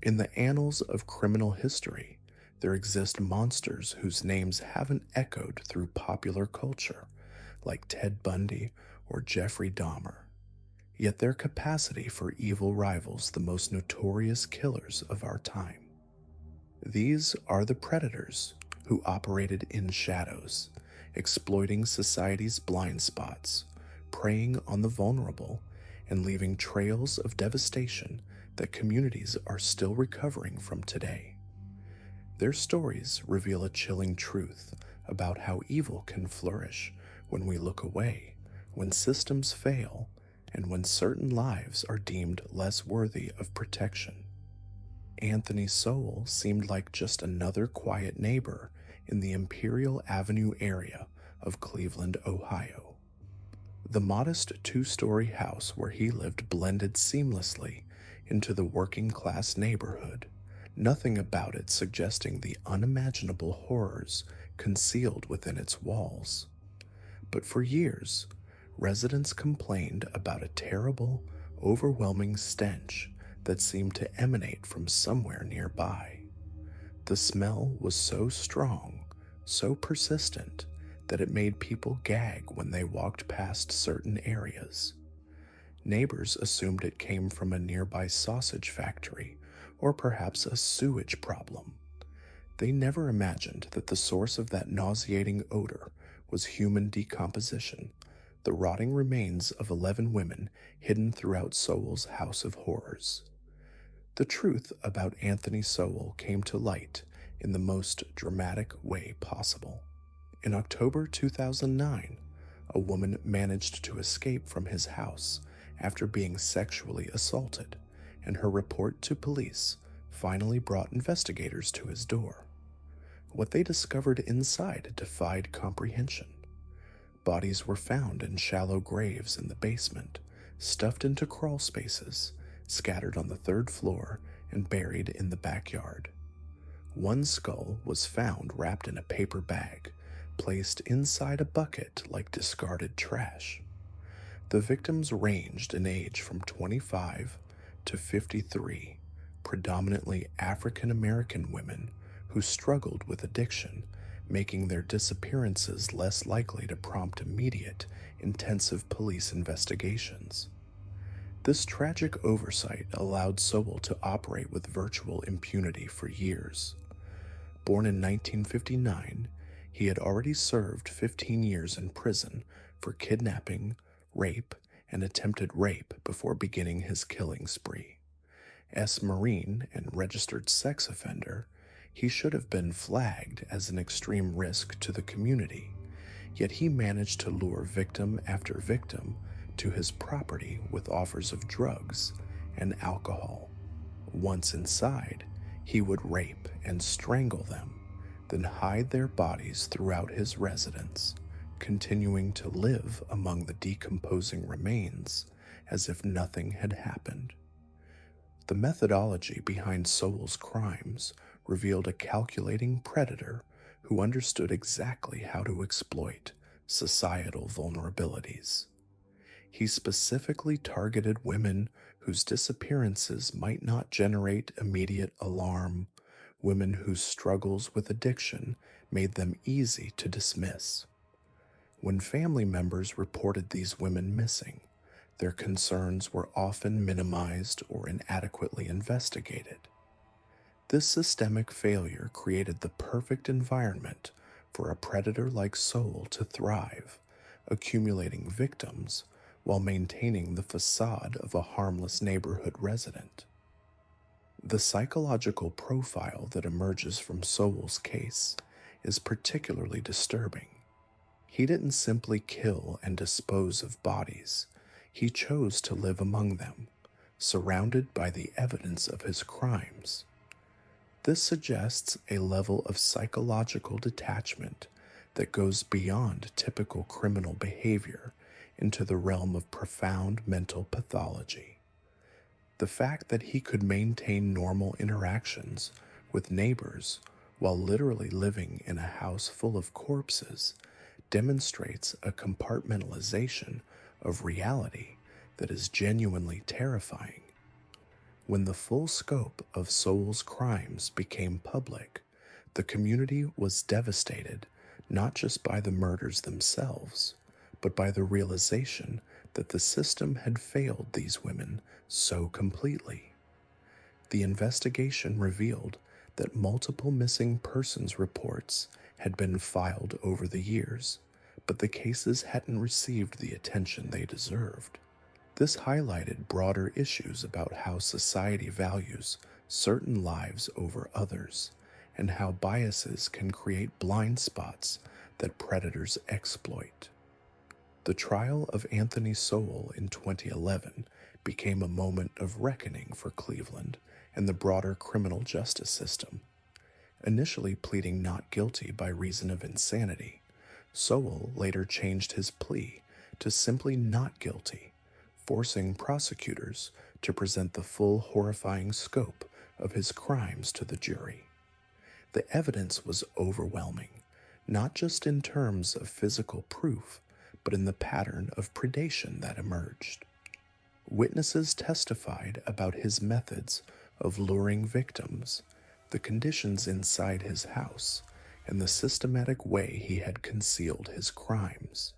In the annals of criminal history, there exist monsters whose names haven't echoed through popular culture, like Ted Bundy or Jeffrey Dahmer. Yet their capacity for evil rivals the most notorious killers of our time. These are the predators who operated in shadows, exploiting society's blind spots, preying on the vulnerable, and leaving trails of devastation that communities are still recovering from today. Their stories reveal a chilling truth about how evil can flourish when we look away, when systems fail, and when certain lives are deemed less worthy of protection. Anthony Sowell seemed like just another quiet neighbor in the Imperial Avenue area of Cleveland, Ohio. The modest two-story house where he lived blended seamlessly into the working-class neighborhood, nothing about it suggesting the unimaginable horrors concealed within its walls. But for years, residents complained about a terrible, overwhelming stench that seemed to emanate from somewhere nearby. The smell was so strong, so persistent, that it made people gag when they walked past certain areas. Neighbors assumed it came from a nearby sausage factory or perhaps a sewage problem. They never imagined that the source of that nauseating odor was human decomposition, the rotting remains of 11 women hidden throughout Sowell's house of horrors. The truth about Anthony Sowell came to light in the most dramatic way possible. In October 2009, a woman managed to escape from his house after being sexually assaulted, and her report to police finally brought investigators to his door. What they discovered inside defied comprehension. Bodies were found in shallow graves in the basement, stuffed into crawl spaces, scattered on the third floor, and buried in the backyard. One skull was found wrapped in a paper bag, placed inside a bucket like discarded trash. The victims ranged in age from 25 to 53, predominantly African American women who struggled with addiction, making their disappearances less likely to prompt immediate, intensive police investigations. This tragic oversight allowed Sowell to operate with virtual impunity for years. Born in 1959, he had already served 15 years in prison for kidnapping, rape, and attempted rape before beginning his killing spree. As Marine and registered sex offender, he should have been flagged as an extreme risk to the community, yet he managed to lure victim after victim to his property with offers of drugs and alcohol. Once inside, he would rape and strangle them, then hide their bodies throughout his residence, continuing to live among the decomposing remains as if nothing had happened. The methodology behind Sowell's crimes revealed a calculating predator who understood exactly how to exploit societal vulnerabilities. He specifically targeted women whose disappearances might not generate immediate alarm, women whose struggles with addiction made them easy to dismiss. When family members reported these women missing, their concerns were often minimized or inadequately investigated. This systemic failure created the perfect environment for a predator like Sowell to thrive, accumulating victims while maintaining the facade of a harmless neighborhood resident. The psychological profile that emerges from Sowell's case is particularly disturbing. He didn't simply kill and dispose of bodies. He chose to live among them, surrounded by the evidence of his crimes. This suggests a level of psychological detachment that goes beyond typical criminal behavior into the realm of profound mental pathology. The fact that he could maintain normal interactions with neighbors while literally living in a house full of corpses demonstrates a compartmentalization of reality that is genuinely terrifying. When the full scope of Sowell's crimes became public, the community was devastated not just by the murders themselves, but by the realization that the system had failed these women so completely. The investigation revealed that multiple missing persons reports had been filed over the years, but the cases hadn't received the attention they deserved. This highlighted broader issues about how society values certain lives over others, and how biases can create blind spots that predators exploit. The trial of Anthony Sowell in 2011 became a moment of reckoning for Cleveland and the broader criminal justice system. Initially pleading not guilty by reason of insanity, Sowell later changed his plea to simply not guilty, forcing prosecutors to present the full horrifying scope of his crimes to the jury. The evidence was overwhelming, not just in terms of physical proof, but in the pattern of predation that emerged. Witnesses testified about his methods of luring victims, the conditions inside his house, and the systematic way he had concealed his crimes.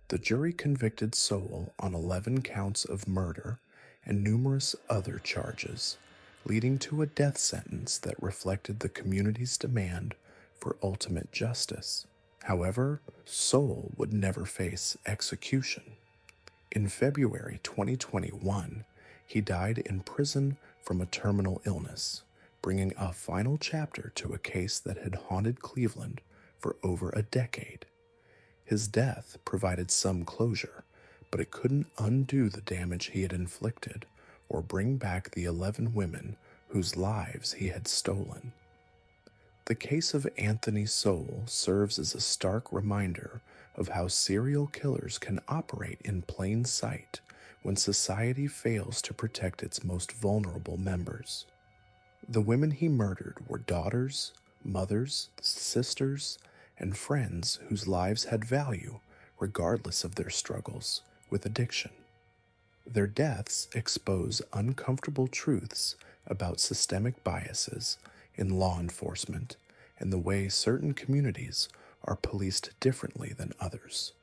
The jury convicted Sowell on 11 counts of murder and numerous other charges, leading to a death sentence that reflected the community's demand for ultimate justice. However, Sowell would never face execution. In February 2021, he died in prison from a terminal illness, bringing a final chapter to a case that had haunted Cleveland for over a decade. His death provided some closure, but it couldn't undo the damage he had inflicted or bring back the 11 women whose lives he had stolen. The case of Anthony Sowell serves as a stark reminder of how serial killers can operate in plain sight when society fails to protect its most vulnerable members. The women he murdered were daughters, mothers, sisters, and friends whose lives had value regardless of their struggles with addiction. Their deaths expose uncomfortable truths about systemic biases in law enforcement and the way certain communities are policed differently than others.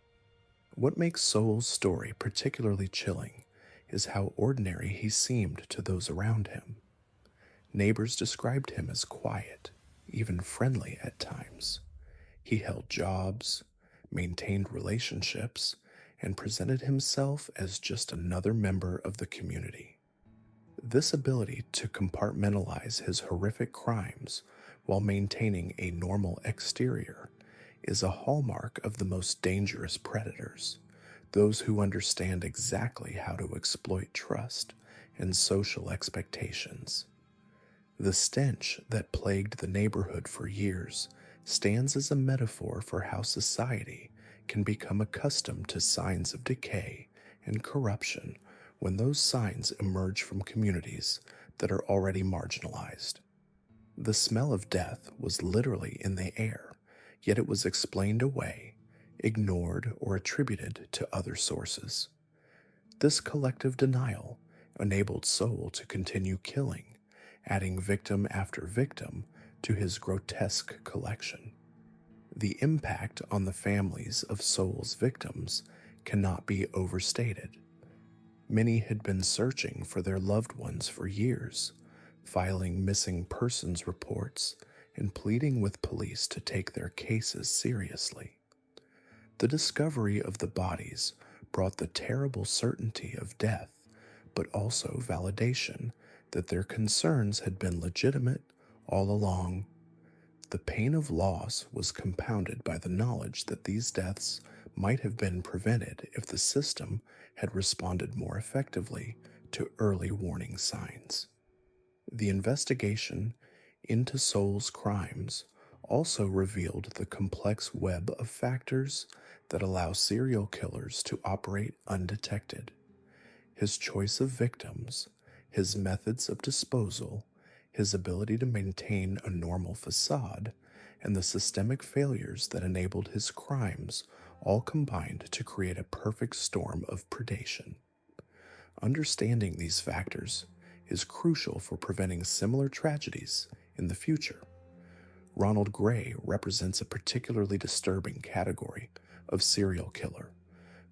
What makes Sowell's story particularly chilling is how ordinary he seemed to those around him. Neighbors described him as quiet, even friendly at times. He held jobs, maintained relationships, and presented himself as just another member of the community. This ability to compartmentalize his horrific crimes while maintaining a normal exterior is a hallmark of the most dangerous predators, those who understand exactly how to exploit trust and social expectations. The stench that plagued the neighborhood for years stands as a metaphor for how society can become accustomed to signs of decay and corruption when those signs emerge from communities that are already marginalized. The smell of death was literally in the air, yet it was explained away, ignored, or attributed to other sources. This collective denial enabled Sowell to continue killing, adding victim after victim to his grotesque collection. The impact on the families of Sowell's victims cannot be overstated. Many had been searching for their loved ones for years, filing missing persons reports and pleading with police to take their cases seriously. The discovery of the bodies brought the terrible certainty of death, but also validation that their concerns had been legitimate all along. The pain of loss was compounded by the knowledge that these deaths might have been prevented if the system had responded more effectively to early warning signs. The investigation into Sowell's crimes also revealed the complex web of factors that allow serial killers to operate undetected. His choice of victims, his methods of disposal, his ability to maintain a normal facade, and the systemic failures that enabled his crimes all combined to create a perfect storm of predation. Understanding these factors is crucial for preventing similar tragedies in the future. Ronald Gray represents a particularly disturbing category of serial killer,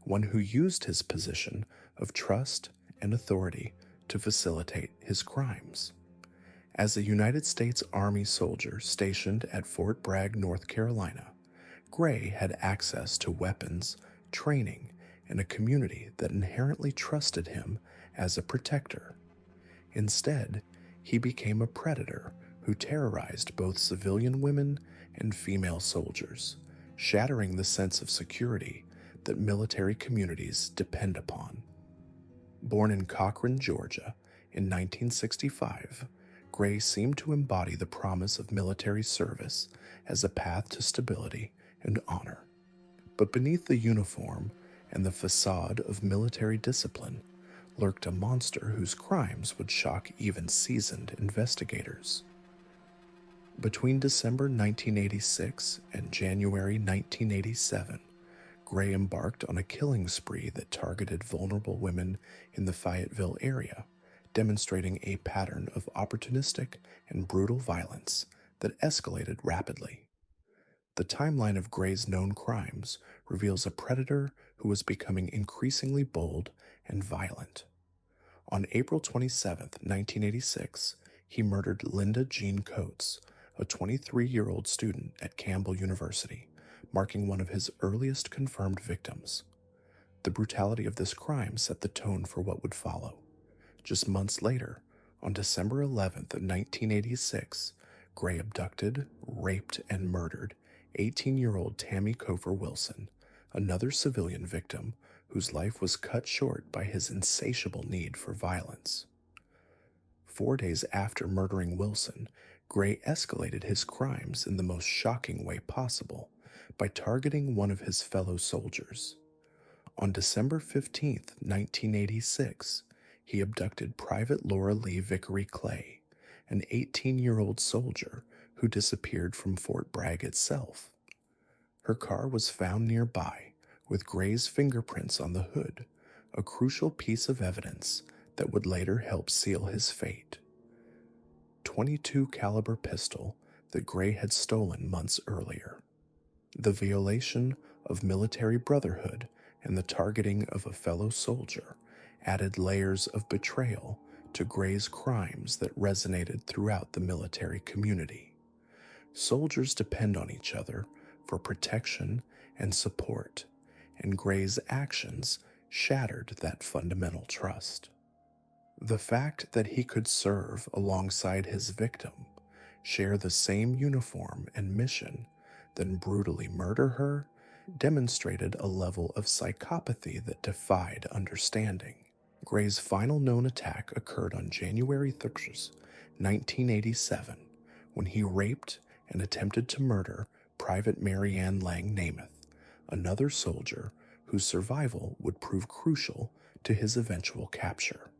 one who used his position of trust and authority to facilitate his crimes. As a United States Army soldier stationed at Fort Bragg, North Carolina, Gray had access to weapons, training, and a community that inherently trusted him as a protector. Instead, he became a predator who terrorized both civilian women and female soldiers, shattering the sense of security that military communities depend upon. Born in Cochran, Georgia, in 1965, Gray seemed to embody the promise of military service as a path to stability and honor. But beneath the uniform and the facade of military discipline lurked a monster whose crimes would shock even seasoned investigators. Between December 1986 and January 1987, Gray embarked on a killing spree that targeted vulnerable women in the Fayetteville area, demonstrating a pattern of opportunistic and brutal violence that escalated rapidly. The timeline of Gray's known crimes reveals a predator who was becoming increasingly bold and violent. On April 27, 1986, he murdered Linda Jean Coates, a 23-year-old student at Campbell University, marking one of his earliest confirmed victims. The brutality of this crime set the tone for what would follow. Just months later, on December 11th of 1986, Gray abducted, raped, and murdered 18-year-old Tammy Cofer Wilson, another civilian victim whose life was cut short by his insatiable need for violence. 4 days after murdering Wilson, Gray escalated his crimes in the most shocking way possible by targeting one of his fellow soldiers. On December 15, 1986, he abducted Private Laura Lee Vickery Clay, an 18-year-old soldier who disappeared from Fort Bragg itself. Her car was found nearby, with Gray's fingerprints on the hood, a crucial piece of evidence that would later help seal his fate. .22 caliber pistol that Gray had stolen months earlier. The violation of military brotherhood and the targeting of a fellow soldier added layers of betrayal to Gray's crimes that resonated throughout the military community. Soldiers depend on each other for protection and support, and Gray's actions shattered that fundamental trust. The fact that he could serve alongside his victim, share the same uniform and mission, then brutally murder her, demonstrated a level of psychopathy that defied understanding. Gray's final known attack occurred on January 30th, 1987, when he raped and attempted to murder Private Mary Ann Lang Namath, another soldier whose survival would prove crucial to his eventual capture.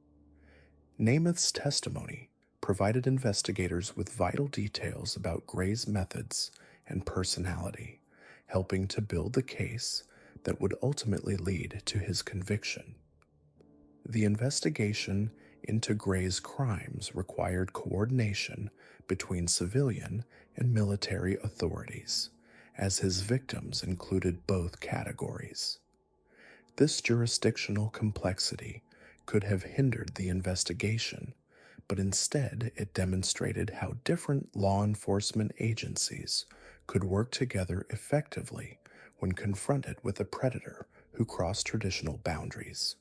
Namath's testimony provided investigators with vital details about Gray's methods and personality, helping to build the case that would ultimately lead to his conviction. The investigation into Gray's crimes required coordination between civilian and military authorities, as his victims included both categories. This jurisdictional complexity could have hindered the investigation, but instead it demonstrated how different law enforcement agencies could work together effectively when confronted with a predator who crossed traditional boundaries.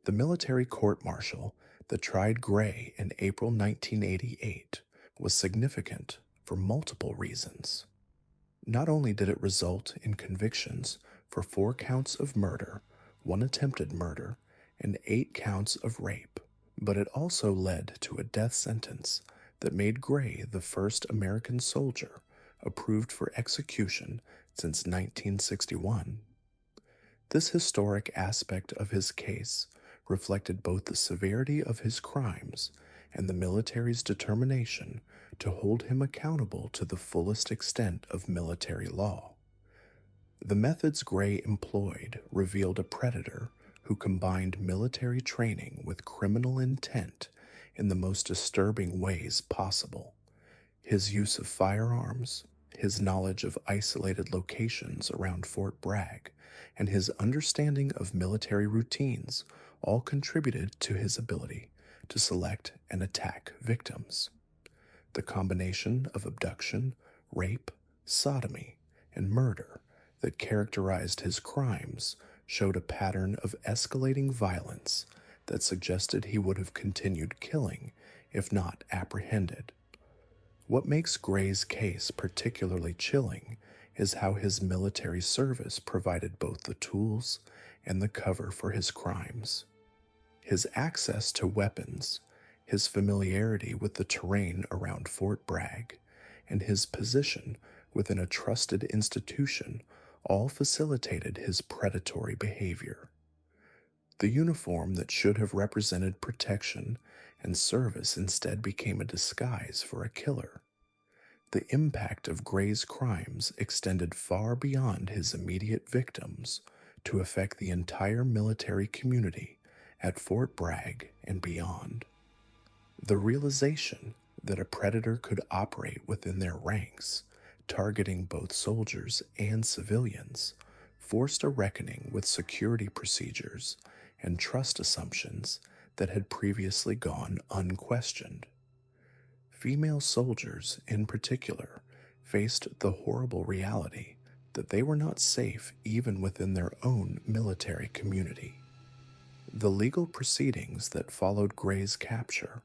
The military court-martial that tried Gray in April 1988 was significant for multiple reasons. Not only did it result in convictions for 4 counts of murder, 1 attempted murder, and 8 counts of rape, but it also led to a death sentence that made Gray the first American soldier approved for execution since 1961. This historic aspect of his case reflected both the severity of his crimes and the military's determination to hold him accountable to the fullest extent of military law. The methods Gray employed revealed a predator who combined military training with criminal intent in the most disturbing ways possible. His use of firearms, his knowledge of isolated locations around Fort Bragg, and his understanding of military routines all contributed to his ability to select and attack victims. The combination of abduction, rape, sodomy, and murder that characterized his crimes showed a pattern of escalating violence that suggested he would have continued killing if not apprehended. What makes Gray's case particularly chilling is how his military service provided both the tools and the cover for his crimes. His access to weapons, his familiarity with the terrain around Fort Bragg, and his position within a trusted institution all facilitated his predatory behavior. The uniform that should have represented protection and service instead became a disguise for a killer. The impact of Gray's crimes extended far beyond his immediate victims to affect the entire military community at Fort Bragg and beyond. The realization that a predator could operate within their ranks, targeting both soldiers and civilians, forced a reckoning with security procedures and trust assumptions that had previously gone unquestioned. Female soldiers, in particular, faced the horrible reality that they were not safe even within their own military community. The legal proceedings that followed Gray's capture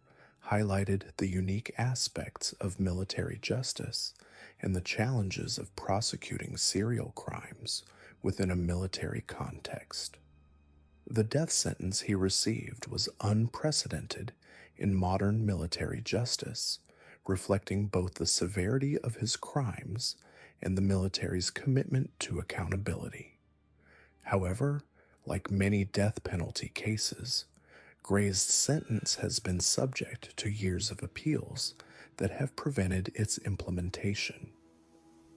highlighted the unique aspects of military justice and the challenges of prosecuting serial crimes within a military context. The death sentence he received was unprecedented in modern military justice, reflecting both the severity of his crimes and the military's commitment to accountability. However, like many death penalty cases, Gray's sentence has been subject to years of appeals that have prevented its implementation.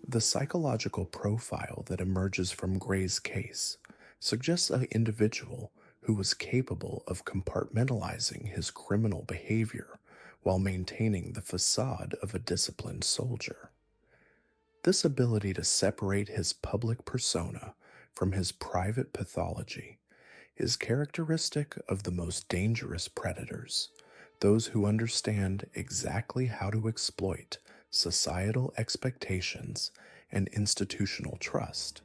The psychological profile that emerges from Gray's case suggests an individual who was capable of compartmentalizing his criminal behavior while maintaining the facade of a disciplined soldier. This ability to separate his public persona from his private pathology is characteristic of the most dangerous predators, those who understand exactly how to exploit societal expectations and institutional trust.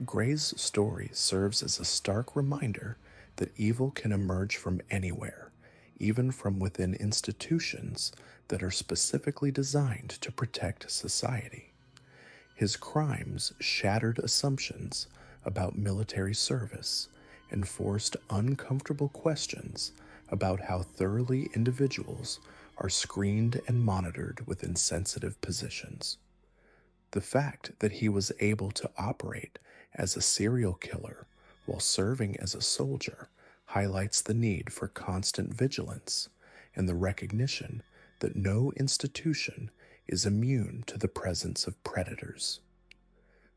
Gray's story serves as a stark reminder that evil can emerge from anywhere, even from within institutions that are specifically designed to protect society. His crimes shattered assumptions about military service and forced uncomfortable questions about how thoroughly individuals are screened and monitored within sensitive positions. The fact that he was able to operate as a serial killer while serving as a soldier highlights the need for constant vigilance and the recognition that no institution is immune to the presence of predators.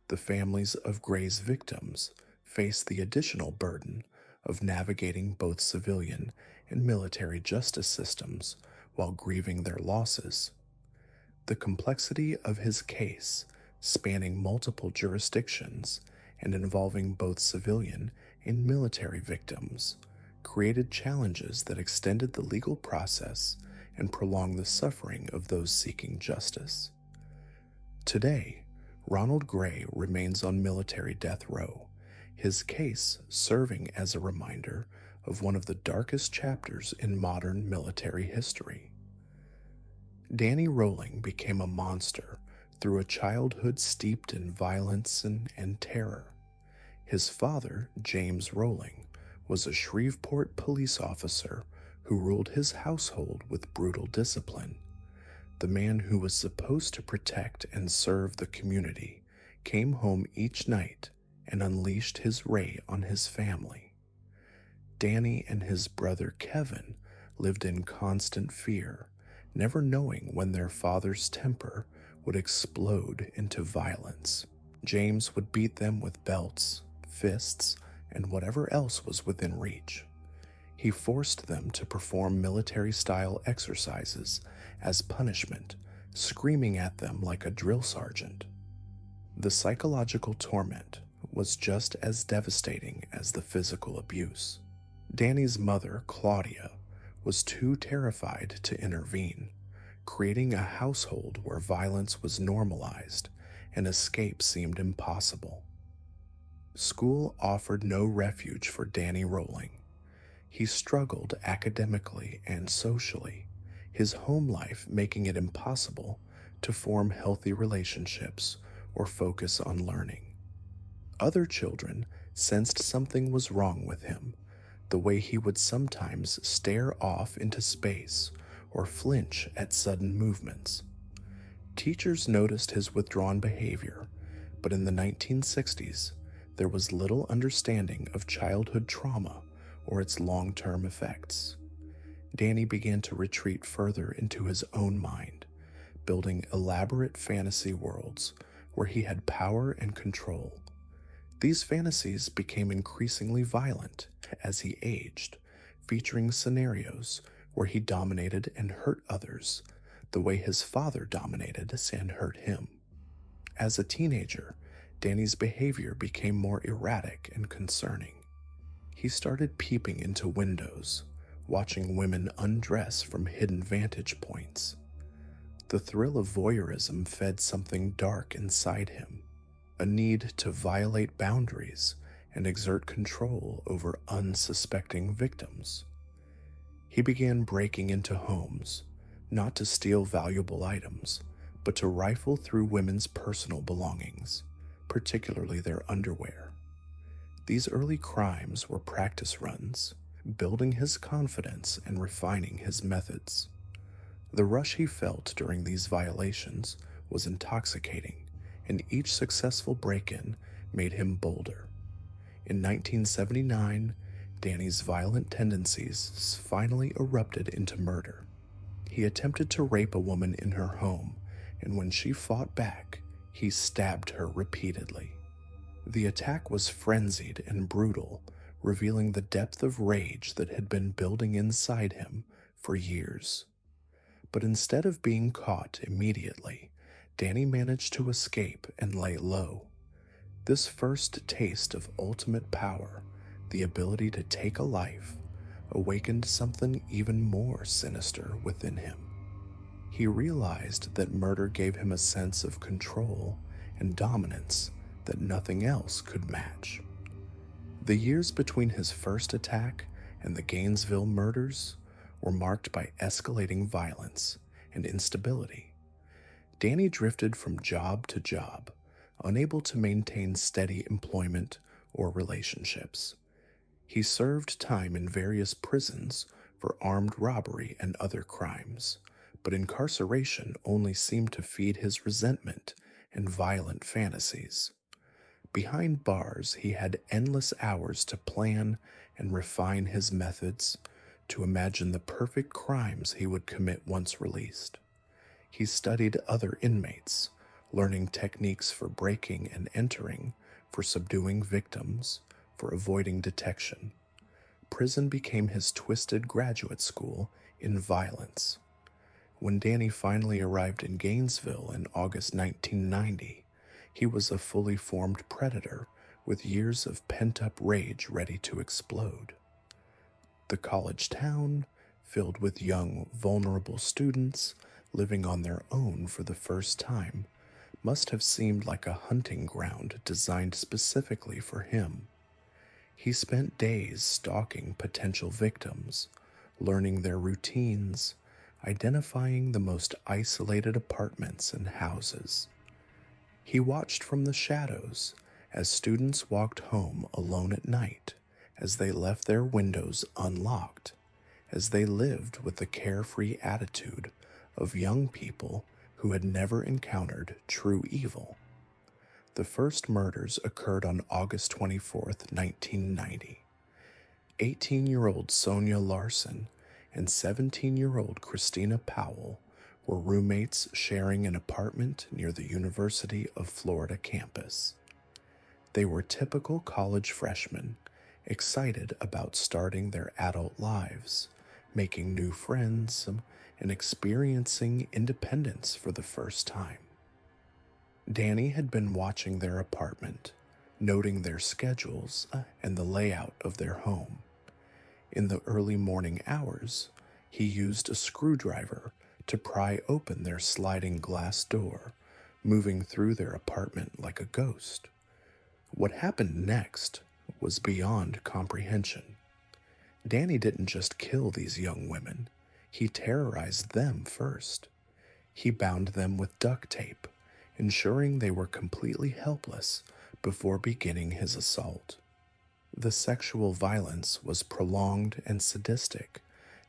The families of Gray's victims face the additional burden of navigating both civilian and military justice systems while grieving their losses. The complexity of his case, spanning multiple jurisdictions and involving both civilian and military victims, created challenges that extended the legal process and prolonged the suffering of those seeking justice. Today, Ronald Gray remains on military death row, his case serving as a reminder of one of the darkest chapters in modern military history. Danny Rolling became a monster through a childhood steeped in violence and terror. His father, James Rolling, was a Shreveport police officer who ruled his household with brutal discipline. The man who was supposed to protect and serve the community came home each night and unleashed his ray on his family. Danny and his brother Kevin lived in constant fear, never knowing when their father's temper would explode into violence. James would beat them with belts, fists, and whatever else was within reach. He forced them to perform military-style exercises as punishment, screaming at them like a drill sergeant. The psychological torment was just as devastating as the physical abuse. Danny's mother, Claudia, was too terrified to intervene, creating a household where violence was normalized and escape seemed impossible. School offered no refuge for Danny Rolling. He struggled academically and socially, his home life making it impossible to form healthy relationships or focus on learning. Other children sensed something was wrong with him, the way he would sometimes stare off into space or flinch at sudden movements. Teachers noticed his withdrawn behavior, but in the 1960s, there was little understanding of childhood trauma or its long-term effects. Danny began to retreat further into his own mind, building elaborate fantasy worlds where he had power and control. These fantasies became increasingly violent as he aged, featuring scenarios where he dominated and hurt others the way his father dominated and hurt him. As a teenager, Danny's behavior became more erratic and concerning. He started peeping into windows, watching women undress from hidden vantage points. The thrill of voyeurism fed something dark inside him, a need to violate boundaries and exert control over unsuspecting victims. He began breaking into homes, not to steal valuable items, but to rifle through women's personal belongings, particularly their underwear. These early crimes were practice runs, building his confidence and refining his methods. The rush he felt during these violations was intoxicating, and each successful break-in made him bolder. In 1979, Danny's violent tendencies finally erupted into murder. He attempted to rape a woman in her home, and when she fought back, he stabbed her repeatedly. The attack was frenzied and brutal, revealing the depth of rage that had been building inside him for years. But instead of being caught immediately, Danny managed to escape and lay low. This first taste of ultimate power, the ability to take a life, awakened something even more sinister within him. He realized that murder gave him a sense of control and dominance that nothing else could match. The years between his first attack and the Gainesville murders were marked by escalating violence and instability. Danny drifted from job to job, unable to maintain steady employment or relationships. He served time in various prisons for armed robbery and other crimes, but incarceration only seemed to feed his resentment and violent fantasies. Behind bars, he had endless hours to plan and refine his methods, to imagine the perfect crimes he would commit once released. He studied other inmates, learning techniques for breaking and entering, for subduing victims, for avoiding detection. Prison became his twisted graduate school in violence. When Danny finally arrived in Gainesville in August 1990, he was a fully formed predator with years of pent-up rage ready to explode. The college town, filled with young, vulnerable students living on their own for the first time, must have seemed like a hunting ground designed specifically for him. He spent days stalking potential victims, learning their routines, identifying the most isolated apartments and houses. He watched from the shadows as students walked home alone at night, as they left their windows unlocked, as they lived with the carefree attitude of young people who had never encountered true evil. The first murders occurred on August 24th, 1990. 18-year-old Sonia Larson and 17-year-old Christina Powell were roommates sharing an apartment near the University of Florida campus. They were typical college freshmen, excited about starting their adult lives, making new friends, and experiencing independence for the first time. Danny had been watching their apartment, noting their schedules and the layout of their home. In the early morning hours, he used a screwdriver to pry open their sliding glass door, moving through their apartment like a ghost. What happened next was beyond comprehension. Danny didn't just kill these young women, he terrorized them first. He bound them with duct tape, ensuring they were completely helpless before beginning his assault. The sexual violence was prolonged and sadistic,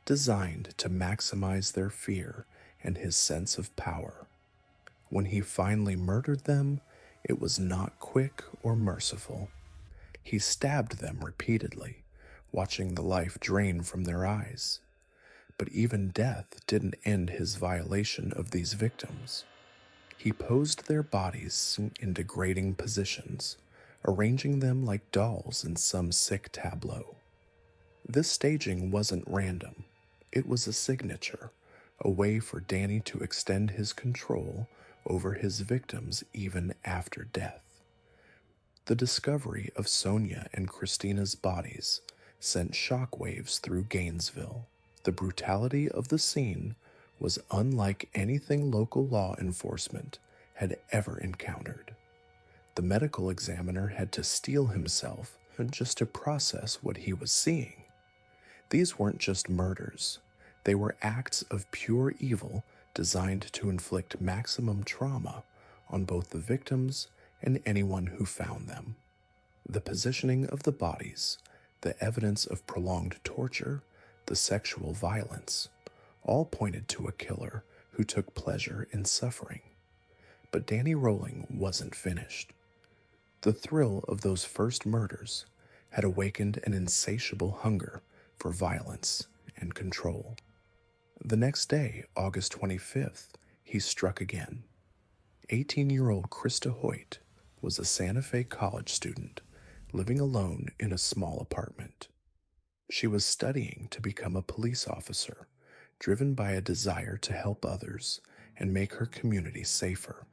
designed to maximize their fear and his sense of power. When he finally murdered them, it was not quick or merciful. He stabbed them repeatedly, watching the life drain from their eyes. But even death didn't end his violation of these victims. He posed their bodies in degrading positions, arranging them like dolls in some sick tableau. This staging wasn't random. It was a signature, a way for Danny to extend his control over his victims even after death. The discovery of Sonia and Christina's bodies sent shockwaves through Gainesville. The brutality of the scene was unlike anything local law enforcement had ever encountered. The medical examiner had to steel himself just to process what he was seeing. These weren't just murders, they were acts of pure evil designed to inflict maximum trauma on both the victims and anyone who found them. The positioning of the bodies, the evidence of prolonged torture, the sexual violence, all pointed to a killer who took pleasure in suffering. But Danny Rolling wasn't finished. The thrill of those first murders had awakened an insatiable hunger for violence and control. The next day, August 25th, he struck again. 18-year-old Krista Hoyt was a Santa Fe college student living alone in a small apartment. She was studying to become a police officer, driven by a desire to help others and make her community safer.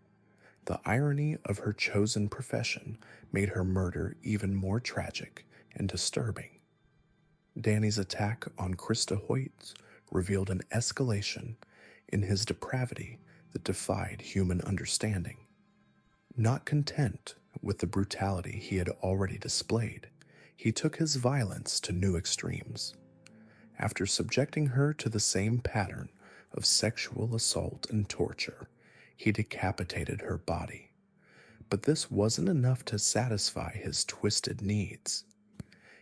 The irony of her chosen profession made her murder even more tragic and disturbing. Danny's attack on Krista Hoyt revealed an escalation in his depravity that defied human understanding. Not content with the brutality he had already displayed, he took his violence to new extremes. After subjecting her to the same pattern of sexual assault and torture, he decapitated her body. But this wasn't enough to satisfy his twisted needs.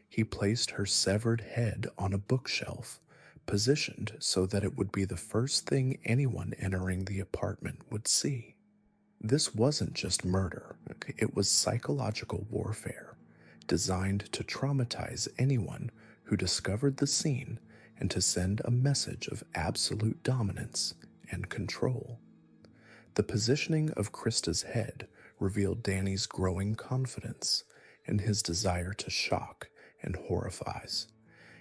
He placed her severed head on a bookshelf, positioned so that it would be the first thing anyone entering the apartment would see. This wasn't just murder, it was psychological warfare, designed to traumatize anyone who discovered the scene and to send a message of absolute dominance and control. The positioning of Krista's head revealed Danny's growing confidence and his desire to shock and horrify.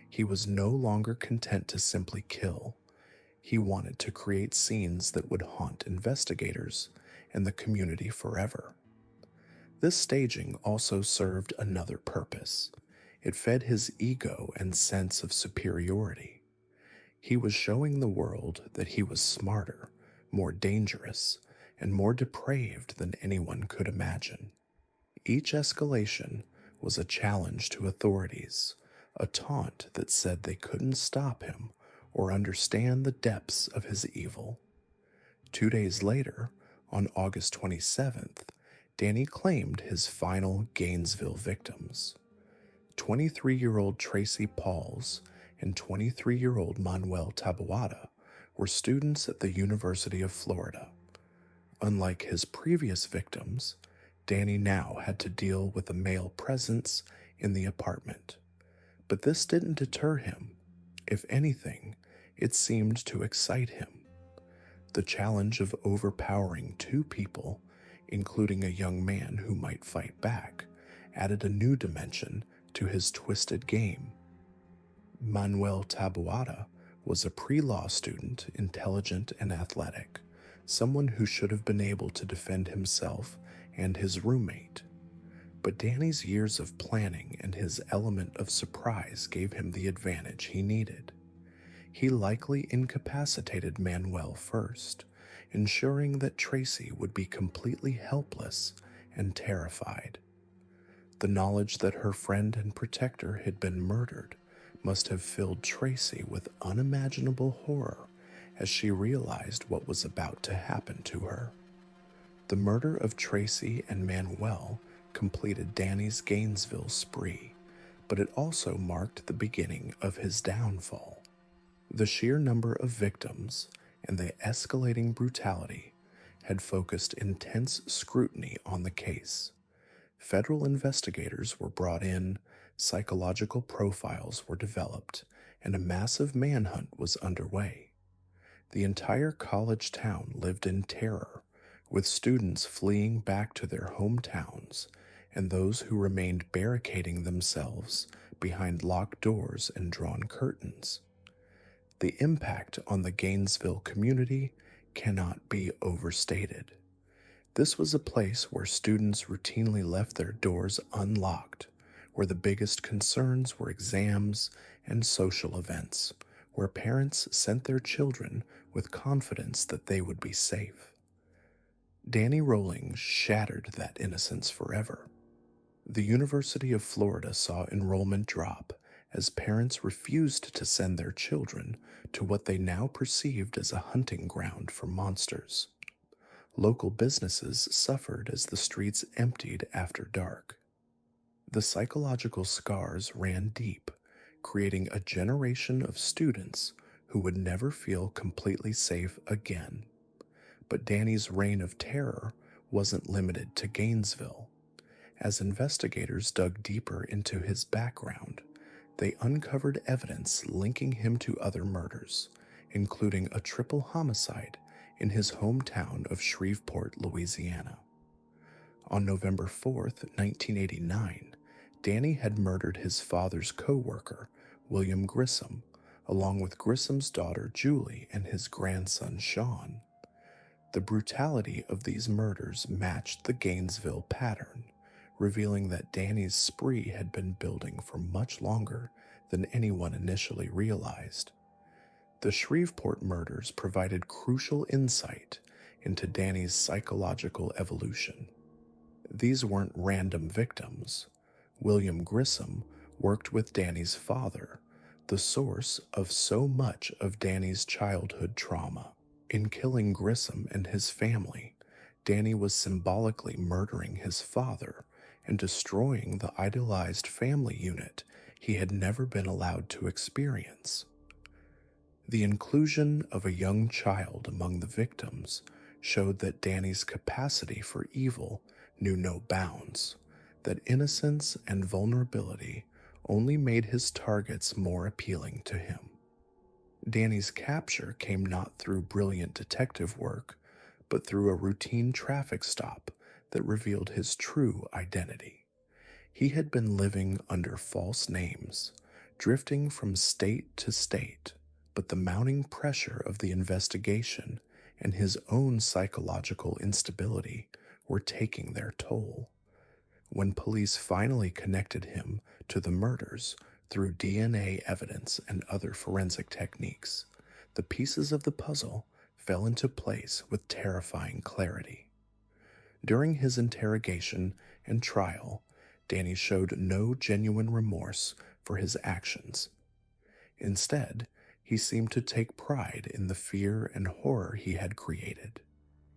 He was no longer content to simply kill. He wanted to create scenes that would haunt investigators and the community forever. This staging also served another purpose. It fed his ego and sense of superiority. He was showing the world that he was smarter, more dangerous, and more depraved than anyone could imagine. Each escalation was a challenge to authorities, a taunt that said they couldn't stop him or understand the depths of his evil. 2 days later, on August 27th, Danny claimed his final Gainesville victims. 23-year-old Tracy Pauls and 23-year-old Manuel Taboada were students at the University of Florida. Unlike his previous victims, Danny now had to deal with a male presence in the apartment. But this didn't deter him. If anything, it seemed to excite him. The challenge of overpowering two people, including a young man who might fight back, added a new dimension to his twisted game. Manuel Taboada was a pre-law student, intelligent and athletic, someone who should have been able to defend himself and his roommate. But Danny's years of planning and his element of surprise gave him the advantage he needed. He likely incapacitated Manuel first, ensuring that Tracy would be completely helpless and terrified. The knowledge that her friend and protector had been murdered must have filled Tracy with unimaginable horror as she realized what was about to happen to her. The murder of Tracy and Manuel completed Danny's Gainesville spree, but it also marked the beginning of his downfall. The sheer number of victims and the escalating brutality had focused intense scrutiny on the case. Federal investigators were brought in, psychological profiles were developed, and a massive manhunt was underway. The entire college town lived in terror, with students fleeing back to their hometowns and those who remained barricading themselves behind locked doors and drawn curtains. The impact on the Gainesville community cannot be overstated. This was a place where students routinely left their doors unlocked, where the biggest concerns were exams and social events, where parents sent their children with confidence that they would be safe. Danny Rowling shattered that innocence forever. The University of Florida saw enrollment drop as parents refused to send their children to what they now perceived as a hunting ground for monsters. Local businesses suffered as the streets emptied after dark. The psychological scars ran deep, creating a generation of students who would never feel completely safe again. But Danny's reign of terror wasn't limited to Gainesville. As investigators dug deeper into his background, they uncovered evidence linking him to other murders, including a triple homicide in his hometown of Shreveport, Louisiana. On November 4th, 1989, Danny had murdered his father's co-worker, William Grissom, along with Grissom's daughter Julie and his grandson Sean. The brutality of these murders matched the Gainesville pattern, revealing that Danny's spree had been building for much longer than anyone initially realized. The Shreveport murders provided crucial insight into Danny's psychological evolution. These weren't random victims. William Grissom worked with Danny's father, the source of so much of Danny's childhood trauma. In killing Grissom and his family, Danny was symbolically murdering his father and destroying the idolized family unit he had never been allowed to experience. The inclusion of a young child among the victims showed that Danny's capacity for evil knew no bounds, that innocence and vulnerability only made his targets more appealing to him. Danny's capture came not through brilliant detective work, but through a routine traffic stop that revealed his true identity. He had been living under false names, drifting from state to state, but the mounting pressure of the investigation and his own psychological instability were taking their toll. When police finally connected him to the murders through DNA evidence and other forensic techniques, the pieces of the puzzle fell into place with terrifying clarity. During his interrogation and trial, Danny showed no genuine remorse for his actions. Instead, he seemed to take pride in the fear and horror he had created.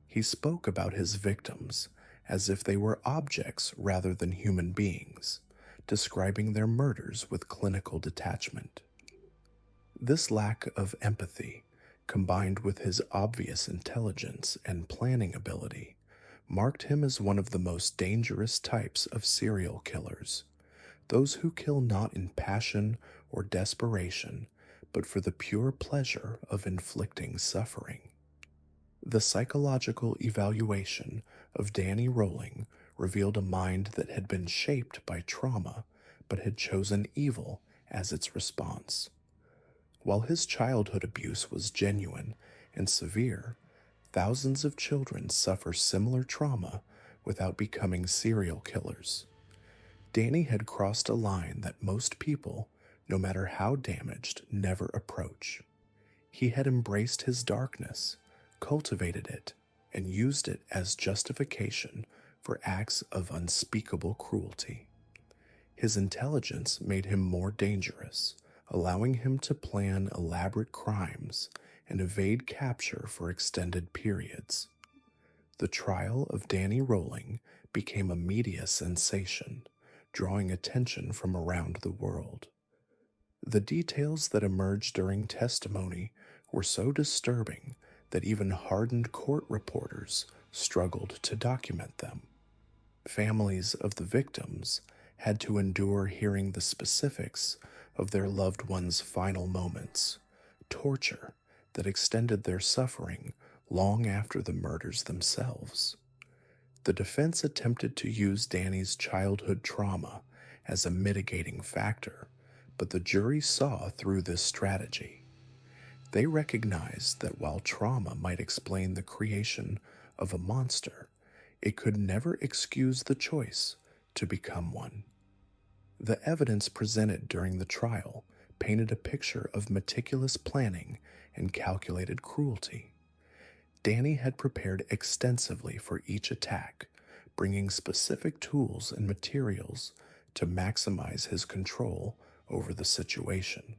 He spoke about his victims as if they were objects rather than human beings, describing their murders with clinical detachment. This lack of empathy, combined with his obvious intelligence and planning ability, marked him as one of the most dangerous types of serial killers, those who kill not in passion or desperation, but for the pure pleasure of inflicting suffering. The psychological evaluation of Danny Rowling revealed a mind that had been shaped by trauma, but had chosen evil as its response. While his childhood abuse was genuine and severe, thousands of children suffer similar trauma without becoming serial killers. Danny had crossed a line that most people, no matter how damaged, never approach. He had embraced his darkness, cultivated it, and used it as justification for acts of unspeakable cruelty. His intelligence made him more dangerous, allowing him to plan elaborate crimes and evade capture for extended periods. The trial of Danny Rolling became a media sensation, drawing attention from around the world. The details that emerged during testimony were so disturbing that even hardened court reporters struggled to document them. Families of the victims had to endure hearing the specifics of their loved ones' final moments, torture that extended their suffering long after the murders themselves. The defense attempted to use Danny's childhood trauma as a mitigating factor, but the jury saw through this strategy. They recognized that while trauma might explain the creation of a monster, it could never excuse the choice to become one. The evidence presented during the trial painted a picture of meticulous planning and calculated cruelty. Danny had prepared extensively for each attack, bringing specific tools and materials to maximize his control over the situation.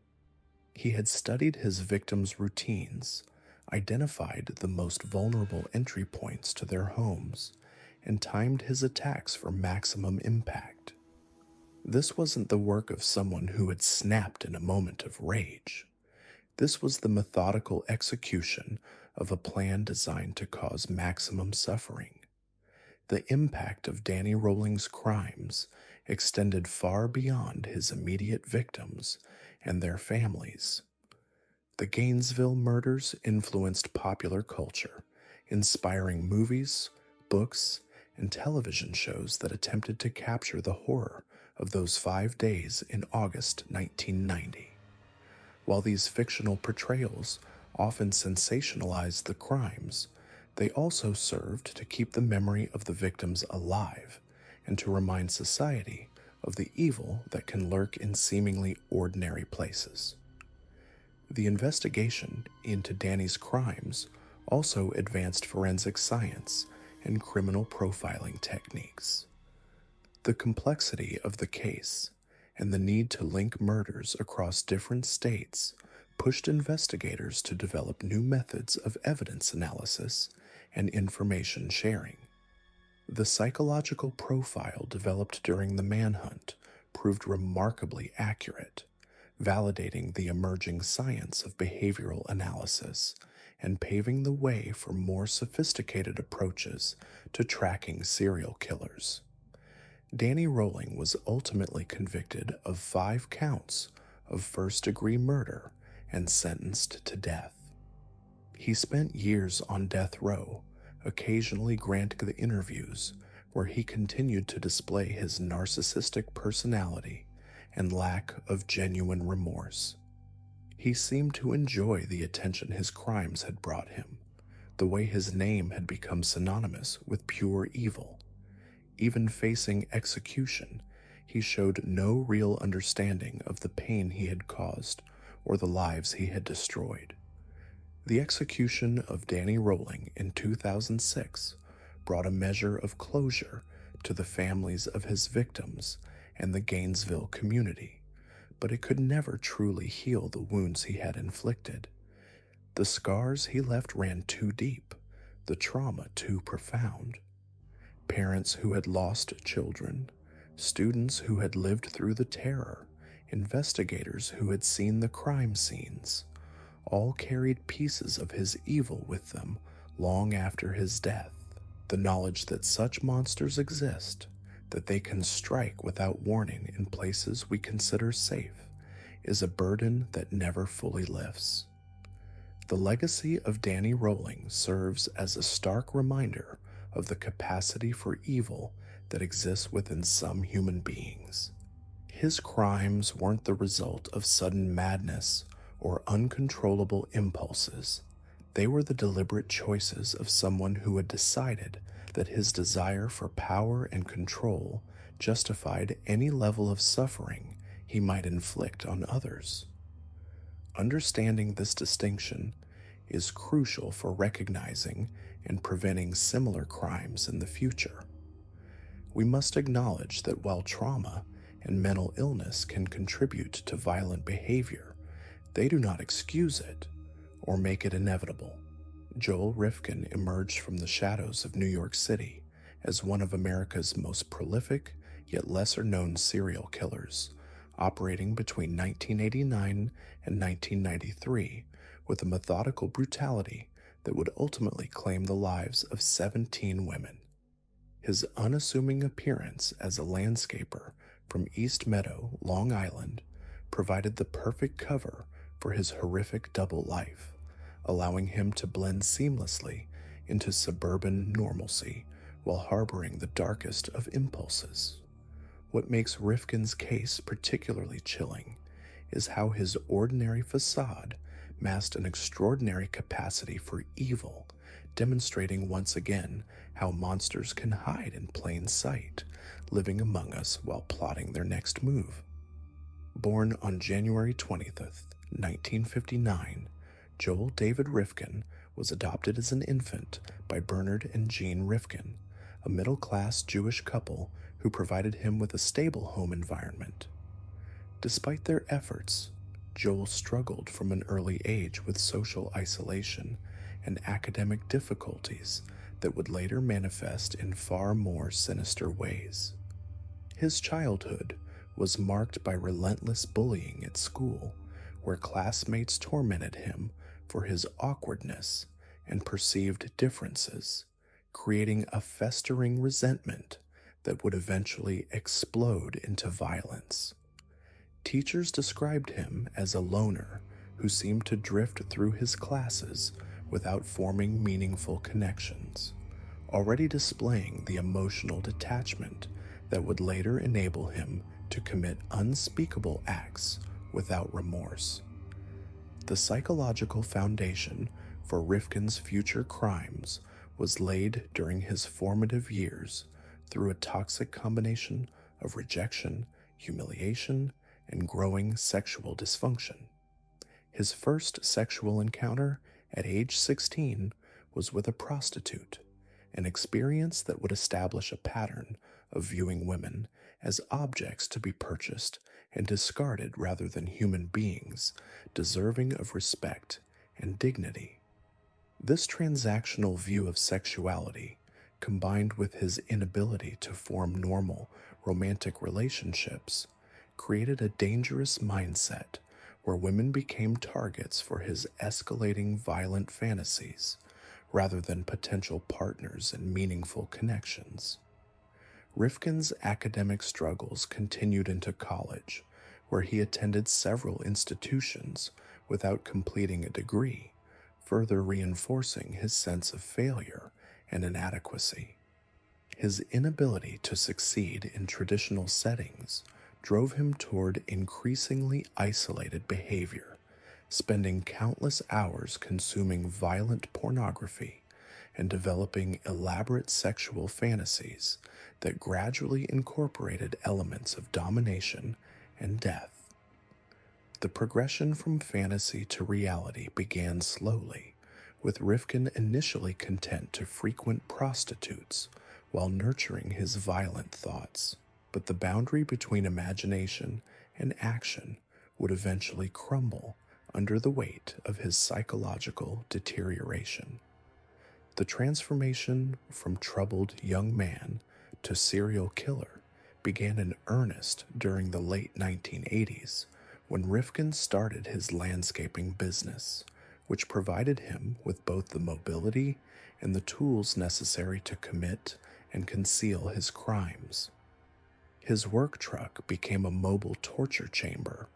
He had studied his victims' routines, identified the most vulnerable entry points to their homes, and timed his attacks for maximum impact. This wasn't the work of someone who had snapped in a moment of rage. This was the methodical execution of a plan designed to cause maximum suffering. The impact of Danny Rolling's crimes extended far beyond his immediate victims and their families. The Gainesville murders influenced popular culture, inspiring movies, books, and television shows that attempted to capture the horror of those 5 days in August 1990. While these fictional portrayals often sensationalized the crimes, they also served to keep the memory of the victims alive and to remind society of the evil that can lurk in seemingly ordinary places. The investigation into Danny's crimes also advanced forensic science and criminal profiling techniques. The complexity of the case and the need to link murders across different states pushed investigators to develop new methods of evidence analysis and information sharing. The psychological profile developed during the manhunt proved remarkably accurate, validating the emerging science of behavioral analysis and paving the way for more sophisticated approaches to tracking serial killers. Danny Rolling was ultimately convicted of 5 counts of first-degree murder and sentenced to death. He spent years on death row, occasionally granting the interviews where he continued to display his narcissistic personality and lack of genuine remorse. He seemed to enjoy the attention his crimes had brought him, the way his name had become synonymous with pure evil. Even facing execution, he showed no real understanding of the pain he had caused or the lives he had destroyed. The execution of Danny Rolling in 2006 brought a measure of closure to the families of his victims and the Gainesville community, but it could never truly heal the wounds he had inflicted. The scars he left ran too deep, the trauma too profound. Parents who had lost children, students who had lived through the terror, investigators who had seen the crime scenes, all carried pieces of his evil with them long after his death. The knowledge that such monsters exist, that they can strike without warning in places we consider safe, is a burden that never fully lifts. The legacy of Danny Rolling serves as a stark reminder of the capacity for evil that exists within some human beings. His crimes weren't the result of sudden madness or uncontrollable impulses. They were the deliberate choices of someone who had decided that his desire for power and control justified any level of suffering he might inflict on others. Understanding this distinction is crucial for recognizing and preventing similar crimes in the future. We must acknowledge that while trauma and mental illness can contribute to violent behavior, they do not excuse it or make it inevitable. Joel Rifkin emerged from the shadows of New York City as one of America's most prolific yet lesser-known serial killers, operating between 1989 and 1993 with a methodical brutality that would ultimately claim the lives of 17 women. His unassuming appearance as a landscaper from East Meadow, Long Island, provided the perfect cover for his horrific double life, allowing him to blend seamlessly into suburban normalcy while harboring the darkest of impulses. What makes Rifkin's case particularly chilling is how his ordinary facade masked an extraordinary capacity for evil, demonstrating once again how monsters can hide in plain sight, living among us while plotting their next move. Born on January 20th, 1959, Joel David Rifkin was adopted as an infant by Bernard and Jean Rifkin, a middle-class Jewish couple who provided him with a stable home environment. Despite their efforts, Joel struggled from an early age with social isolation and academic difficulties that would later manifest in far more sinister ways. His childhood was marked by relentless bullying at school, where classmates tormented him for his awkwardness and perceived differences, creating a festering resentment that would eventually explode into violence. Teachers described him as a loner who seemed to drift through his classes without forming meaningful connections, already displaying the emotional detachment that would later enable him to commit unspeakable acts without remorse. The psychological foundation for Rifkin's future crimes was laid during his formative years through a toxic combination of rejection, humiliation, and growing sexual dysfunction. His first sexual encounter at age 16 was with a prostitute, an experience that would establish a pattern of viewing women as objects to be purchased and discarded rather than human beings deserving of respect and dignity. This transactional view of sexuality, combined with his inability to form normal romantic relationships, created a dangerous mindset where women became targets for his escalating violent fantasies rather than potential partners in meaningful connections. Rifkin's academic struggles continued into college, where he attended several institutions without completing a degree, further reinforcing his sense of failure and inadequacy. His inability to succeed in traditional settings drove him toward increasingly isolated behavior, spending countless hours consuming violent pornography and developing elaborate sexual fantasies that gradually incorporated elements of domination and death. The progression from fantasy to reality began slowly, with Rifkin initially content to frequent prostitutes while nurturing his violent thoughts. But the boundary between imagination and action would eventually crumble under the weight of his psychological deterioration. The transformation from troubled young man to serial killer began in earnest during the late 1980s when Rifkin started his landscaping business, which provided him with both the mobility and the tools necessary to commit and conceal his crimes. His work truck became a mobile torture chamber,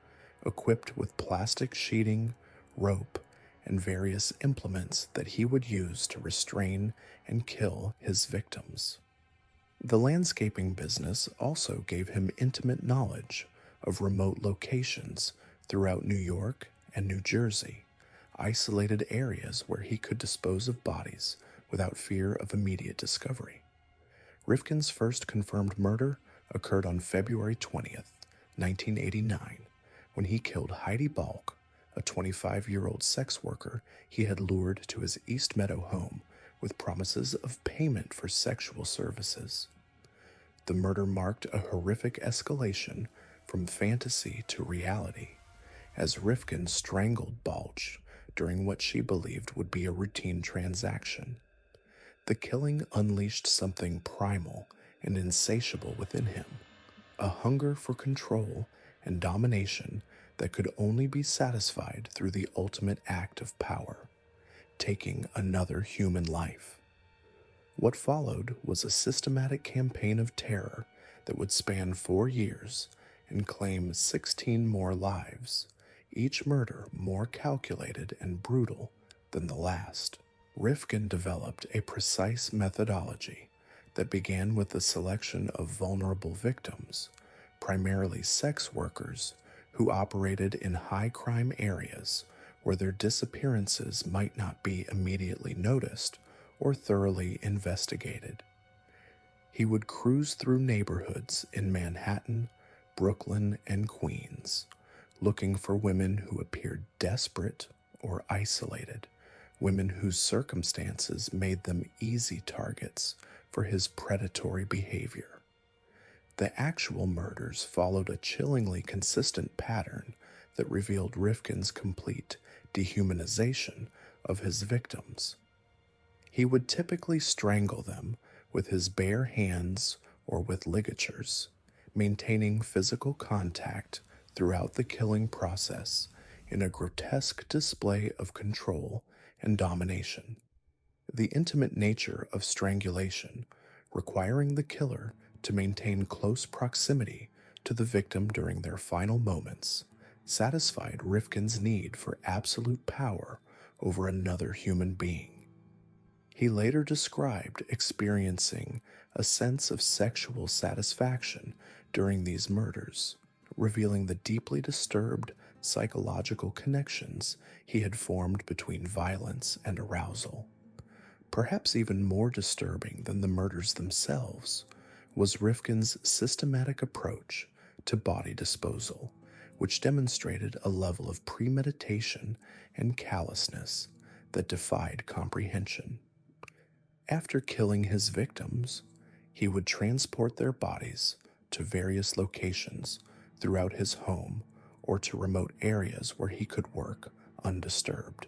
equipped with plastic sheeting, rope, and various implements that he would use to restrain and kill his victims. The landscaping business also gave him intimate knowledge of remote locations throughout New York and New Jersey, isolated areas where he could dispose of bodies without fear of immediate discovery. Rifkin's first confirmed murder occurred on February 20th, 1989, when he killed Heidi Balk, a 25-year-old sex worker he had lured to his East Meadow home with promises of payment for sexual services. The murder marked a horrific escalation from fantasy to reality, as Rifkin strangled Balch during what she believed would be a routine transaction. The killing unleashed something primal and insatiable within him, a hunger for control and domination that could only be satisfied through the ultimate act of power, taking another human life. What followed was a systematic campaign of terror that would span 4 years and claim 16 more lives, each murder more calculated and brutal than the last. Rifkin developed a precise methodology that began with the selection of vulnerable victims, primarily sex workers who operated in high-crime areas where their disappearances might not be immediately noticed or thoroughly investigated. He would cruise through neighborhoods in Manhattan, Brooklyn, and Queens, looking for women who appeared desperate or isolated, women whose circumstances made them easy targets for his predatory behavior. The actual murders followed a chillingly consistent pattern that revealed Rifkin's complete dehumanization of his victims. He would typically strangle them with his bare hands or with ligatures, maintaining physical contact throughout the killing process in a grotesque display of control and domination. The intimate nature of strangulation, requiring the killer to maintain close proximity to the victim during their final moments, satisfied Rifkin's need for absolute power over another human being. He later described experiencing a sense of sexual satisfaction during these murders, revealing the deeply disturbed psychological connections he had formed between violence and arousal. Perhaps even more disturbing than the murders themselves was Rifkin's systematic approach to body disposal, which demonstrated a level of premeditation and callousness that defied comprehension. After killing his victims, he would transport their bodies to various locations throughout his home or to remote areas where he could work undisturbed.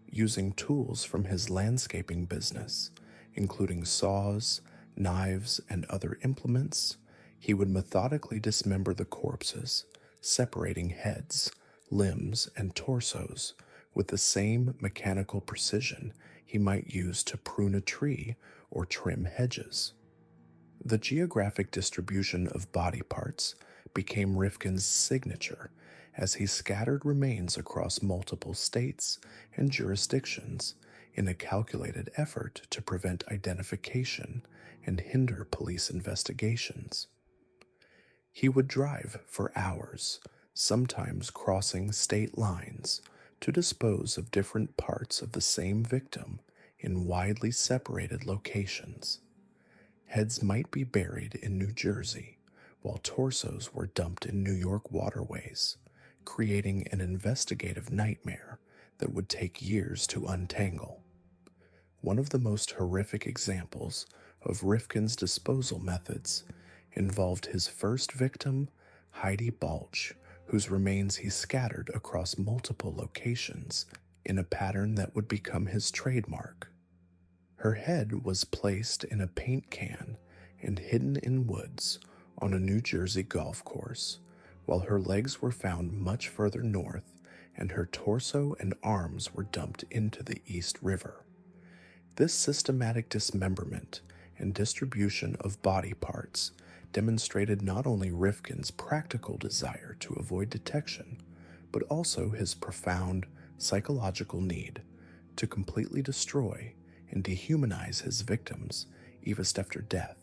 Using tools from his landscaping business, including saws, knives, and other implements, he would methodically dismember the corpses, separating heads, limbs, and torsos with the same mechanical precision he might use to prune a tree or trim hedges. The geographic distribution of body parts became Rifkin's signature as he scattered remains across multiple states and jurisdictions in a calculated effort to prevent identification and hinder police investigations. He would drive for hours, sometimes crossing state lines, to dispose of different parts of the same victim in widely separated locations. Heads might be buried in New Jersey, while torsos were dumped in New York waterways, creating an investigative nightmare that would take years to untangle. One of the most horrific examples of Rifkin's disposal methods involved his first victim, Heidi Balch, whose remains he scattered across multiple locations in a pattern that would become his trademark. Her head was placed in a paint can and hidden in woods on a New Jersey golf course, while her legs were found much further north and her torso and arms were dumped into the East River. This systematic dismemberment and distribution of body parts demonstrated not only Rifkin's practical desire to avoid detection, but also his profound psychological need to completely destroy and dehumanize his victims even after death.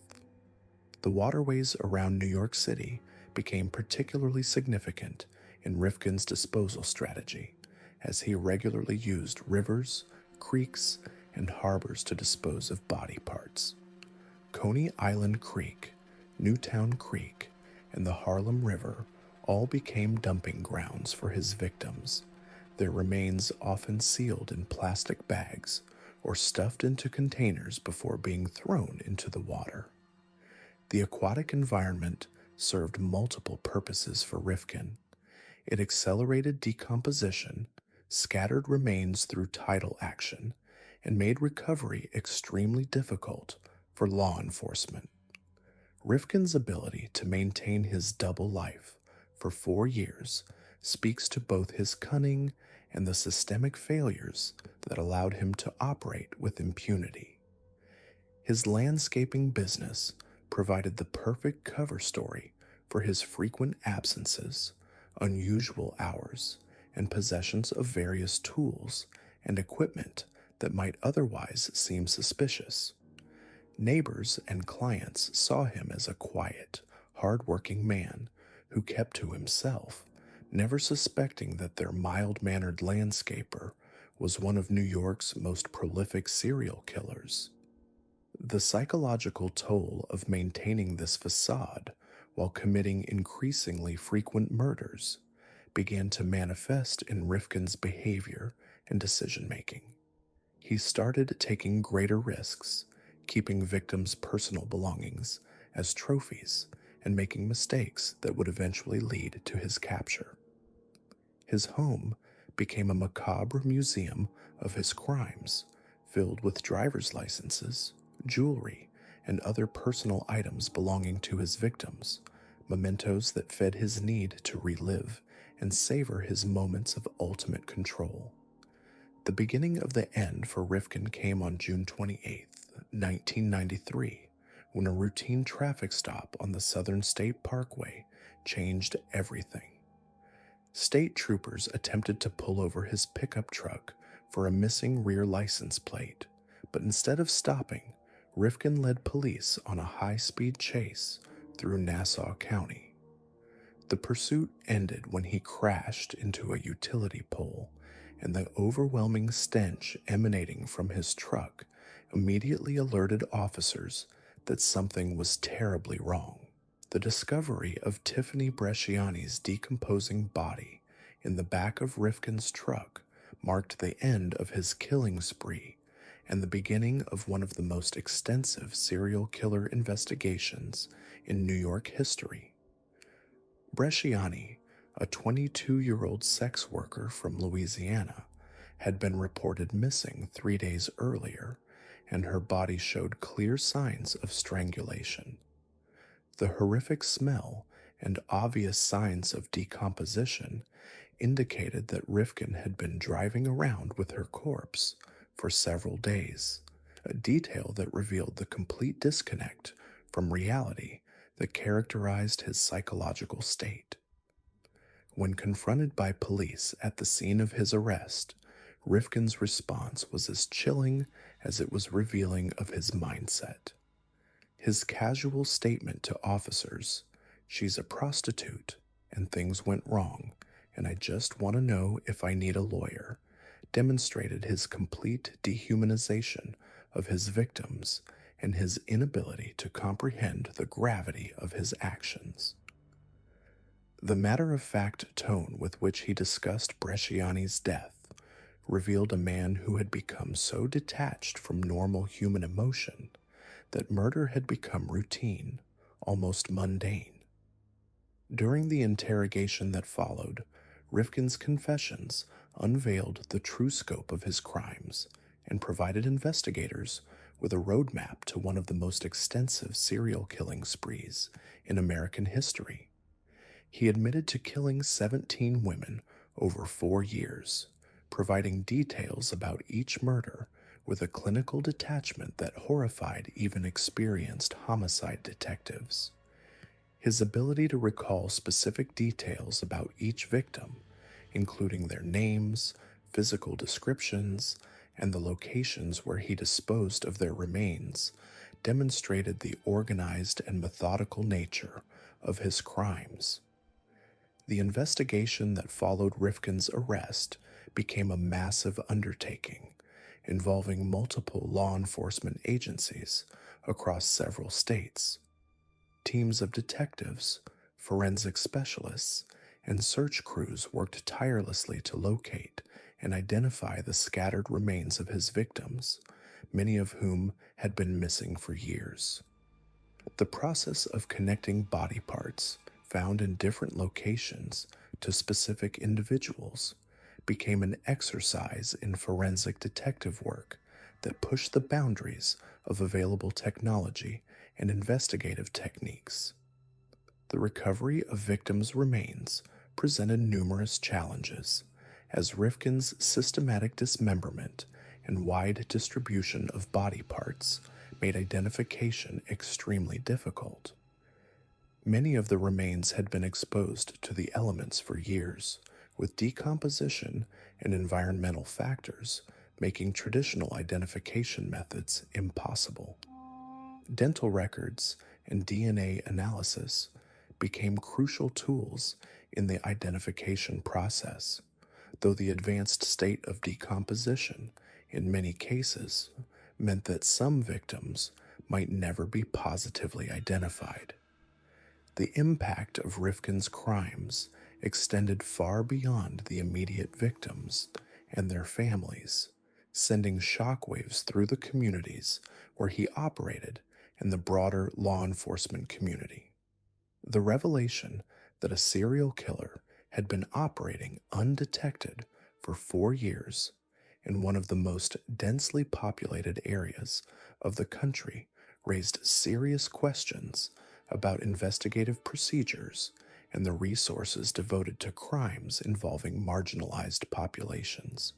The waterways around New York City became particularly significant in Rifkin's disposal strategy, as he regularly used rivers, creeks, and harbors to dispose of body parts. Coney Island Creek, Newtown Creek, and the Harlem River all became dumping grounds for his victims, their remains often sealed in plastic bags or stuffed into containers before being thrown into the water. The aquatic environment served multiple purposes for Rifkin. It accelerated decomposition, scattered remains through tidal action, and made recovery extremely difficult for law enforcement. Rifkin's ability to maintain his double life for 4 years speaks to both his cunning and the systemic failures that allowed him to operate with impunity. His landscaping business provided the perfect cover story for his frequent absences, unusual hours, and possessions of various tools and equipment that might otherwise seem suspicious. Neighbors and clients saw him as a quiet, hard-working man who kept to himself, never suspecting that their mild-mannered landscaper was one of New York's most prolific serial killers. The psychological toll of maintaining this facade while committing increasingly frequent murders began to manifest in Rifkin's behavior and decision-making. He started taking greater risks, keeping victims' personal belongings as trophies and making mistakes that would eventually lead to his capture. His home became a macabre museum of his crimes, filled with driver's licenses, jewelry, and other personal items belonging to his victims, mementos that fed his need to relive and savor his moments of ultimate control. The beginning of the end for Rifkin came on June 28, 1993, when a routine traffic stop on the Southern State Parkway changed everything. State troopers attempted to pull over his pickup truck for a missing rear license plate, but instead of stopping, Rifkin led police on a high-speed chase through Nassau County. The pursuit ended when he crashed into a utility pole, and the overwhelming stench emanating from his truck immediately alerted officers that something was terribly wrong. The discovery of Tiffany Bresciani's decomposing body in the back of Rifkin's truck marked the end of his killing spree and the beginning of one of the most extensive serial killer investigations in New York history. Bresciani, a 22-year-old sex worker from Louisiana, had been reported missing 3 days earlier, and her body showed clear signs of strangulation. The horrific smell and obvious signs of decomposition indicated that Rifkin had been driving around with her corpse for several days, a detail that revealed the complete disconnect from reality that characterized his psychological state. When confronted by police at the scene of his arrest, Rifkin's response was as chilling as it was revealing of his mindset. His casual statement to officers, "She's a prostitute, and things went wrong, and I just want to know if I need a lawyer," demonstrated his complete dehumanization of his victims and his inability to comprehend the gravity of his actions. The matter-of-fact tone with which he discussed Bresciani's death revealed a man who had become so detached from normal human emotion that murder had become routine, almost mundane. During the interrogation that followed, Rifkin's confessions unveiled the true scope of his crimes and provided investigators with a roadmap to one of the most extensive serial killing sprees in American history. He admitted to killing 17 women over 4 years, providing details about each murder with a clinical detachment that horrified even experienced homicide detectives. His ability to recall specific details about each victim, including their names, physical descriptions, and the locations where he disposed of their remains, demonstrated the organized and methodical nature of his crimes. The investigation that followed Rifkin's arrest became a massive undertaking, involving multiple law enforcement agencies across several states. Teams of detectives, forensic specialists, and search crews worked tirelessly to locate and identify the scattered remains of his victims, many of whom had been missing for years. The process of connecting body parts found in different locations to specific individuals became an exercise in forensic detective work that pushed the boundaries of available technology and investigative techniques. The recovery of victims' remains presented numerous challenges, as Rifkin's systematic dismemberment and wide distribution of body parts made identification extremely difficult. Many of the remains had been exposed to the elements for years, with decomposition and environmental factors making traditional identification methods impossible. Dental records and DNA analysis became crucial tools in the identification process, though the advanced state of decomposition, in many cases, meant that some victims might never be positively identified. The impact of Rifkin's crimes extended far beyond the immediate victims and their families, sending shockwaves through the communities where he operated and the broader law enforcement community. The revelation that a serial killer had been operating undetected for 4 years in one of the most densely populated areas of the country raised serious questions about investigative procedures and the resources devoted to crimes involving marginalized populations.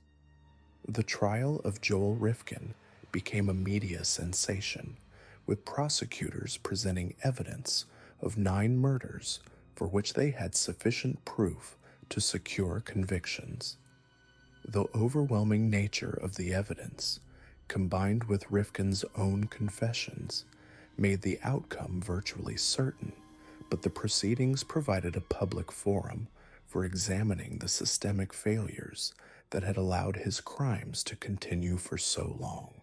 The trial of Joel Rifkin became a media sensation, with prosecutors presenting evidence of 9 murders for which they had sufficient proof to secure convictions. The overwhelming nature of the evidence, combined with Rifkin's own confessions, made the outcome virtually certain, but the proceedings provided a public forum for examining the systemic failures that had allowed his crimes to continue for so long.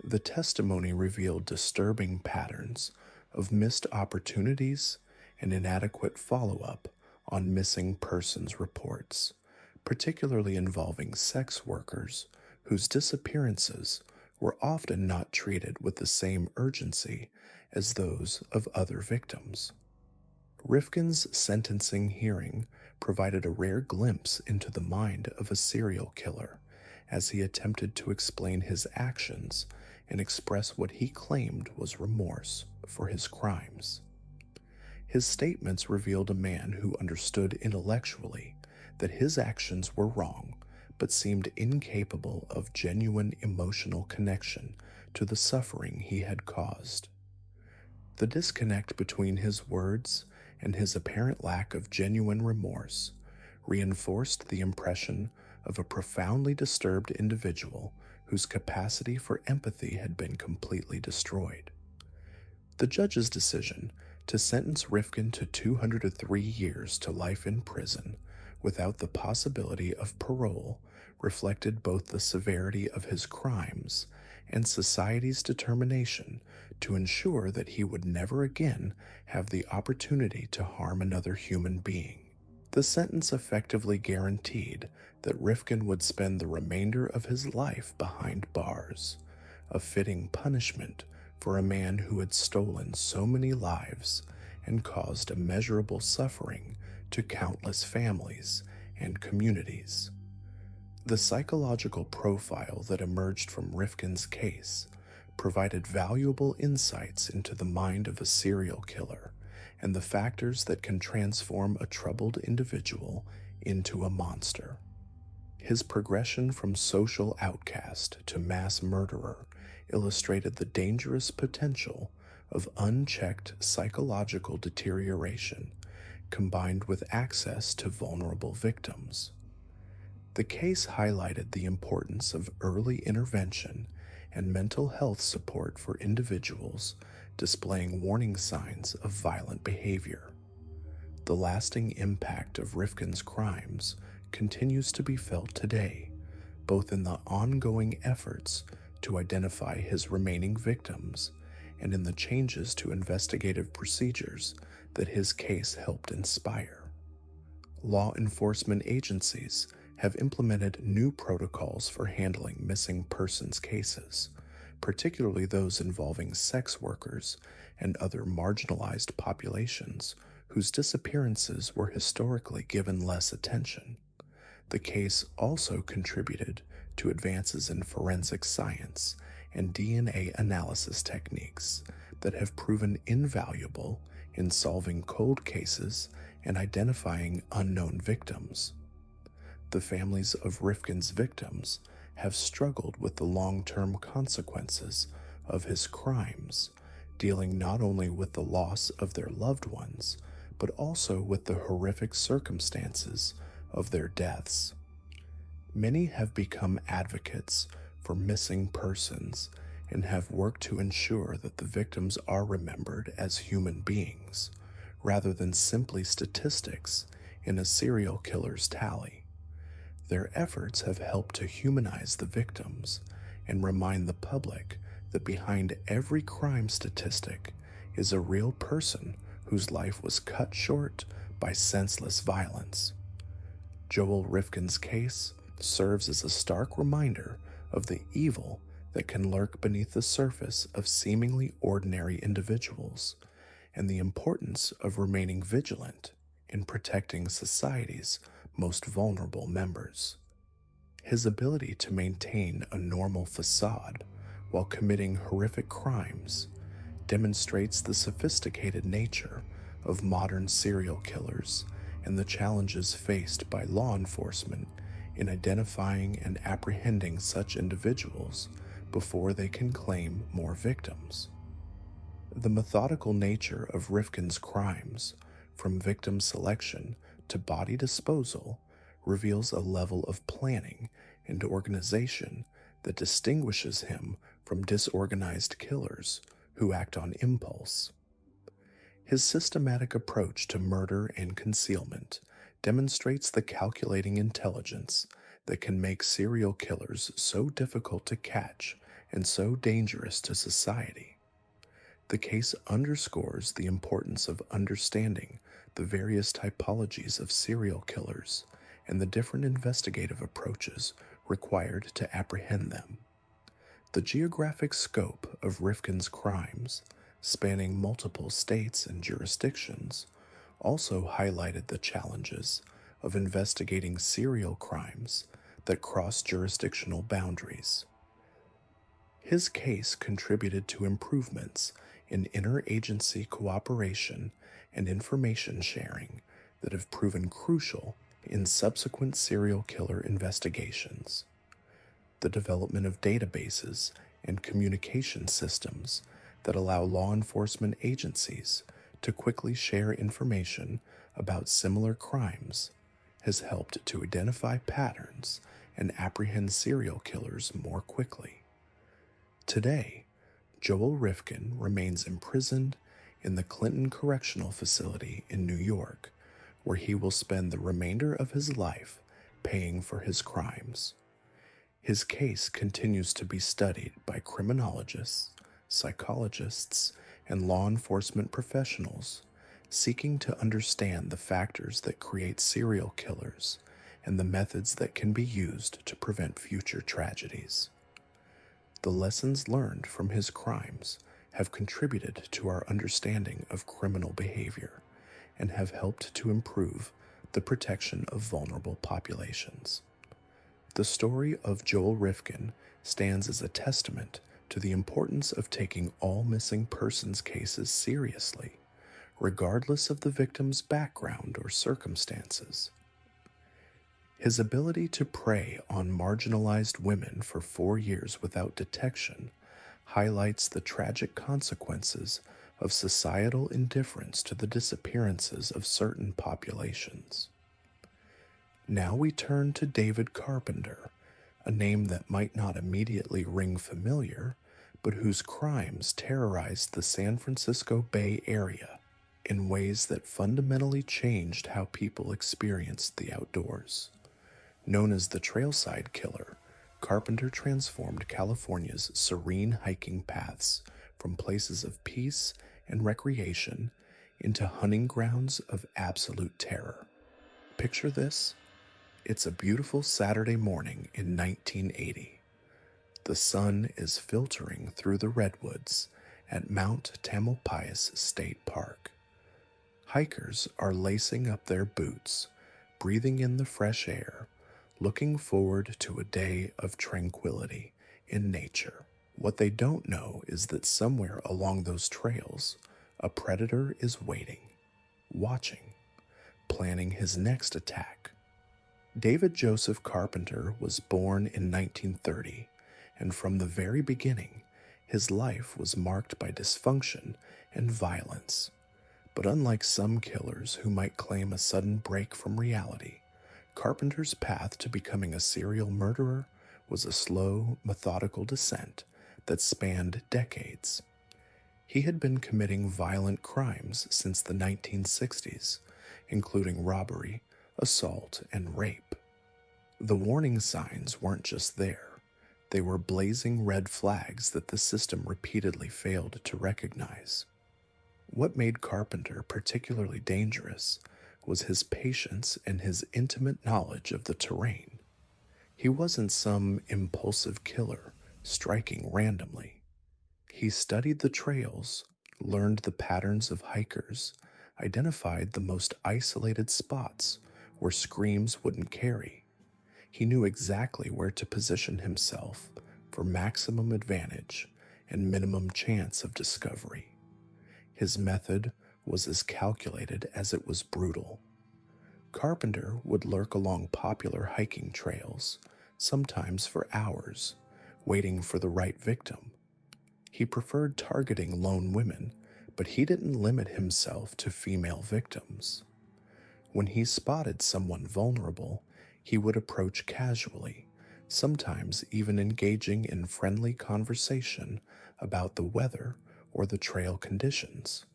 The testimony revealed disturbing patterns of missed opportunities and inadequate follow-up on missing persons reports, particularly involving sex workers whose disappearances were often not treated with the same urgency as those of other victims. Rifkin's sentencing hearing provided a rare glimpse into the mind of a serial killer as he attempted to explain his actions and express what he claimed was remorse for his crimes. His statements revealed a man who understood intellectually that his actions were wrong, but seemed incapable of genuine emotional connection to the suffering he had caused. The disconnect between his words and his apparent lack of genuine remorse reinforced the impression of a profoundly disturbed individual whose capacity for empathy had been completely destroyed. The judge's decision to sentence Rifkin to 203 years to life in prison without the possibility of parole reflected both the severity of his crimes and society's determination to ensure that he would never again have the opportunity to harm another human being. The sentence effectively guaranteed that Rifkin would spend the remainder of his life behind bars, a fitting punishment for a man who had stolen so many lives and caused immeasurable suffering to countless families and communities. The psychological profile that emerged from Rifkin's case provided valuable insights into the mind of a serial killer and the factors that can transform a troubled individual into a monster. His progression from social outcast to mass murderer illustrated the dangerous potential of unchecked psychological deterioration combined with access to vulnerable victims. The case highlighted the importance of early intervention and mental health support for individuals displaying warning signs of violent behavior. The lasting impact of Rifkin's crimes continues to be felt today, both in the ongoing efforts to identify his remaining victims and in the changes to investigative procedures that his case helped inspire. Law enforcement agencies have implemented new protocols for handling missing persons cases, particularly those involving sex workers and other marginalized populations whose disappearances were historically given less attention. The case also contributed to advances in forensic science and DNA analysis techniques that have proven invaluable in solving cold cases and identifying unknown victims. The families of Rifkin's victims have struggled with the long-term consequences of his crimes, dealing not only with the loss of their loved ones, but also with the horrific circumstances of their deaths. Many have become advocates for missing persons and have worked to ensure that the victims are remembered as human beings, rather than simply statistics in a serial killer's tally. Their efforts have helped to humanize the victims and remind the public that behind every crime statistic is a real person whose life was cut short by senseless violence. Joel Rifkin's case serves as a stark reminder of the evil that can lurk beneath the surface of seemingly ordinary individuals and the importance of remaining vigilant in protecting society's most vulnerable members. His ability to maintain a normal facade while committing horrific crimes demonstrates the sophisticated nature of modern serial killers and the challenges faced by law enforcement in identifying and apprehending such individuals before they can claim more victims. The methodical nature of Rifkin's crimes, from victim selection to body disposal, reveals a level of planning and organization that distinguishes him from disorganized killers who act on impulse. His systematic approach to murder and concealment demonstrates the calculating intelligence that can make serial killers so difficult to catch and so dangerous to society. The case underscores the importance of understanding the various typologies of serial killers and the different investigative approaches required to apprehend them. The geographic scope of Rifkin's crimes, spanning multiple states and jurisdictions, also highlighted the challenges of investigating serial crimes that cross jurisdictional boundaries. His case contributed to improvements in interagency cooperation and information sharing that have proven crucial in subsequent serial killer investigations. The development of databases and communication systems that allow law enforcement agencies to quickly share information about similar crimes has helped to identify patterns and apprehend serial killers more quickly. Today, Joel Rifkin remains imprisoned in the Clinton Correctional Facility in New York, where he will spend the remainder of his life paying for his crimes. His case continues to be studied by criminologists, psychologists, and law enforcement professionals seeking to understand the factors that create serial killers and the methods that can be used to prevent future tragedies. The lessons learned from his crimes have contributed to our understanding of criminal behavior and have helped to improve the protection of vulnerable populations. The story of Joel Rifkin stands as a testament to the importance of taking all missing persons cases seriously, regardless of the victim's background or circumstances. His ability to prey on marginalized women for 4 years without detection highlights the tragic consequences of societal indifference to the disappearances of certain populations. Now we turn to David Carpenter, a name that might not immediately ring familiar, but whose crimes terrorized the San Francisco Bay Area. in ways that fundamentally changed how people experienced the outdoors. Known as the Trailside Killer, Carpenter transformed California's serene hiking paths from places of peace and recreation into hunting grounds of absolute terror. Picture this. It's a beautiful Saturday morning in 1980. The sun is filtering through the redwoods at Mount Tamalpais State Park. Hikers are lacing up their boots, breathing in the fresh air, looking forward to a day of tranquility in nature. What they don't know is that somewhere along those trails, a predator is waiting, watching, planning his next attack. David Joseph Carpenter was born in 1930, and from the very beginning, his life was marked by dysfunction and violence. But unlike some killers who might claim a sudden break from reality, Carpenter's path to becoming a serial murderer was a slow, methodical descent that spanned decades. He had been committing violent crimes since the 1960s, including robbery, assault, and rape. The warning signs weren't just there. They were blazing red flags that the system repeatedly failed to recognize. What made Carpenter particularly dangerous was his patience and his intimate knowledge of the terrain. He wasn't some impulsive killer striking randomly. He studied the trails, learned the patterns of hikers, identified the most isolated spots where screams wouldn't carry. He knew exactly where to position himself for maximum advantage and minimum chance of discovery. His method was as calculated as it was brutal. Carpenter would lurk along popular hiking trails, sometimes for hours, waiting for the right victim. He preferred targeting lone women, but he didn't limit himself to female victims. When he spotted someone vulnerable, he would approach casually, sometimes even engaging in friendly conversation about the weather or the trail conditions.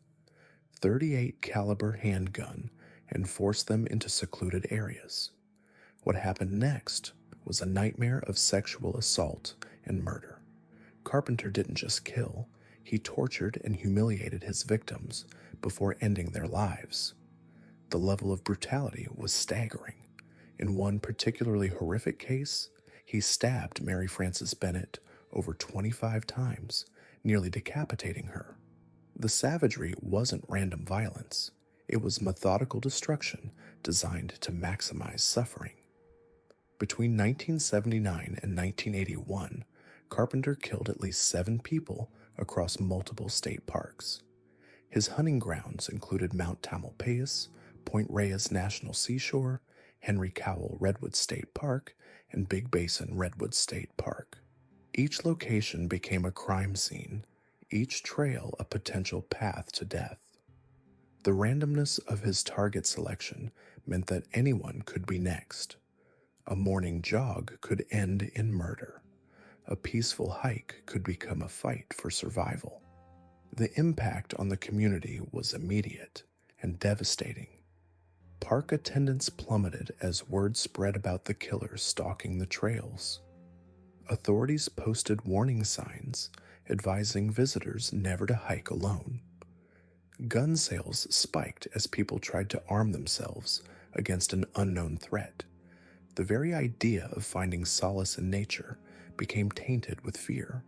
38 caliber handgun and force them into secluded areas. What happened next was a nightmare of sexual assault and murder. Carpenter didn't just kill, he tortured and humiliated his victims before ending their lives. The level of brutality was staggering. In one particularly horrific case, he stabbed Mary Frances Bennett over 25 times, nearly decapitating her. The savagery wasn't random violence. It was methodical destruction designed to maximize suffering. Between 1979 and 1981, Carpenter killed at least 7 people across multiple state parks. His hunting grounds included Mount Tamalpais, Point Reyes National Seashore, Henry Cowell Redwood State Park, and Big Basin Redwood State Park. Each location became a crime scene, each trail a potential path to death. The randomness of his target selection meant that anyone could be next. A morning jog could end in murder. A peaceful hike could become a fight for survival. The impact on the community was immediate and devastating. Park attendance plummeted as word spread about the killers stalking the trails. Authorities posted warning signs advising visitors never to hike alone. Gun sales spiked as people tried to arm themselves against an unknown threat. The very idea of finding solace in nature became tainted with fear.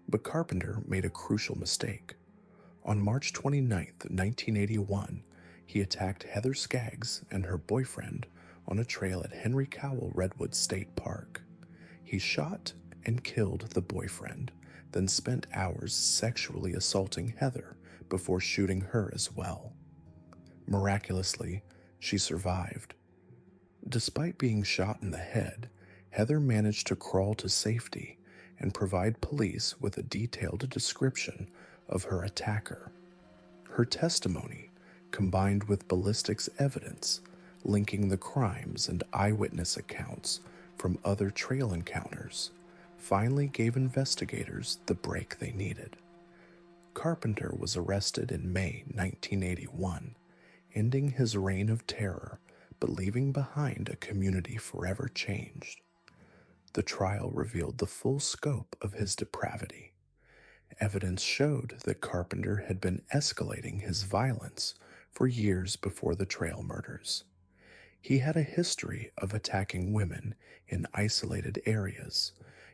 But Carpenter made a crucial mistake. On March 29, 1981, he attacked Heather Skaggs and her boyfriend on a trail at Henry Cowell Redwood State Park. He shot and killed the boyfriend, then spent hours sexually assaulting Heather before shooting her as well. Miraculously, she survived. Despite being shot in the head, Heather managed to crawl to safety and provide police with a detailed description of her attacker. Her testimony, combined with ballistics evidence linking the crimes and eyewitness accounts from other trail encounters, finally gave investigators the break they needed. Carpenter was arrested in May 1981, ending his reign of terror but leaving behind a community forever changed. The trial revealed the full scope of his depravity. Evidence showed that Carpenter had been escalating his violence for years before the trail murders. He had a history of attacking women in isolated areas,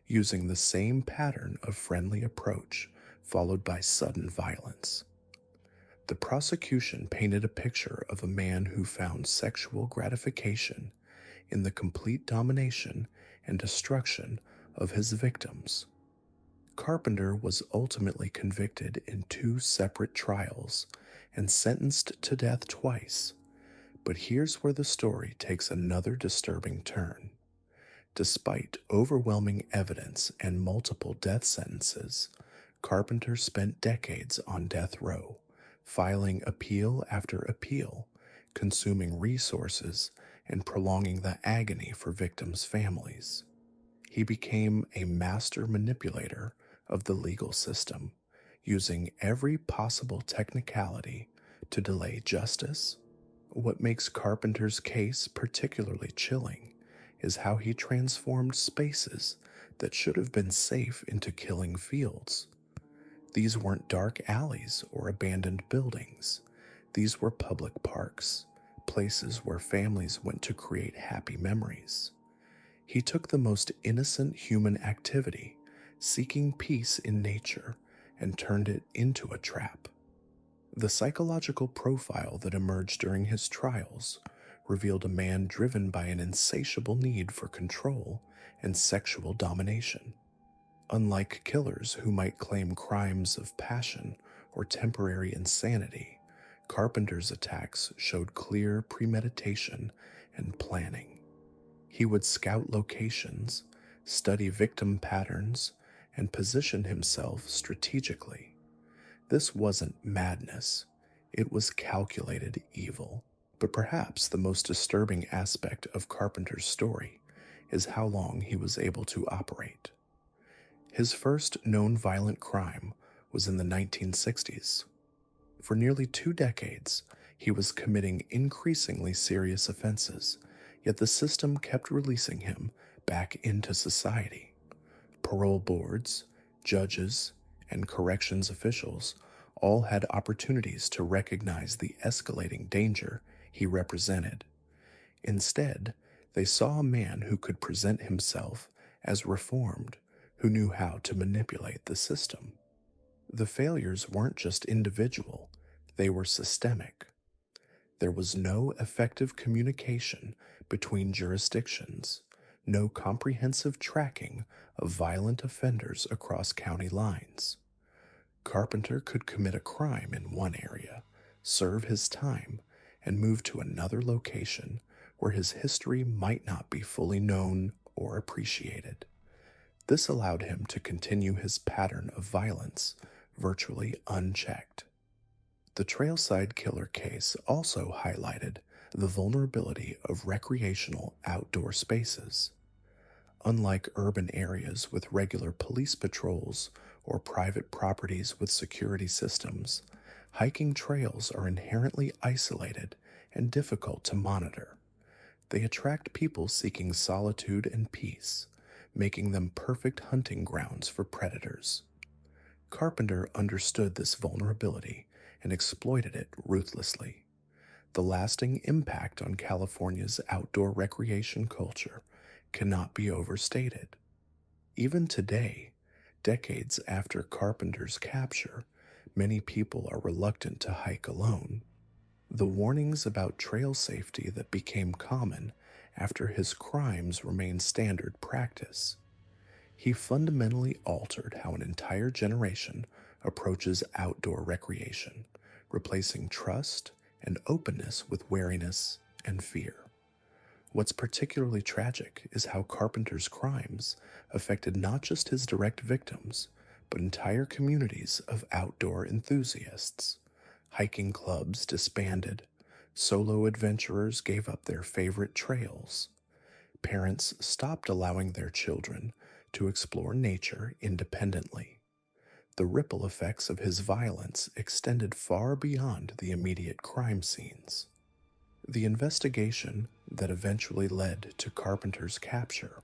using the same pattern of friendly approach followed by sudden violence. The prosecution painted a picture of a man who found sexual gratification in the complete domination and destruction of his victims. Carpenter was ultimately convicted in two separate trials and sentenced to death twice. But here's where the story takes another disturbing turn. Despite overwhelming evidence and multiple death sentences, Carpenter spent decades on death row, filing appeal after appeal, consuming resources and prolonging the agony for victims' families. He became a master manipulator of the legal system, using every possible technicality to delay justice. What makes Carpenter's case particularly chilling is how he transformed spaces that should have been safe into killing fields. These weren't dark alleys or abandoned buildings. These were public parks, places where families went to create happy memories. He took the most innocent human activity, seeking peace in nature, and turned it into a trap. The psychological profile that emerged during his trials revealed a man driven by an insatiable need for control and sexual domination. Unlike killers who might claim crimes of passion or temporary insanity, Carpenter's attacks showed clear premeditation and planning. He would scout locations, study victim patterns, and position himself strategically. This wasn't madness, it was calculated evil. But perhaps the most disturbing aspect of Carpenter's story is how long he was able to operate. His first known violent crime was in the 1960s. For nearly 2 decades, he was committing increasingly serious offenses, yet the system kept releasing him back into society. Parole boards, judges, and corrections officials all had opportunities to recognize the escalating danger he represented. Instead, they saw a man who could present himself as reformed, who knew how to manipulate the system. The failures weren't just individual, they were systemic. There was no effective communication between jurisdictions, no comprehensive tracking of violent offenders across county lines. Carpenter could commit a crime in one area, serve his time, and move to another location where his history might not be fully known or appreciated. This allowed him to continue his pattern of violence virtually unchecked. The trailside killer case also highlighted the vulnerability of recreational outdoor spaces. Unlike urban areas with regular police patrols or private properties with security systems, hiking trails are inherently isolated and difficult to monitor. They attract people seeking solitude and peace, making them perfect hunting grounds for predators. Carpenter understood this vulnerability and exploited it ruthlessly. The lasting impact on California's outdoor recreation culture cannot be overstated. Even today, decades after Carpenter's capture, many people are reluctant to hike alone. The warnings about trail safety that became common after his crimes remain standard practice. He fundamentally altered how an entire generation approaches outdoor recreation, replacing trust and openness with wariness and fear. What's particularly tragic is how Carpenter's crimes affected not just his direct victims, but entire communities of outdoor enthusiasts. Hiking clubs disbanded, solo adventurers gave up their favorite trails. Parents stopped allowing their children to explore nature independently. The ripple effects of his violence extended far beyond the immediate crime scenes. The investigation that eventually led to Carpenter's capture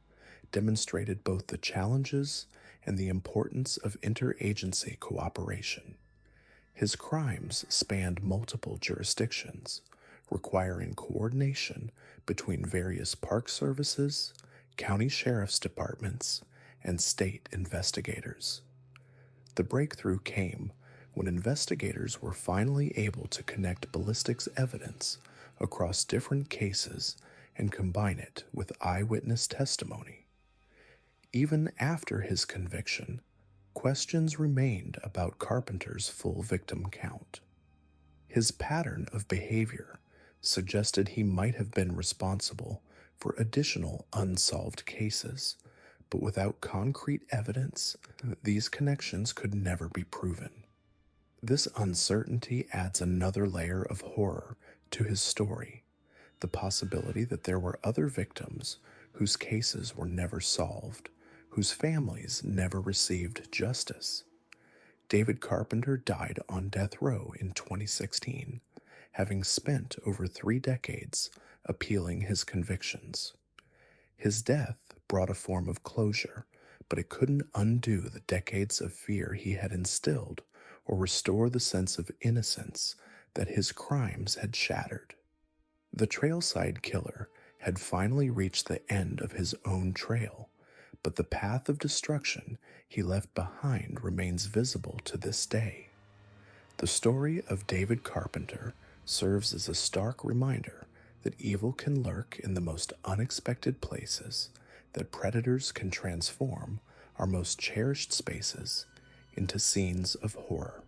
demonstrated both the challenges and the importance of interagency cooperation. His crimes spanned multiple jurisdictions, requiring coordination between various park services, county sheriff's departments, and state investigators. The breakthrough came when investigators were finally able to connect ballistics evidence across different cases and combine it with eyewitness testimony. Even after his conviction, questions remained about Carpenter's full victim count. His pattern of behavior suggested he might have been responsible for additional unsolved cases, but without concrete evidence, these connections could never be proven. This uncertainty adds another layer of horror to his story, the possibility that there were other victims whose cases were never solved, whose families never received justice. David Carpenter died on death row in 2016, having spent over 3 decades appealing his convictions. His death brought a form of closure, but it couldn't undo the decades of fear he had instilled or restore the sense of innocence that his crimes had shattered. The trailside killer had finally reached the end of his own trail, but the path of destruction he left behind remains visible to this day. The story of David Carpenter serves as a stark reminder that evil can lurk in the most unexpected places, that predators can transform our most cherished spaces into scenes of horror.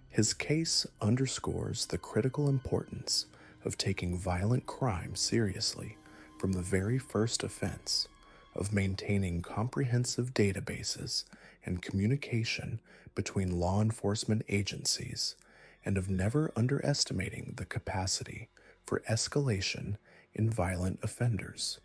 His case underscores the critical importance of taking violent crime seriously from the very first offense, of maintaining comprehensive databases and communication between law enforcement agencies, and of never underestimating the capacity for escalation in violent offenders.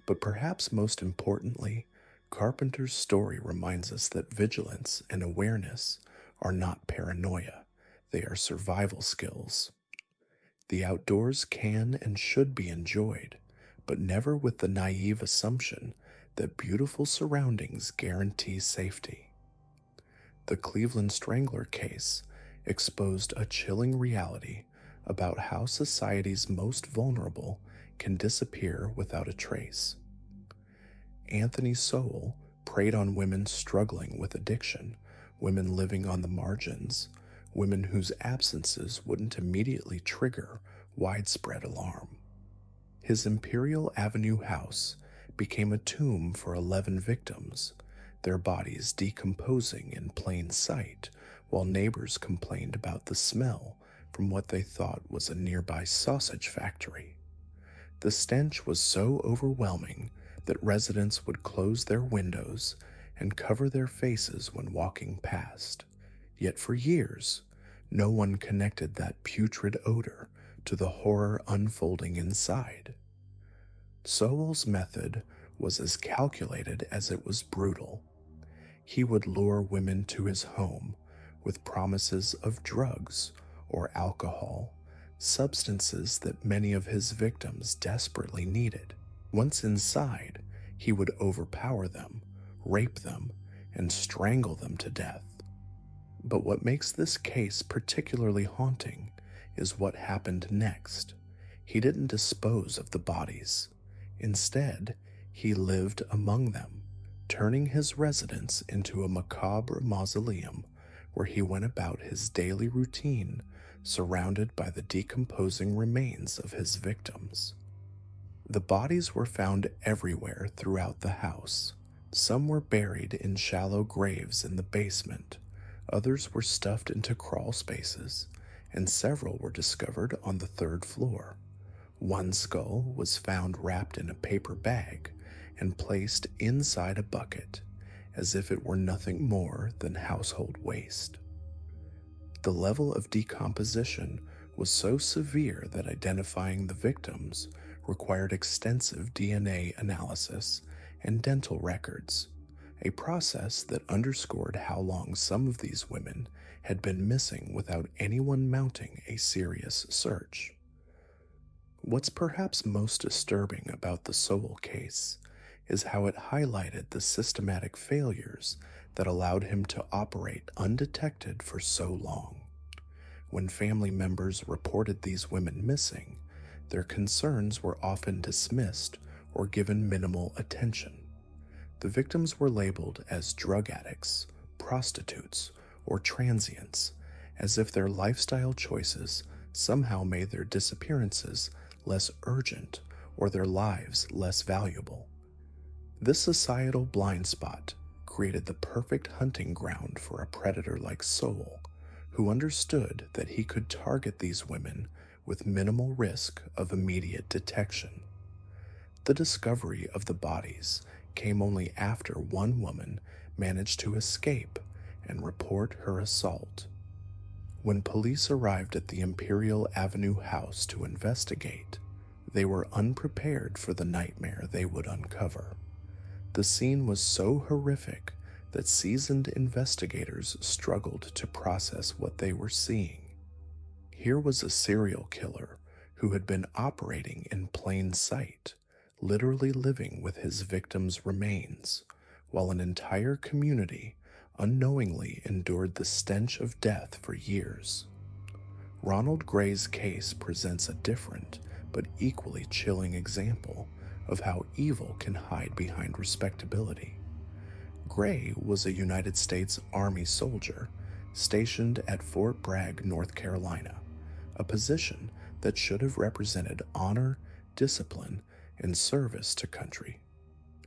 But perhaps most importantly, Carpenter's story reminds us that vigilance and awareness are not paranoia, they are survival skills. The outdoors can and should be enjoyed, but never with the naive assumption that beautiful surroundings guarantee safety. The Cleveland Strangler case exposed a chilling reality about how society's most vulnerable can disappear without a trace. Anthony Sowell preyed on women struggling with addiction, women living on the margins, women whose absences wouldn't immediately trigger widespread alarm. His Imperial Avenue house became a tomb for 11 victims, their bodies decomposing in plain sight while neighbors complained about the smell from what they thought was a nearby sausage factory. The stench was so overwhelming that residents would close their windows and cover their faces when walking past. Yet for years, no one connected that putrid odor to the horror unfolding inside. Sowell's method was as calculated as it was brutal. He would lure women to his home with promises of drugs or alcohol, substances that many of his victims desperately needed. Once inside, he would overpower them, rape them, and strangle them to death. But what makes this case particularly haunting is what happened next. He didn't dispose of the bodies. Instead, he lived among them, turning his residence into a macabre mausoleum where he went about his daily routine, surrounded by the decomposing remains of his victims. The bodies were found everywhere throughout the house. Some were buried in shallow graves in the basement, others were stuffed into crawl spaces, and several were discovered on the 3rd floor. One skull was found wrapped in a paper bag and placed inside a bucket, as if it were nothing more than household waste. The level of decomposition was so severe that identifying the victims required extensive DNA analysis and dental records, a process that underscored how long some of these women had been missing without anyone mounting a serious search. What's perhaps most disturbing about the Sowell case is how it highlighted the systematic failures that allowed him to operate undetected for so long. When family members reported these women missing, their concerns were often dismissed or given minimal attention. The victims were labeled as drug addicts, prostitutes, or transients, as if their lifestyle choices somehow made their disappearances less urgent or their lives less valuable. This societal blind spot created the perfect hunting ground for a predator like Sowell, who understood that he could target these women with minimal risk of immediate detection. The discovery of the bodies came only after one woman managed to escape and report her assault. When police arrived at the Imperial Avenue house to investigate, they were unprepared for the nightmare they would uncover. The scene was so horrific that seasoned investigators struggled to process what they were seeing. Here was a serial killer who had been operating in plain sight, literally living with his victims' remains, while an entire community unknowingly endured the stench of death for years. Ronald Gray's case presents a different but equally chilling example of how evil can hide behind respectability. Gray was a United States Army soldier stationed at Fort Bragg, North Carolina, a position that should have represented honor, discipline, and service to country.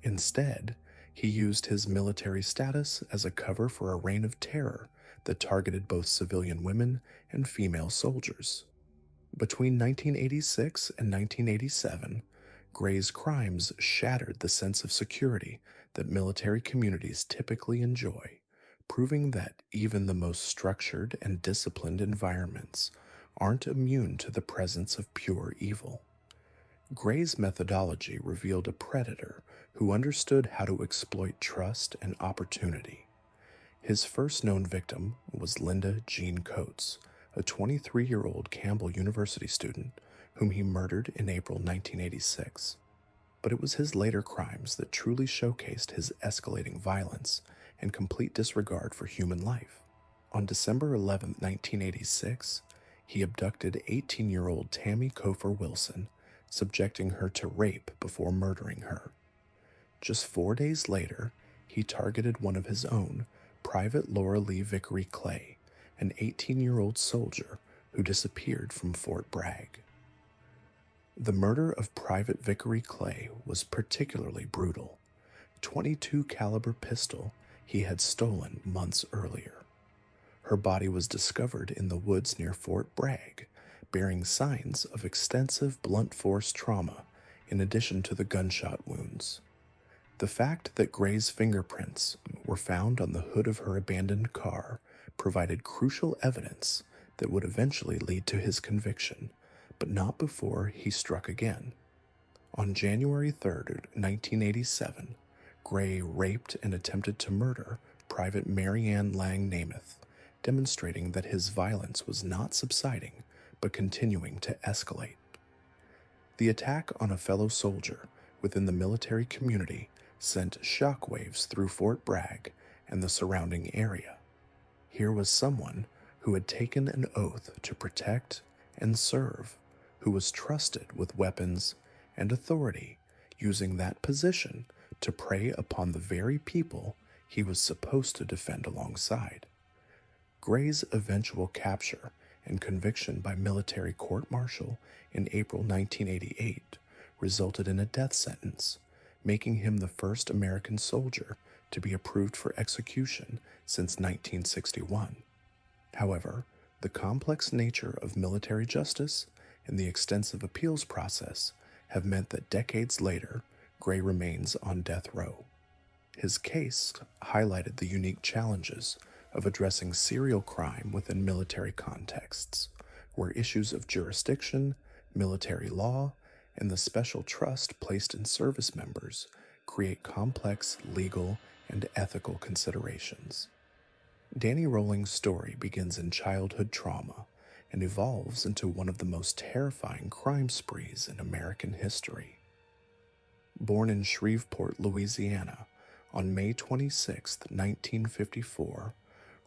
Instead, he used his military status as a cover for a reign of terror that targeted both civilian women and female soldiers. Between 1986 and 1987, Gray's crimes shattered the sense of security that military communities typically enjoy, proving that even the most structured and disciplined environments aren't immune to the presence of pure evil. Gray's methodology revealed a predator who understood how to exploit trust and opportunity. His first known victim was Linda Jean Coates, a 23-year-old Campbell University student whom he murdered in April 1986. But it was his later crimes that truly showcased his escalating violence and complete disregard for human life. On December 11, 1986, he abducted 18-year-old Tammy Cofer Wilson, subjecting her to rape before murdering her. Just 4 days later, he targeted one of his own, Private Laura Lee Vickery Clay, an 18-year-old soldier who disappeared from Fort Bragg. The murder of Private Vickery Clay was particularly brutal. .22 caliber pistol he had stolen months earlier. Her body was discovered in the woods near Fort Bragg, bearing signs of extensive blunt force trauma in addition to the gunshot wounds. The fact that Gray's fingerprints were found on the hood of her abandoned car provided crucial evidence that would eventually lead to his conviction, but not before he struck again. On January 3rd, 1987, Gray raped and attempted to murder Private Marianne Lang Namath, demonstrating that his violence was not subsiding but continuing to escalate. The attack on a fellow soldier within the military community sent shockwaves through Fort Bragg and the surrounding area. Here was someone who had taken an oath to protect and serve, who was trusted with weapons and authority, using that position to prey upon the very people he was supposed to defend alongside. Gray's eventual capture and conviction by military court-martial in April 1988 resulted in a death sentence, making him the first American soldier to be approved for execution since 1961. However, the complex nature of military justice and the extensive appeals process have meant that decades later, Gray remains on death row. His case highlighted the unique challenges of addressing serial crime within military contexts, where issues of jurisdiction, military law, and the special trust placed in service members create complex legal and ethical considerations. Danny Rowling's story begins in childhood trauma and evolves into one of the most terrifying crime sprees in American history. Born in Shreveport, Louisiana, on May 26, 1954,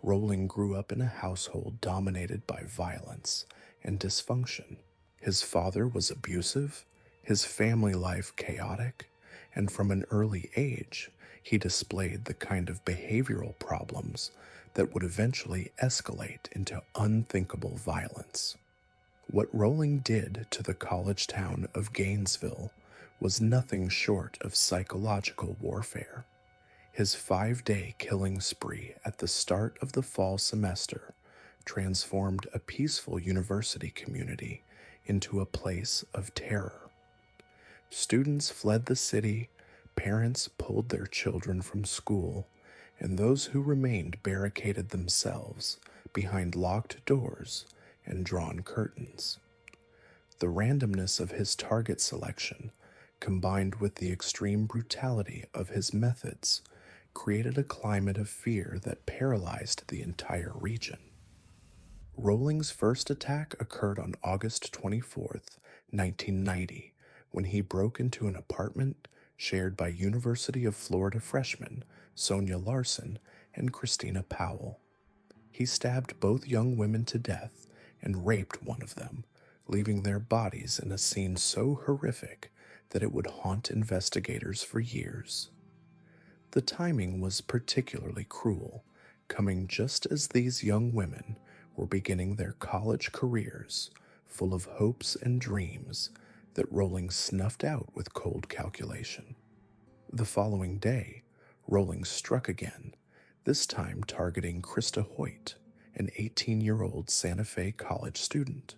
Rowling grew up in a household dominated by violence and dysfunction. His father was abusive, his family life chaotic, and from an early age, he displayed the kind of behavioral problems that would eventually escalate into unthinkable violence. What Rowling did to the college town of Gainesville was nothing short of psychological warfare. His 5-day killing spree at the start of the fall semester transformed a peaceful university community into a place of terror. Students fled the city, parents pulled their children from school, and those who remained barricaded themselves behind locked doors and drawn curtains. The randomness of his target selection, combined with the extreme brutality of his methods, created a climate of fear that paralyzed the entire region. Rowling's first attack occurred on August 24th, 1990, when he broke into an apartment shared by University of Florida freshmen Sonia Larson and Christina Powell. He stabbed both young women to death and raped one of them, leaving their bodies in a scene so horrific that it would haunt investigators for years. The timing was particularly cruel, coming just as these young women were beginning their college careers, full of hopes and dreams that Rowling snuffed out with cold calculation. The following day, Rowling struck again, this time targeting Krista Hoyt, an 18-year-old Santa Fe college student.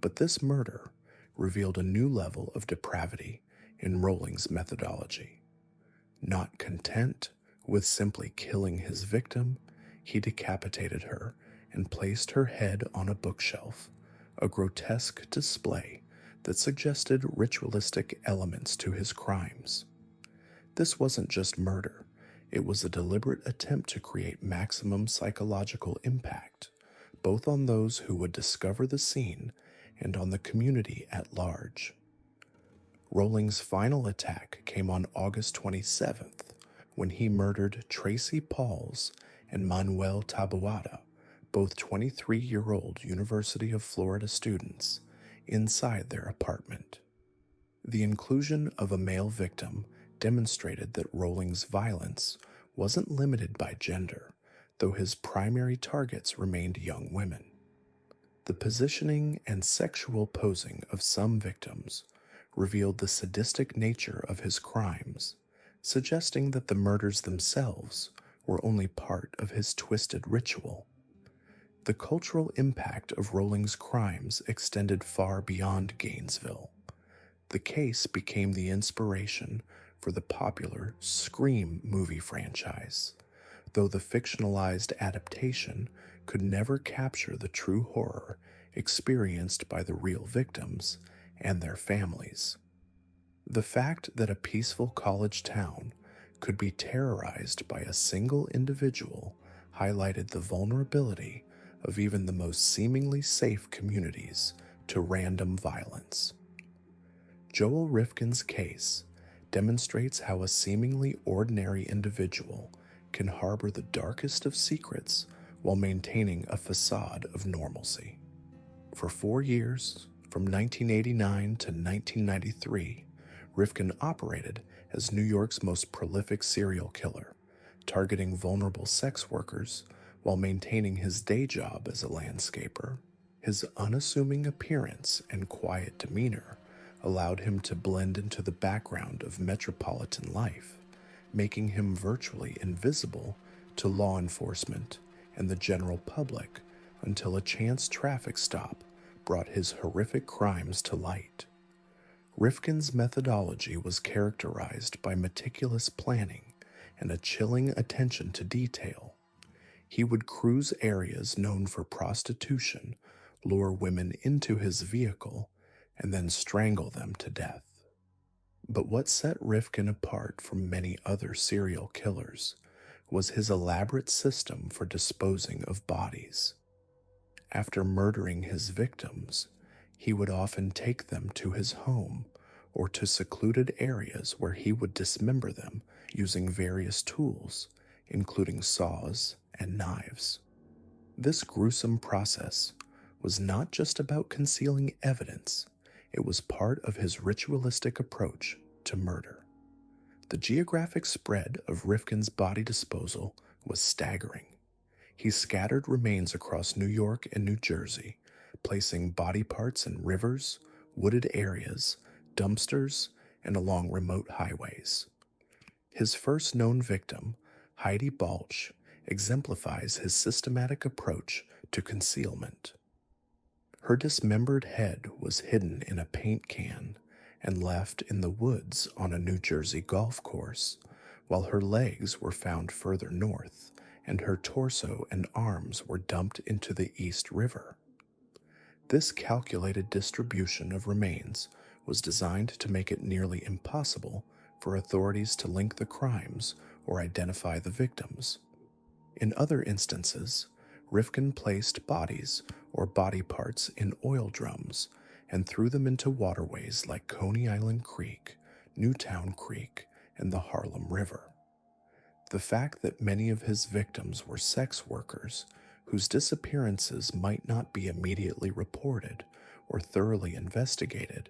But this murder revealed a new level of depravity in Rowling's methodology. Not content with simply killing his victim, he decapitated her and placed her head on a bookshelf, a grotesque display that suggested ritualistic elements to his crimes. This wasn't just murder, it was a deliberate attempt to create maximum psychological impact, both on those who would discover the scene and on the community at large. Rowling's final attack came on August 27th, when he murdered Tracy Pauls and Manuel Taboada, both 23-year-old University of Florida students, inside their apartment. The inclusion of a male victim demonstrated that Rowling's violence wasn't limited by gender, though his primary targets remained young women. The positioning and sexual posing of some victims revealed the sadistic nature of his crimes, suggesting that the murders themselves were only part of his twisted ritual. The cultural impact of Rowling's crimes extended far beyond Gainesville. The case became the inspiration for the popular Scream movie franchise, though the fictionalized adaptation could never capture the true horror experienced by the real victims and their families. The fact that a peaceful college town could be terrorized by a single individual highlighted the vulnerability of even the most seemingly safe communities to random violence. Joel Rifkin's case demonstrates how a seemingly ordinary individual can harbor the darkest of secrets while maintaining a facade of normalcy. For 4 years, from 1989 to 1993, Rifkin operated as New York's most prolific serial killer, targeting vulnerable sex workers while maintaining his day job as a landscaper. His unassuming appearance and quiet demeanor allowed him to blend into the background of metropolitan life, making him virtually invisible to law enforcement and the general public until a chance traffic stop brought his horrific crimes to light. Rifkin's methodology was characterized by meticulous planning and a chilling attention to detail. He would cruise areas known for prostitution, lure women into his vehicle, and then strangle them to death. But what set Rifkin apart from many other serial killers was his elaborate system for disposing of bodies. After murdering his victims, he would often take them to his home or to secluded areas where he would dismember them using various tools, including saws and knives. This gruesome process was not just about concealing evidence, it was part of his ritualistic approach to murder. The geographic spread of Rifkin's body disposal was staggering. He scattered remains across New York and New Jersey, placing body parts in rivers, wooded areas, dumpsters, and along remote highways. His first known victim, Heidi Balch, exemplifies his systematic approach to concealment. Her dismembered head was hidden in a paint can and left in the woods on a New Jersey golf course, while her legs were found further north and her torso and arms were dumped into the East River. This calculated distribution of remains was designed to make it nearly impossible for authorities to link the crimes or identify the victims. In other instances, Rifkin placed bodies or body parts in oil drums and threw them into waterways like Coney Island Creek, Newtown Creek, and the Harlem River. The fact that many of his victims were sex workers whose disappearances might not be immediately reported or thoroughly investigated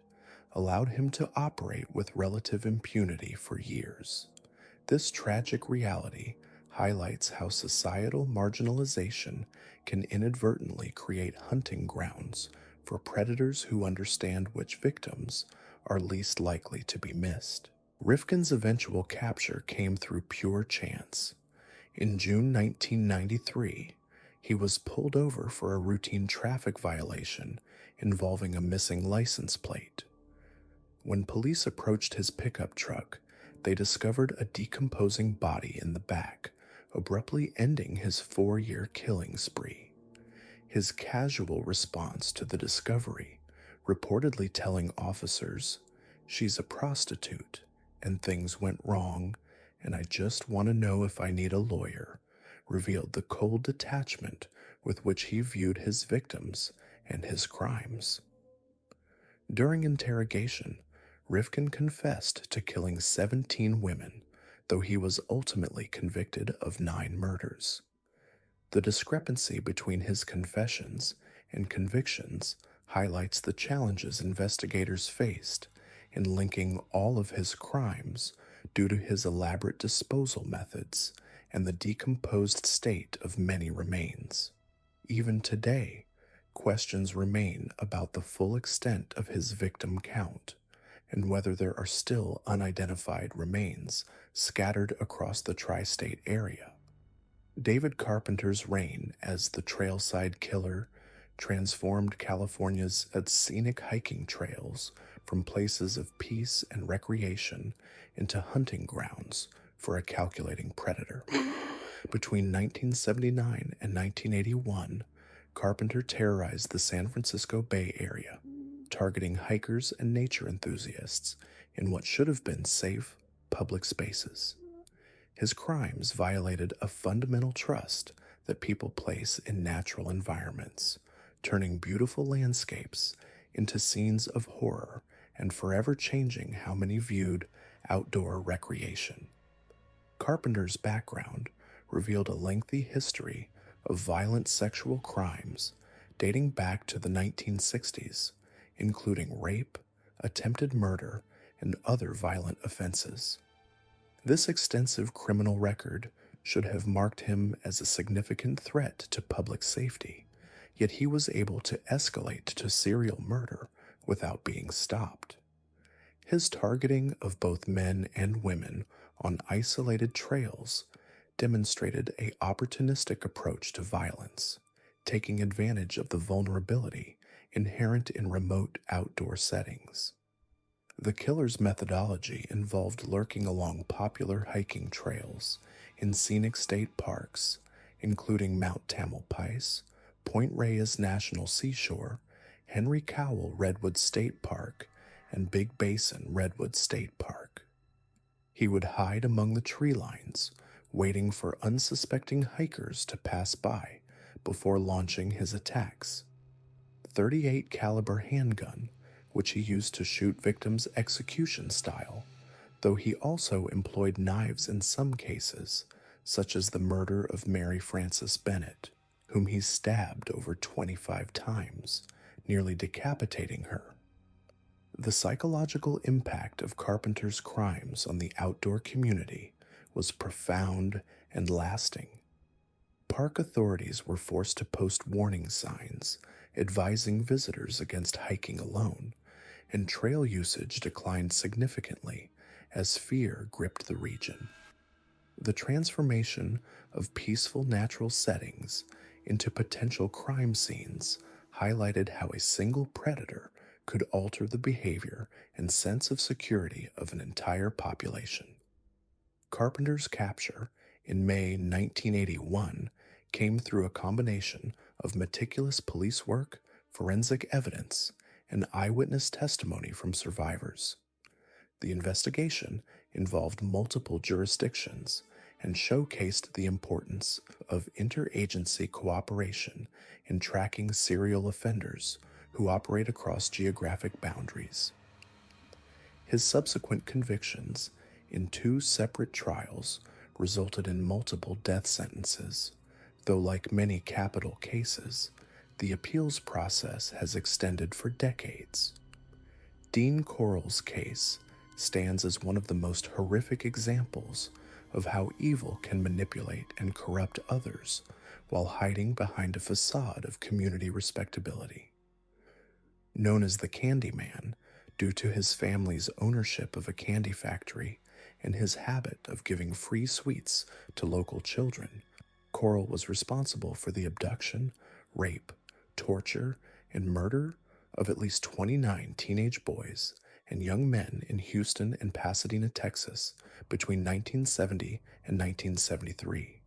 allowed him to operate with relative impunity for years. This tragic reality highlights how societal marginalization can inadvertently create hunting grounds for predators who understand which victims are least likely to be missed. Rifkin's eventual capture came through pure chance. In June 1993, he was pulled over for a routine traffic violation involving a missing license plate. When police approached his pickup truck, they discovered a decomposing body in the back, abruptly ending his 4-year killing spree. His casual response to the discovery, reportedly telling officers, "She's a prostitute, and things went wrong, and I just want to know if I need a lawyer," revealed the cold detachment with which he viewed his victims and his crimes. During interrogation, Rifkin confessed to killing 17 women, though he was ultimately convicted of 9 murders. The discrepancy between his confessions and convictions highlights the challenges investigators faced in linking all of his crimes due to his elaborate disposal methods and the decomposed state of many remains. Even today, questions remain about the full extent of his victim count and whether there are still unidentified remains scattered across the tri-state area. David Carpenter's reign as the trailside killer transformed California's scenic hiking trails from places of peace and recreation into hunting grounds for a calculating predator. Between 1979 and 1981, Carpenter terrorized the San Francisco Bay Area, targeting hikers and nature enthusiasts in what should have been safe public spaces. His crimes violated a fundamental trust that people place in natural environments, turning beautiful landscapes into scenes of horror and forever changing how many viewed outdoor recreation. Carpenter's background revealed a lengthy history of violent sexual crimes dating back to the 1960s, including rape, attempted murder, and other violent offenses. This extensive criminal record should have marked him as a significant threat to public safety, yet he was able to escalate to serial murder without being stopped. His targeting of both men and women on isolated trails demonstrated an opportunistic approach to violence, taking advantage of the vulnerability inherent in remote outdoor settings. The killer's methodology involved lurking along popular hiking trails in scenic state parks, including Mount Tamalpais, Point Reyes National Seashore, Henry Cowell Redwood State Park, and Big Basin Redwood State Park. He would hide among the tree lines, waiting for unsuspecting hikers to pass by before launching his attacks. 38 caliber handgun, which he used to shoot victims execution style, though he also employed knives in some cases, such as the murder of Mary Frances Bennett, whom he stabbed over 25 times, nearly decapitating her. The psychological impact of Carpenter's crimes on the outdoor community was profound and lasting. Park authorities were forced to post warning signs advising visitors against hiking alone, and trail usage declined significantly as fear gripped the region. The transformation of peaceful natural settings into potential crime scenes highlighted how a single predator could alter the behavior and sense of security of an entire population. Carpenter's capture in May 1981 came through a combination of meticulous police work, forensic evidence, and eyewitness testimony from survivors. The investigation involved multiple jurisdictions and showcased the importance of interagency cooperation in tracking serial offenders who operate across geographic boundaries. His subsequent convictions in 2 separate trials resulted in multiple death sentences, though like many capital cases, the appeals process has extended for decades. Dean Corll's case stands as one of the most horrific examples of how evil can manipulate and corrupt others while hiding behind a facade of community respectability. Known as the Candyman due to his family's ownership of a candy factory and his habit of giving free sweets to local children, Corll was responsible for the abduction, rape, torture, and murder of at least 29 teenage boys and young men in Houston and Pasadena, Texas, between 1970 and 1973.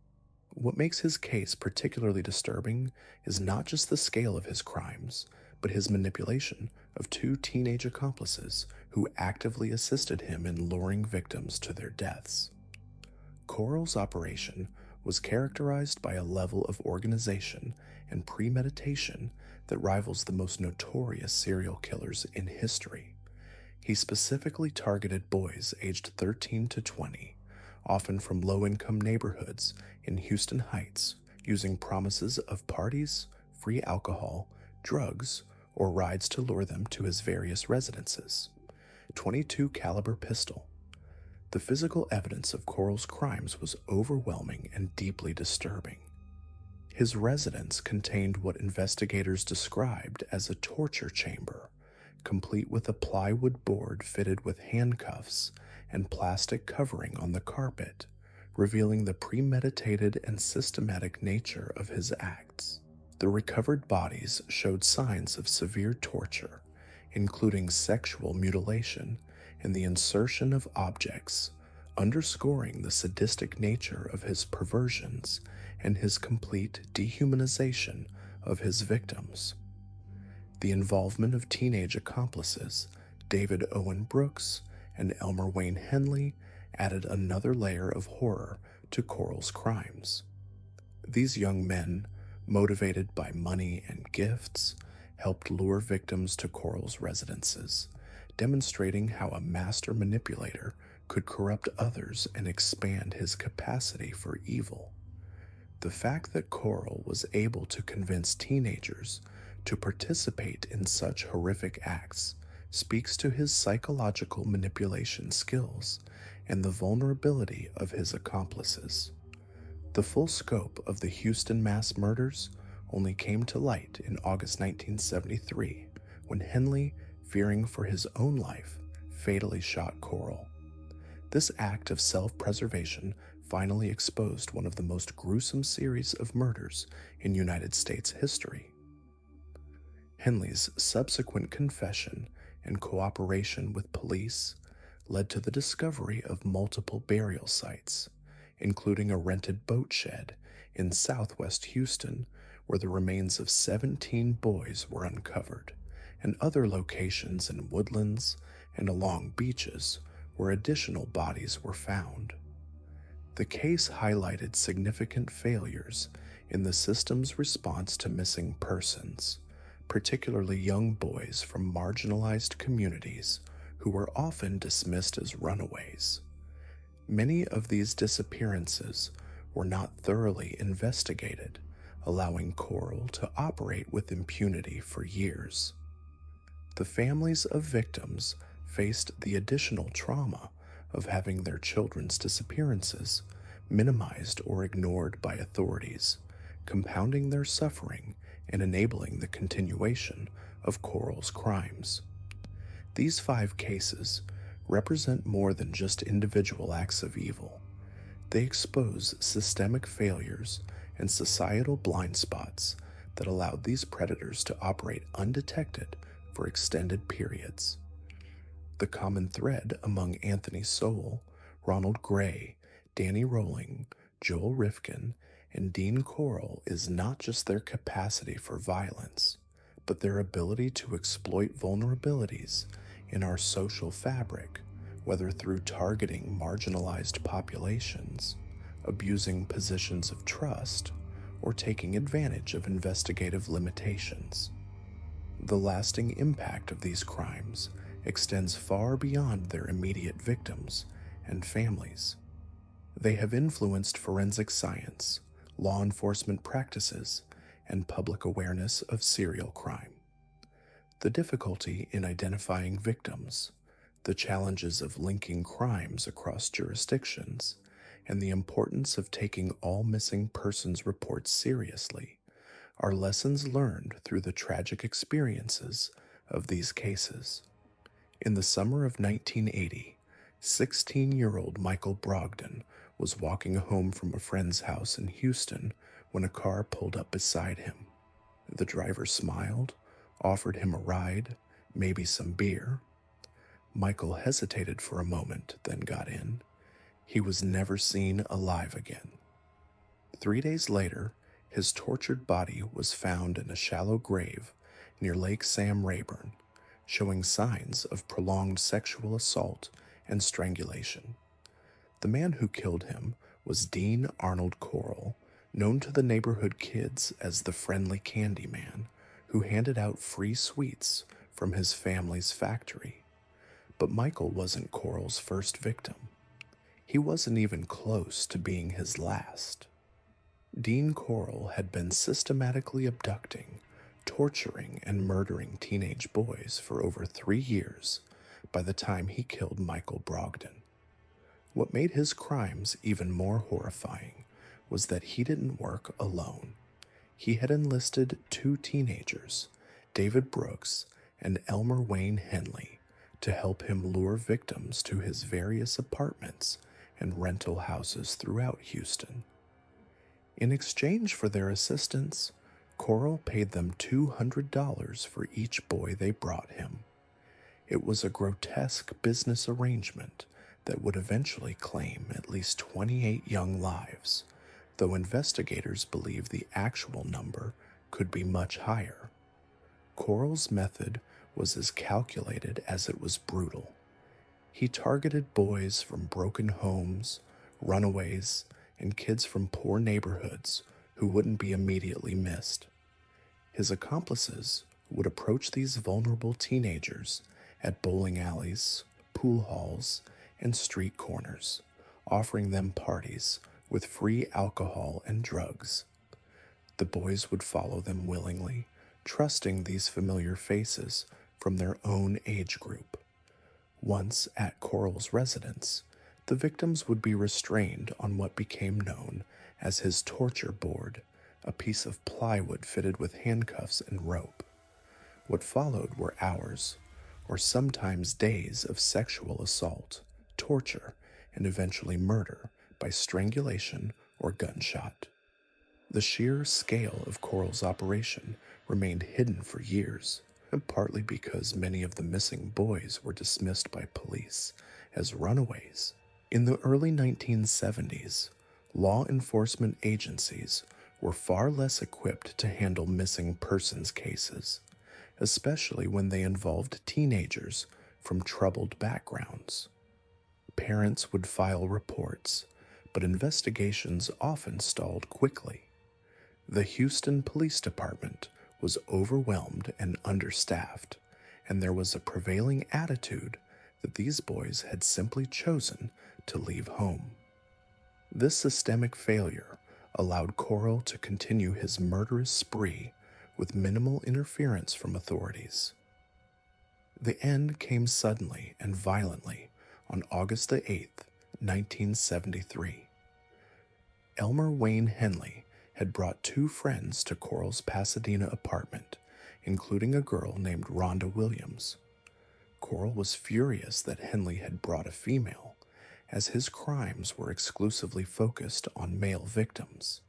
What makes his case particularly disturbing is not just the scale of his crimes, but his manipulation of 2 teenage accomplices who actively assisted him in luring victims to their deaths. Corll's operation was characterized by a level of organization and premeditation that rivals the most notorious serial killers in history. He specifically targeted boys aged 13 to 20, often from low-income neighborhoods in Houston Heights, using promises of parties, free alcohol, drugs, or rides to lure them to his various residences. 22 caliber pistol. The physical evidence of Corll's crimes was overwhelming and deeply disturbing. His residence contained what investigators described as a torture chamber, complete with a plywood board fitted with handcuffs and plastic covering on the carpet, revealing the premeditated and systematic nature of his acts. The recovered bodies showed signs of severe torture, including sexual mutilation and the insertion of objects, underscoring the sadistic nature of his perversions and his complete dehumanization of his victims. The involvement of teenage accomplices, David Owen Brooks and Elmer Wayne Henley, added another layer of horror to Corll's crimes. These young men, motivated by money and gifts, helped lure victims to Corll's residences, demonstrating how a master manipulator could corrupt others and expand his capacity for evil. The fact that Corll was able to convince teenagers to participate in such horrific acts speaks to his psychological manipulation skills and the vulnerability of his accomplices. The full scope of the Houston mass murders only came to light in August 1973, when Henley, fearing for his own life, fatally shot Corll. This act of self-preservation finally exposed one of the most gruesome series of murders in United States history. Henley's subsequent confession and cooperation with police led to the discovery of multiple burial sites, including a rented boat shed in southwest Houston where the remains of 17 boys were uncovered, and other locations in woodlands and along beaches where additional bodies were found. The case highlighted significant failures in the system's response to missing persons, particularly young boys from marginalized communities who were often dismissed as runaways. Many of these disappearances were not thoroughly investigated, allowing Coral to operate with impunity for years. The families of victims faced the additional trauma of having their children's disappearances minimized or ignored by authorities, compounding their suffering and enabling the continuation of Coral's crimes. These 5 cases represent more than just individual acts of evil. They expose systemic failures and societal blind spots that allowed these predators to operate undetected for extended periods. The common thread among Anthony Sowell, Ronald Gray, Danny Rolling, Joel Rifkin, and Dean Coral is not just their capacity for violence, but their ability to exploit vulnerabilities in our social fabric, whether through targeting marginalized populations, abusing positions of trust, or taking advantage of investigative limitations. The lasting impact of these crimes extends far beyond their immediate victims and families. They have influenced forensic science, law enforcement practices, and public awareness of serial crime. The difficulty in identifying victims, the challenges of linking crimes across jurisdictions, and the importance of taking all missing persons reports seriously are lessons learned through the tragic experiences of these cases. In the summer of 1980, 16-year-old Michael Brogdon was walking home from a friend's house in Houston when a car pulled up beside him. The driver smiled, offered him a ride, maybe some beer. Michael hesitated for a moment, then got in. He was never seen alive again. 3 days later, his tortured body was found in a shallow grave near Lake Sam Rayburn, showing signs of prolonged sexual assault and strangulation. The man who killed him was Dean Arnold Coral, known to the neighborhood kids as the Friendly Candy Man, who handed out free sweets from his family's factory. But Michael wasn't Coral's first victim. He wasn't even close to being his last. Dean Coral had been systematically abducting, torturing, and murdering teenage boys for over 3 years by the time he killed Michael Brogdon. What made his crimes even more horrifying was that he didn't work alone. He had enlisted 2 teenagers, David Brooks and Elmer Wayne Henley, to help him lure victims to his various apartments and rental houses throughout Houston. In exchange for their assistance, Coral paid them $200 for each boy they brought him. It was a grotesque business arrangement that would eventually claim at least 28 young lives, though investigators believe the actual number could be much higher. Coral's method was as calculated as it was brutal. He targeted boys from broken homes, runaways, and kids from poor neighborhoods who wouldn't be immediately missed. His accomplices would approach these vulnerable teenagers at bowling alleys, pool halls, and street corners, offering them parties with free alcohol and drugs. The boys would follow them willingly, trusting these familiar faces from their own age group. Once at Coral's residence, the victims would be restrained on what became known as his torture board, a piece of plywood fitted with handcuffs and rope. What followed were hours, or sometimes days, of sexual assault, torture, and eventually murder by strangulation or gunshot. The sheer scale of Coral's operation remained hidden for years, partly because many of the missing boys were dismissed by police as runaways. In the early 1970s, law enforcement agencies were far less equipped to handle missing persons cases, especially when they involved teenagers from troubled backgrounds. Parents would file reports, but investigations often stalled quickly. The Houston Police Department was overwhelmed and understaffed, and there was a prevailing attitude that these boys had simply chosen to leave home. This systemic failure allowed Coral to continue his murderous spree with minimal interference from authorities. The end came suddenly and violently on August the 8th, 1973. Elmer Wayne Henley had brought two friends to Coral's Pasadena apartment, including a girl named Rhonda Williams. Coral was furious that Henley had brought a female, as his crimes were exclusively focused on male victims.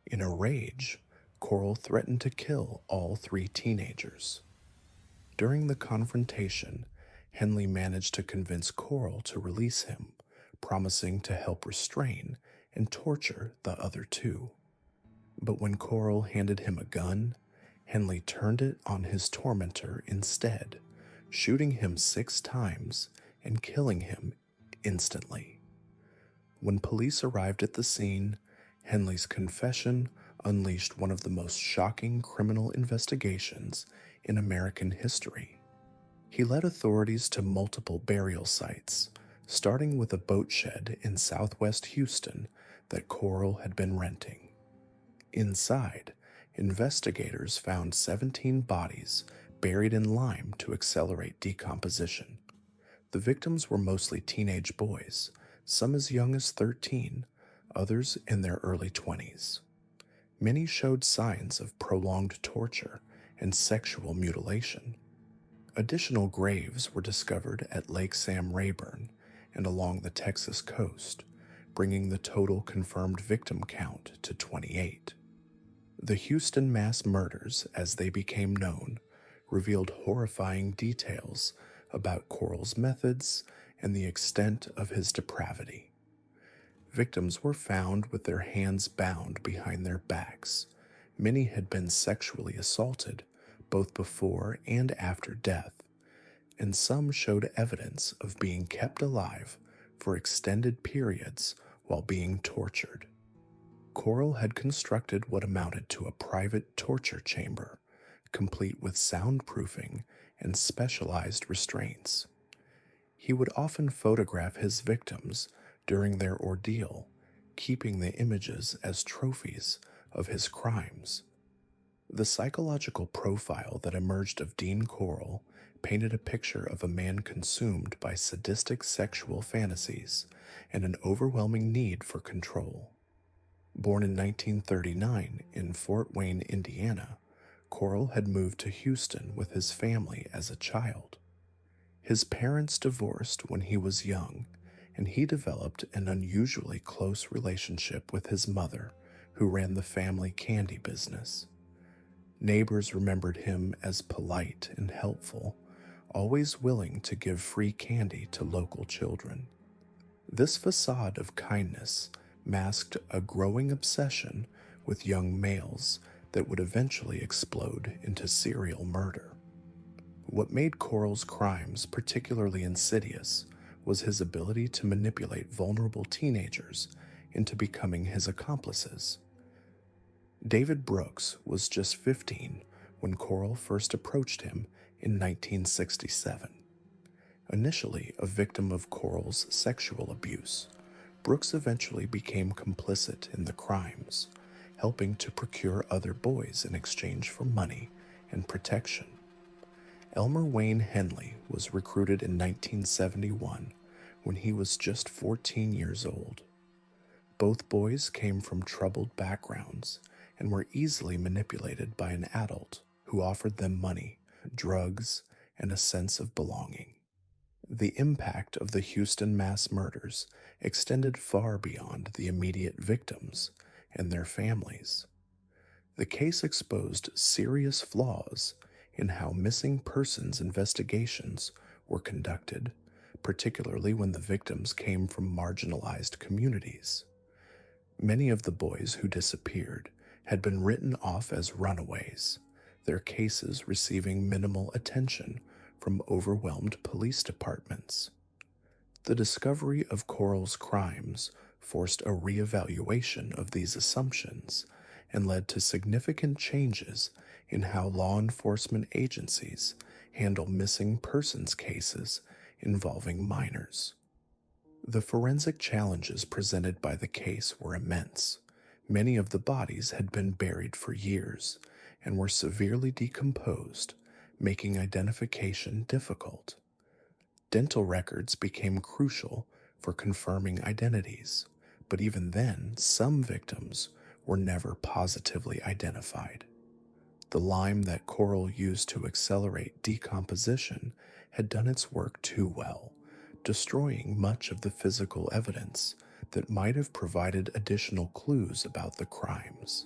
In a rage, Coral threatened to kill all three teenagers. During the confrontation, Henley managed to convince Coral to release him, promising to help restrain and torture the other two. But when Coral handed him a gun, Henley turned it on his tormentor instead, shooting him 6 times and killing him instantly. When police arrived at the scene, Henley's confession unleashed one of the most shocking criminal investigations in American history. He led authorities to multiple burial sites, starting with a boat shed in southwest Houston that Coral had been renting. Inside, investigators found 17 bodies buried in lime to accelerate decomposition. The victims were mostly teenage boys, some as young as 13, others in their early 20s. Many showed signs of prolonged torture and sexual mutilation. Additional graves were discovered at Lake Sam Rayburn and along the Texas coast, bringing the total confirmed victim count to 28. The Houston mass murders, as they became known, revealed horrifying details about Coral's methods and the extent of his depravity. Victims were found with their hands bound behind their backs. Many had been sexually assaulted, both before and after death, and some showed evidence of being kept alive for extended periods while being tortured. Coral had constructed what amounted to a private torture chamber, complete with soundproofing and specialized restraints. He would often photograph his victims during their ordeal, keeping the images as trophies of his crimes. The psychological profile that emerged of Dean Coral painted a picture of a man consumed by sadistic sexual fantasies and an overwhelming need for control. Born in 1939 in Fort Wayne, Indiana, Coral had moved to Houston with his family as a child. His parents divorced when he was young, and he developed an unusually close relationship with his mother, who ran the family candy business. Neighbors remembered him as polite and helpful, always willing to give free candy to local children. This facade of kindness masked a growing obsession with young males that would eventually explode into serial murder. What made Coral's crimes particularly insidious was his ability to manipulate vulnerable teenagers into becoming his accomplices. David Brooks was just 15 when Coral first approached him in 1967. Initially a victim of Coral's sexual abuse, Brooks eventually became complicit in the crimes, helping to procure other boys in exchange for money and protection. Elmer Wayne Henley was recruited in 1971 when he was just 14 years old. Both boys came from troubled backgrounds and were easily manipulated by an adult who offered them money, drugs, and a sense of belonging. The impact of the Houston mass murders extended far beyond the immediate victims and their families. The case exposed serious flaws in how missing persons investigations were conducted, particularly when the victims came from marginalized communities. Many of the boys who disappeared had been written off as runaways, their cases receiving minimal attention from overwhelmed police departments. The discovery of Coral's crimes forced a reevaluation of these assumptions and led to significant changes in how law enforcement agencies handle missing persons cases involving minors. The forensic challenges presented by the case were immense. Many of the bodies had been buried for years and were severely decomposed, making identification difficult. Dental records became crucial for confirming identities, but even then, some victims were never positively identified. The lime that Coral used to accelerate decomposition had done its work too well, destroying much of the physical evidence that might have provided additional clues about the crimes.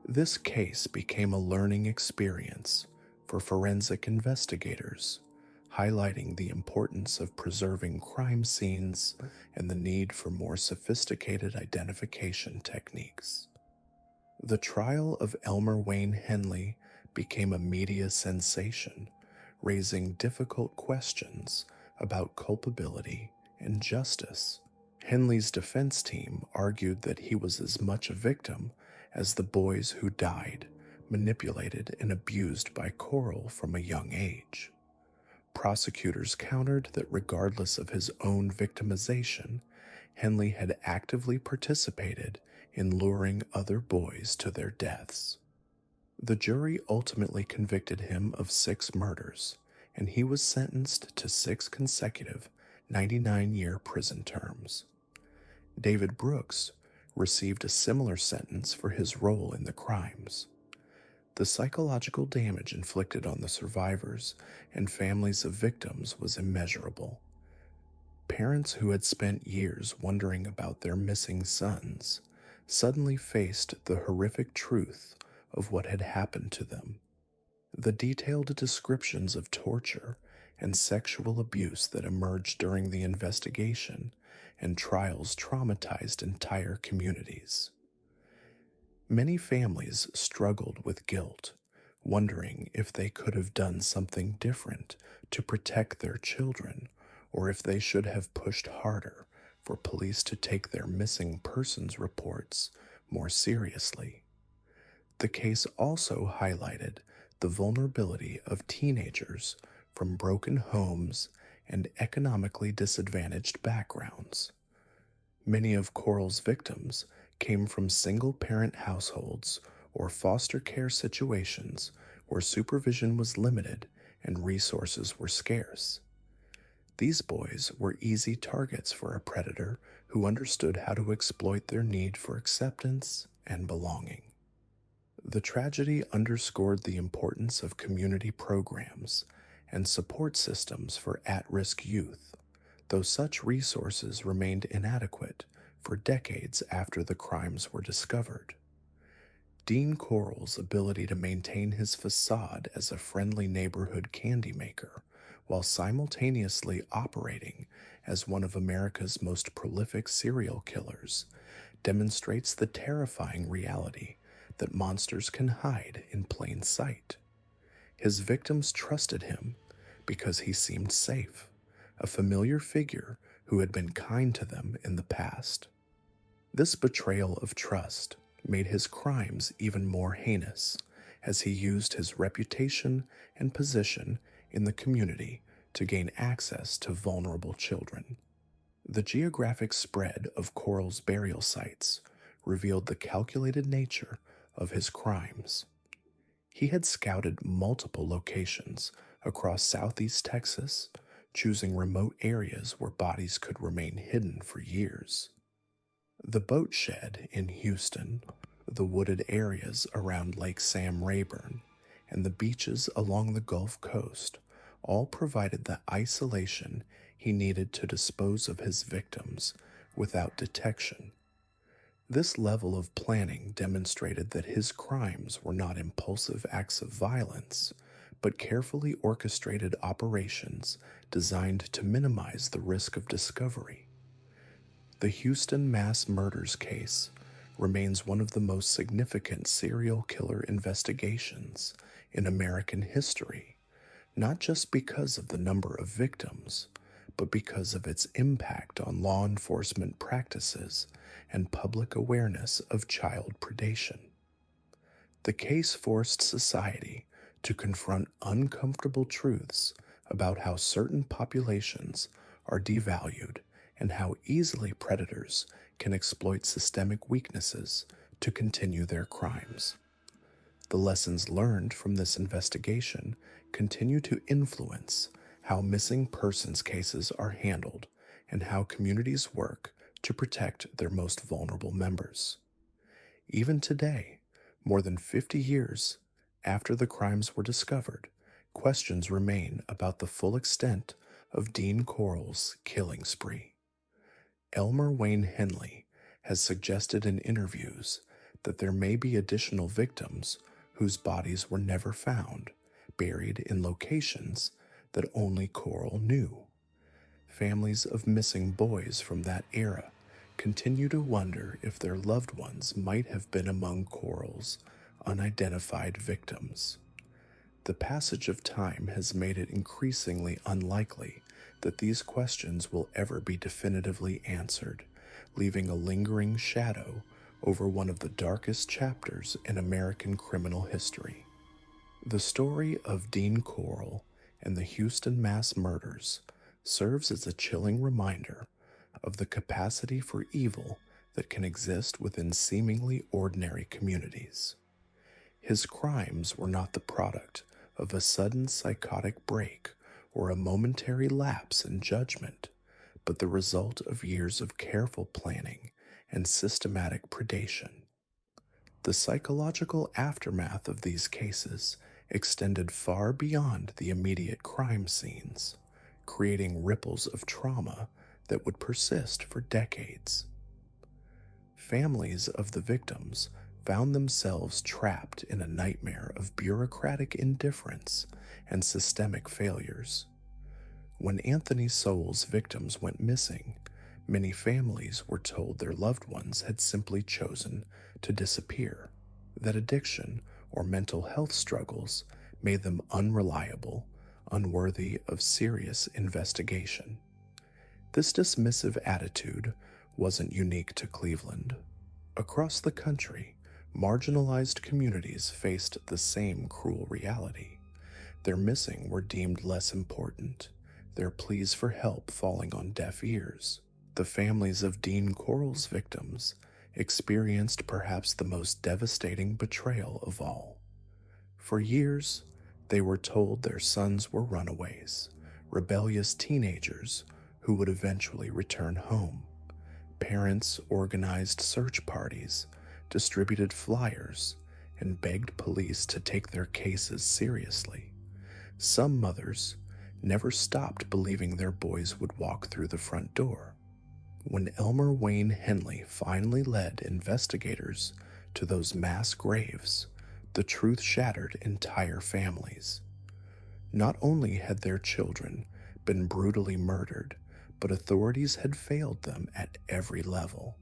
This case became a learning experience for forensic investigators, highlighting the importance of preserving crime scenes and the need for more sophisticated identification techniques. The trial of Elmer Wayne Henley became a media sensation, raising difficult questions about culpability and justice. Henley's defense team argued that he was as much a victim as the boys who died, manipulated and abused by Coral from a young age. Prosecutors countered that regardless of his own victimization, Henley had actively participated in luring other boys to their deaths. The jury ultimately convicted him of 6 murders, and he was sentenced to 6 consecutive 99-year prison terms. David Brooks received a similar sentence for his role in the crimes. The psychological damage inflicted on the survivors and families of victims was immeasurable. Parents who had spent years wondering about their missing sons suddenly faced the horrific truth of what had happened to them. The detailed descriptions of torture and sexual abuse that emerged during the investigation and trials traumatized entire communities. Many families struggled with guilt, wondering if they could have done something different to protect their children, or if they should have pushed harder for police to take their missing persons reports more seriously. The case also highlighted the vulnerability of teenagers from broken homes and economically disadvantaged backgrounds. Many of Coral's victims came from single-parent households or foster care situations where supervision was limited and resources were scarce. These boys were easy targets for a predator who understood how to exploit their need for acceptance and belonging. The tragedy underscored the importance of community programs and support systems for at-risk youth, though such resources remained inadequate for decades after the crimes were discovered. Dean Coral's ability to maintain his facade as a friendly neighborhood candy maker while simultaneously operating as one of America's most prolific serial killers demonstrates the terrifying reality that monsters can hide in plain sight. His victims trusted him because he seemed safe, a familiar figure who had been kind to them in the past. This betrayal of trust made his crimes even more heinous, as he used his reputation and position in the community to gain access to vulnerable children. The geographic spread of Coral's burial sites revealed the calculated nature of his crimes. He had scouted multiple locations across southeast Texas, choosing remote areas where bodies could remain hidden for years. The boat shed in Houston, the wooded areas around Lake Sam Rayburn, and the beaches along the Gulf Coast all provided the isolation he needed to dispose of his victims without detection. This level of planning demonstrated that his crimes were not impulsive acts of violence, but carefully orchestrated operations designed to minimize the risk of discovery. The Houston mass murders case remains one of the most significant serial killer investigations in American history, not just because of the number of victims, but because of its impact on law enforcement practices and public awareness of child predation. The case forced society to confront uncomfortable truths about how certain populations are devalued and how easily predators can exploit systemic weaknesses to continue their crimes. The lessons learned from this investigation continue to influence how missing persons cases are handled and how communities work to protect their most vulnerable members. Even today, more than 50 years after the crimes were discovered, questions remain about the full extent of Dean Corll's killing spree. Elmer Wayne Henley has suggested in interviews that there may be additional victims whose bodies were never found, buried in locations that only Corll knew. Families of missing boys from that era continue to wonder if their loved ones might have been among Corll's unidentified victims. The passage of time has made it increasingly unlikely that these questions will ever be definitively answered, leaving a lingering shadow over one of the darkest chapters in American criminal history. The story of Dean Corll and the Houston mass murders serves as a chilling reminder of the capacity for evil that can exist within seemingly ordinary communities. His crimes were not the product of a sudden psychotic break or a momentary lapse in judgment, but the result of years of careful planning and systematic predation. The psychological aftermath of these cases extended far beyond the immediate crime scenes, creating ripples of trauma that would persist for decades. Families of the victims found themselves trapped in a nightmare of bureaucratic indifference and systemic failures. When Anthony Sowell's victims went missing, many families were told their loved ones had simply chosen to disappear, that addiction or mental health struggles made them unreliable, unworthy of serious investigation. This dismissive attitude wasn't unique to Cleveland. Across the country, marginalized communities faced the same cruel reality. Their missing were deemed less important, their pleas for help falling on deaf ears. The families of Dean Corll's victims experienced perhaps the most devastating betrayal of all. For years, they were told their sons were runaways, rebellious teenagers who would eventually return home. Parents organized search parties, distributed flyers, and begged police to take their cases seriously. Some mothers never stopped believing their boys would walk through the front door. When Elmer Wayne Henley finally led investigators to those mass graves, the truth shattered entire families. Not only had their children been brutally murdered, but authorities had failed them at every level.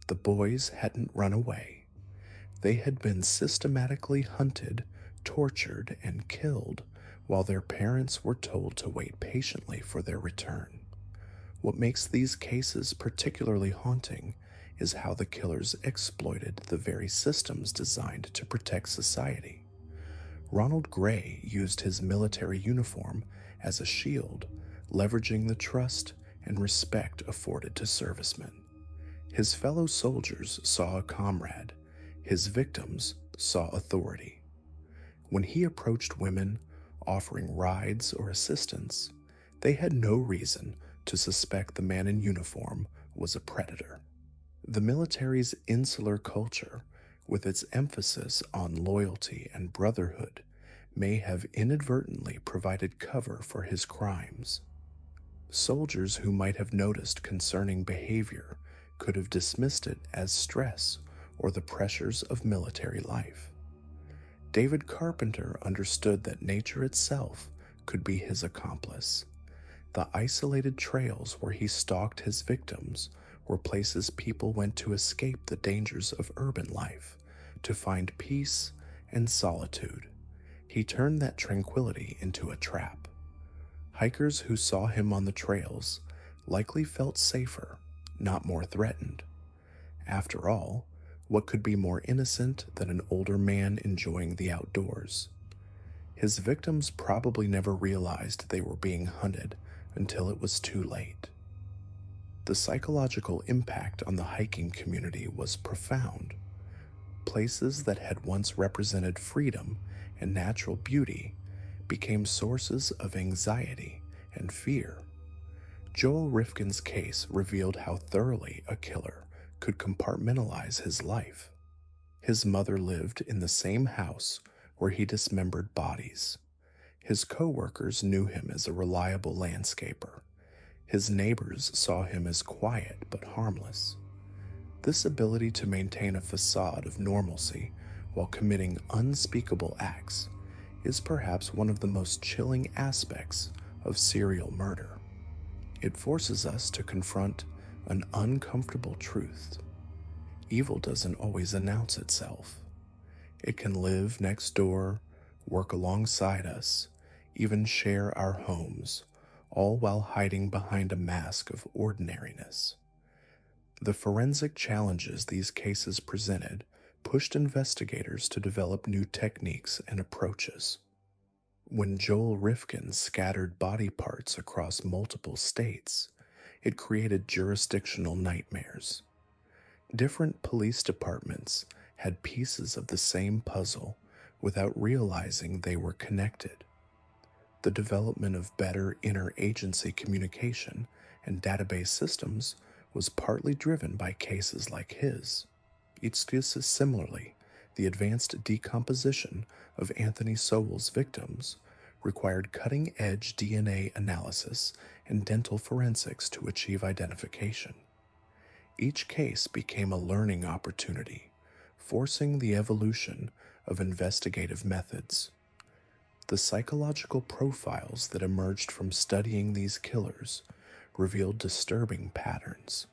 The boys hadn't run away. They had been systematically hunted, tortured, and killed while their parents were told to wait patiently for their return. What makes these cases particularly haunting is how the killers exploited the very systems designed to protect society. Ronald Gray used his military uniform as a shield, leveraging the trust and respect afforded to servicemen. His fellow soldiers saw a comrade. His victims saw authority. When he approached women, offering rides or assistance, they had no reason to suspect the man in uniform was a predator. The military's insular culture, with its emphasis on loyalty and brotherhood, may have inadvertently provided cover for his crimes. Soldiers who might have noticed concerning behavior could have dismissed it as stress or the pressures of military life. David Carpenter understood that nature itself could be his accomplice. The isolated trails where he stalked his victims were places people went to escape the dangers of urban life, to find peace and solitude. He turned that tranquility into a trap. Hikers who saw him on the trails likely felt safer, not more threatened. After all, what could be more innocent than an older man enjoying the outdoors? His victims probably never realized they were being hunted until it was too late. The psychological impact on the hiking community was profound. Places that had once represented freedom and natural beauty became sources of anxiety and fear. Joel Rifkin's case revealed how thoroughly a killer could compartmentalize his life. His mother lived in the same house where he dismembered bodies. His co-workers knew him as a reliable landscaper. His neighbors saw him as quiet but harmless. This ability to maintain a facade of normalcy while committing unspeakable acts is perhaps one of the most chilling aspects of serial murder. It forces us to confront an uncomfortable truth. Evil doesn't always announce itself. It can live next door, work alongside us, even share our homes, all while hiding behind a mask of ordinariness. The forensic challenges these cases presented pushed investigators to develop new techniques and approaches. When Joel Rifkin scattered body parts across multiple states, it created jurisdictional nightmares. Different police departments had pieces of the same puzzle without realizing they were connected. The development of better interagency communication and database systems was partly driven by cases like his. Similarly, the advanced decomposition of Anthony Sowell's victims required cutting-edge DNA analysis and dental forensics to achieve identification. Each case became a learning opportunity, forcing the evolution of investigative methods. The psychological profiles that emerged from studying these killers revealed disturbing patterns.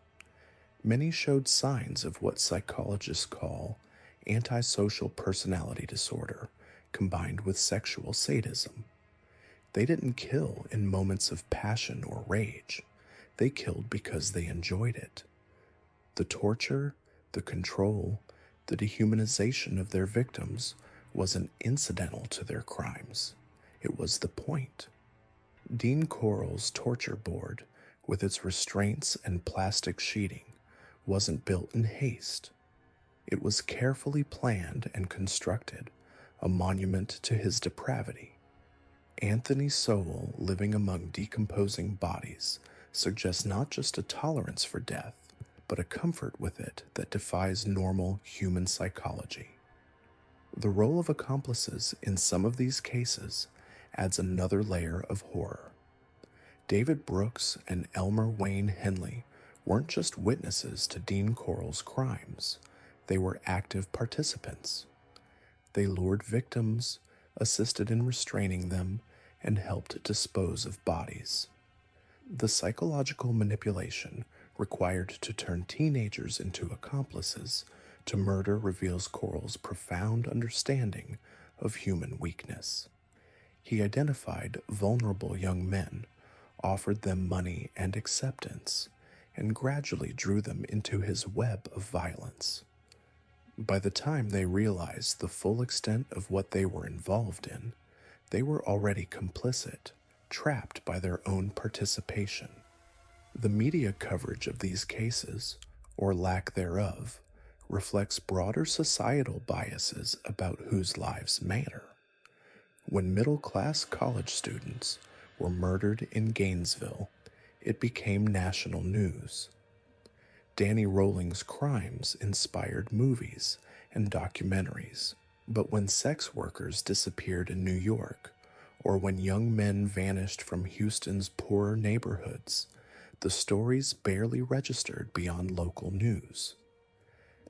Many showed signs of what psychologists call antisocial personality disorder combined with sexual sadism. They didn't kill in moments of passion or rage. They killed because they enjoyed it. The torture, the control, the dehumanization of their victims wasn't incidental to their crimes. It was the point. Dean Corll's torture board, with its restraints and plastic sheeting, wasn't built in haste. It was carefully planned and constructed, a monument to his depravity. Anthony Sowell living among decomposing bodies suggests not just a tolerance for death, but a comfort with it that defies normal human psychology. The role of accomplices in some of these cases adds another layer of horror. David Brooks and Elmer Wayne Henley weren't just witnesses to Dean Corll's crimes, they were active participants. They lured victims, assisted in restraining them, and helped dispose of bodies. The psychological manipulation required to turn teenagers into accomplices to murder reveals Corll's profound understanding of human weakness. He identified vulnerable young men, offered them money and acceptance, and gradually drew them into his web of violence. By the time they realized the full extent of what they were involved in, they were already complicit, trapped by their own participation. The media coverage of these cases, or lack thereof, reflects broader societal biases about whose lives matter. When middle-class college students were murdered in Gainesville, it became national news. Danny Rolling's crimes inspired movies and documentaries, but when sex workers disappeared in New York, or when young men vanished from Houston's poorer neighborhoods, the stories barely registered beyond local news.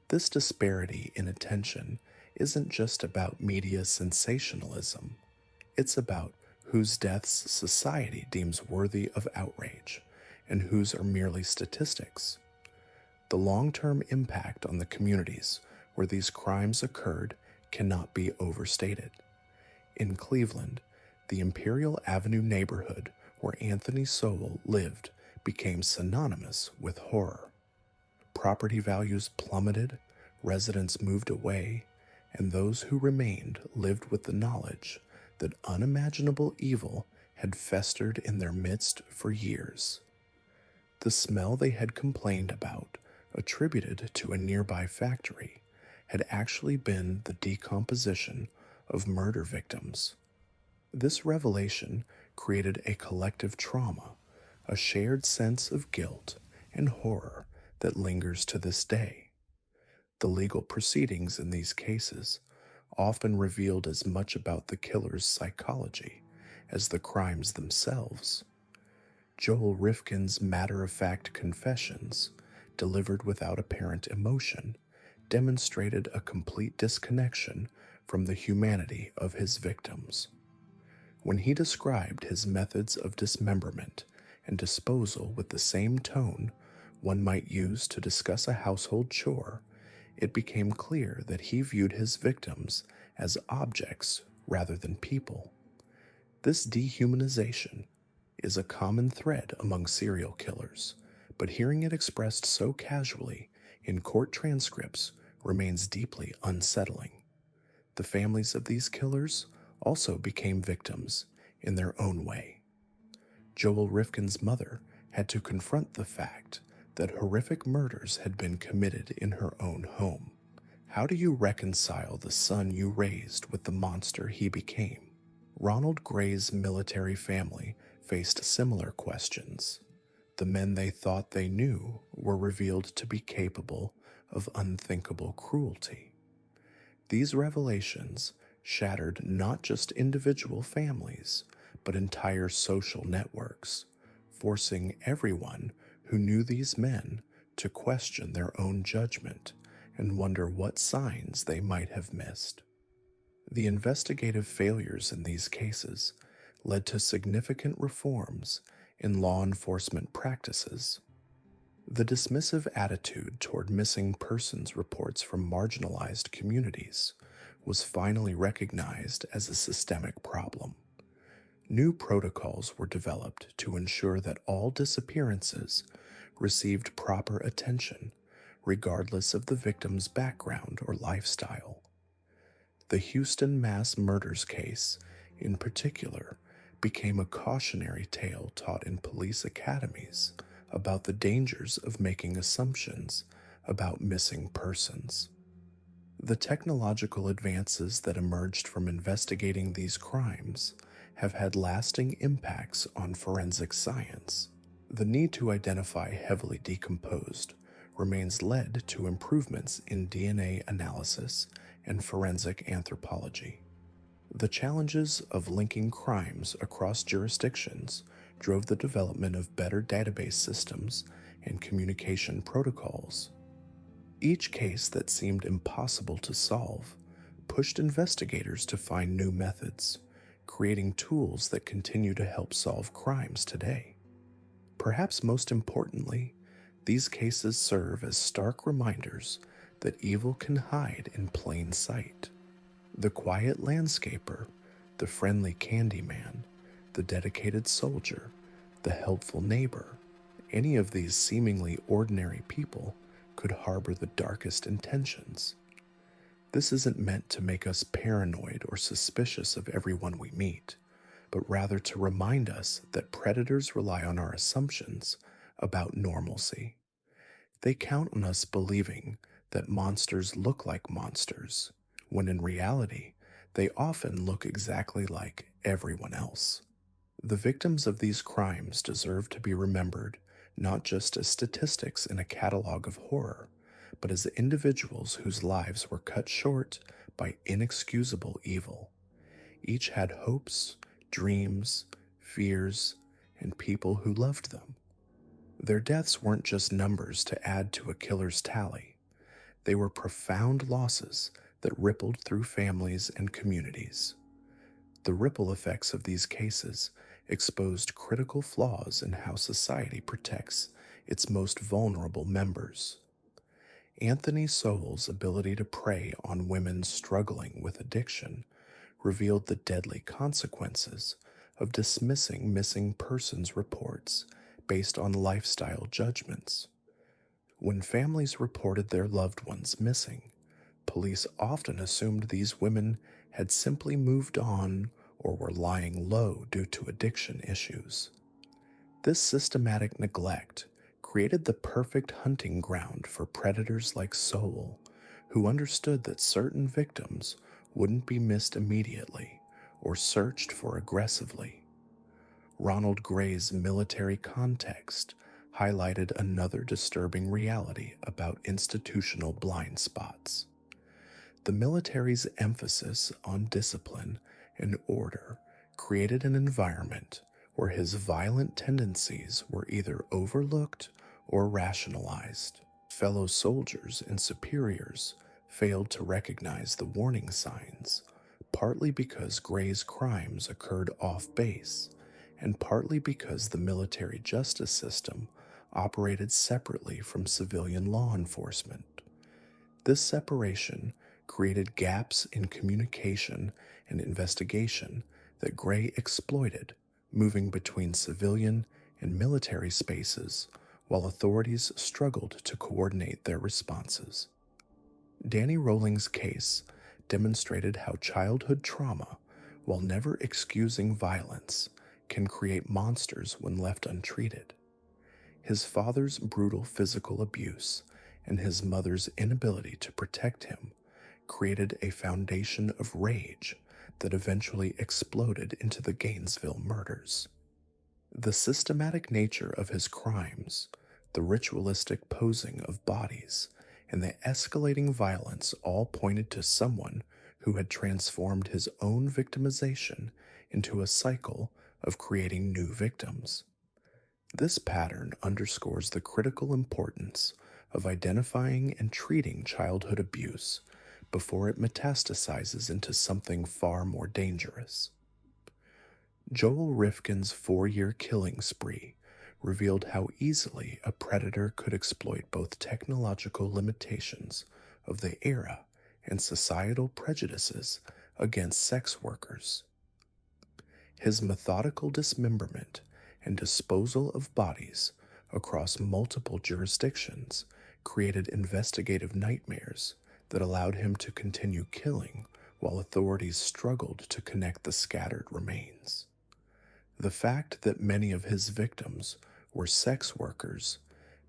This disparity in attention isn't just about media sensationalism. It's about whose deaths society deems worthy of outrage and whose are merely statistics. The long-term impact on the communities where these crimes occurred cannot be overstated. In Cleveland, the Imperial Avenue neighborhood where Anthony Sowell lived became synonymous with horror. Property values plummeted, residents moved away, and those who remained lived with the knowledge that unimaginable evil had festered in their midst for years. The smell they had complained about, attributed to a nearby factory, had actually been the decomposition of murder victims. This revelation created a collective trauma, a shared sense of guilt and horror that lingers to this day. The legal proceedings in these cases often revealed as much about the killer's psychology as the crimes themselves. Joel Rifkin's matter-of-fact confessions, delivered without apparent emotion, demonstrated a complete disconnection from the humanity of his victims. When he described his methods of dismemberment and disposal with the same tone one might use to discuss a household chore, it became clear that he viewed his victims as objects rather than people. This dehumanization is a common thread among serial killers, but hearing it expressed so casually in court transcripts remains deeply unsettling. The families of these killers also became victims in their own way. Joel Rifkin's mother had to confront the fact that horrific murders had been committed in her own home. How do you reconcile the son you raised with the monster he became? Ronald Gray's military family faced similar questions. The men they thought they knew were revealed to be capable of unthinkable cruelty. These revelations shattered not just individual families, but entire social networks, forcing everyone who knew these men to question their own judgment and wonder what signs they might have missed. The investigative failures in these cases led to significant reforms in law enforcement practices. The dismissive attitude toward missing persons reports from marginalized communities was finally recognized as a systemic problem. New protocols were developed to ensure that all disappearances received proper attention, regardless of the victim's background or lifestyle. The Houston mass murders case, in particular, became a cautionary tale taught in police academies about the dangers of making assumptions about missing persons. The technological advances that emerged from investigating these crimes have had lasting impacts on forensic science. The need to identify heavily decomposed remains led to improvements in DNA analysis and forensic anthropology. The challenges of linking crimes across jurisdictions drove the development of better database systems and communication protocols. Each case that seemed impossible to solve pushed investigators to find new methods, creating tools that continue to help solve crimes today. Perhaps most importantly, these cases serve as stark reminders that evil can hide in plain sight. The quiet landscaper, the friendly candy man, the dedicated soldier, the helpful neighbor, any of these seemingly ordinary people could harbor the darkest intentions. This isn't meant to make us paranoid or suspicious of everyone we meet, but rather to remind us that predators rely on our assumptions about normalcy. They count on us believing that monsters look like monsters, when in reality, they often look exactly like everyone else. The victims of these crimes deserve to be remembered not just as statistics in a catalog of horror, but as individuals whose lives were cut short by inexcusable evil. Each had hopes, dreams, fears, and people who loved them. Their deaths weren't just numbers to add to a killer's tally. They were profound losses that rippled through families and communities. The ripple effects of these cases exposed critical flaws in how society protects its most vulnerable members. Anthony Sowell's ability to prey on women struggling with addiction revealed the deadly consequences of dismissing missing persons reports based on lifestyle judgments. When families reported their loved ones missing, police often assumed these women had simply moved on or were lying low due to addiction issues. This systematic neglect created the perfect hunting ground for predators like Sowell, who understood that certain victims wouldn't be missed immediately or searched for aggressively. Ronald Gray's military context highlighted another disturbing reality about institutional blind spots. The military's emphasis on discipline and order created an environment where his violent tendencies were either overlooked or rationalized. Fellow soldiers and superiors failed to recognize the warning signs, partly because Gray's crimes occurred off base, and partly because the military justice system operated separately from civilian law enforcement. This separation created gaps in communication and investigation that Gray exploited, moving between civilian and military spaces while authorities struggled to coordinate their responses. Danny Rolling's case demonstrated how childhood trauma, while never excusing violence, can create monsters when left untreated. His father's brutal physical abuse and his mother's inability to protect him created a foundation of rage that eventually exploded into the Gainesville murders. The systematic nature of his crimes, the ritualistic posing of bodies, and the escalating violence all pointed to someone who had transformed his own victimization into a cycle of creating new victims. This pattern underscores the critical importance of identifying and treating childhood abuse before it metastasizes into something far more dangerous. Joel Rifkin's 4-year killing spree revealed how easily a predator could exploit both technological limitations of the era and societal prejudices against sex workers. His methodical dismemberment and disposal of bodies across multiple jurisdictions created investigative nightmares that allowed him to continue killing while authorities struggled to connect the scattered remains. The fact that many of his victims were sex workers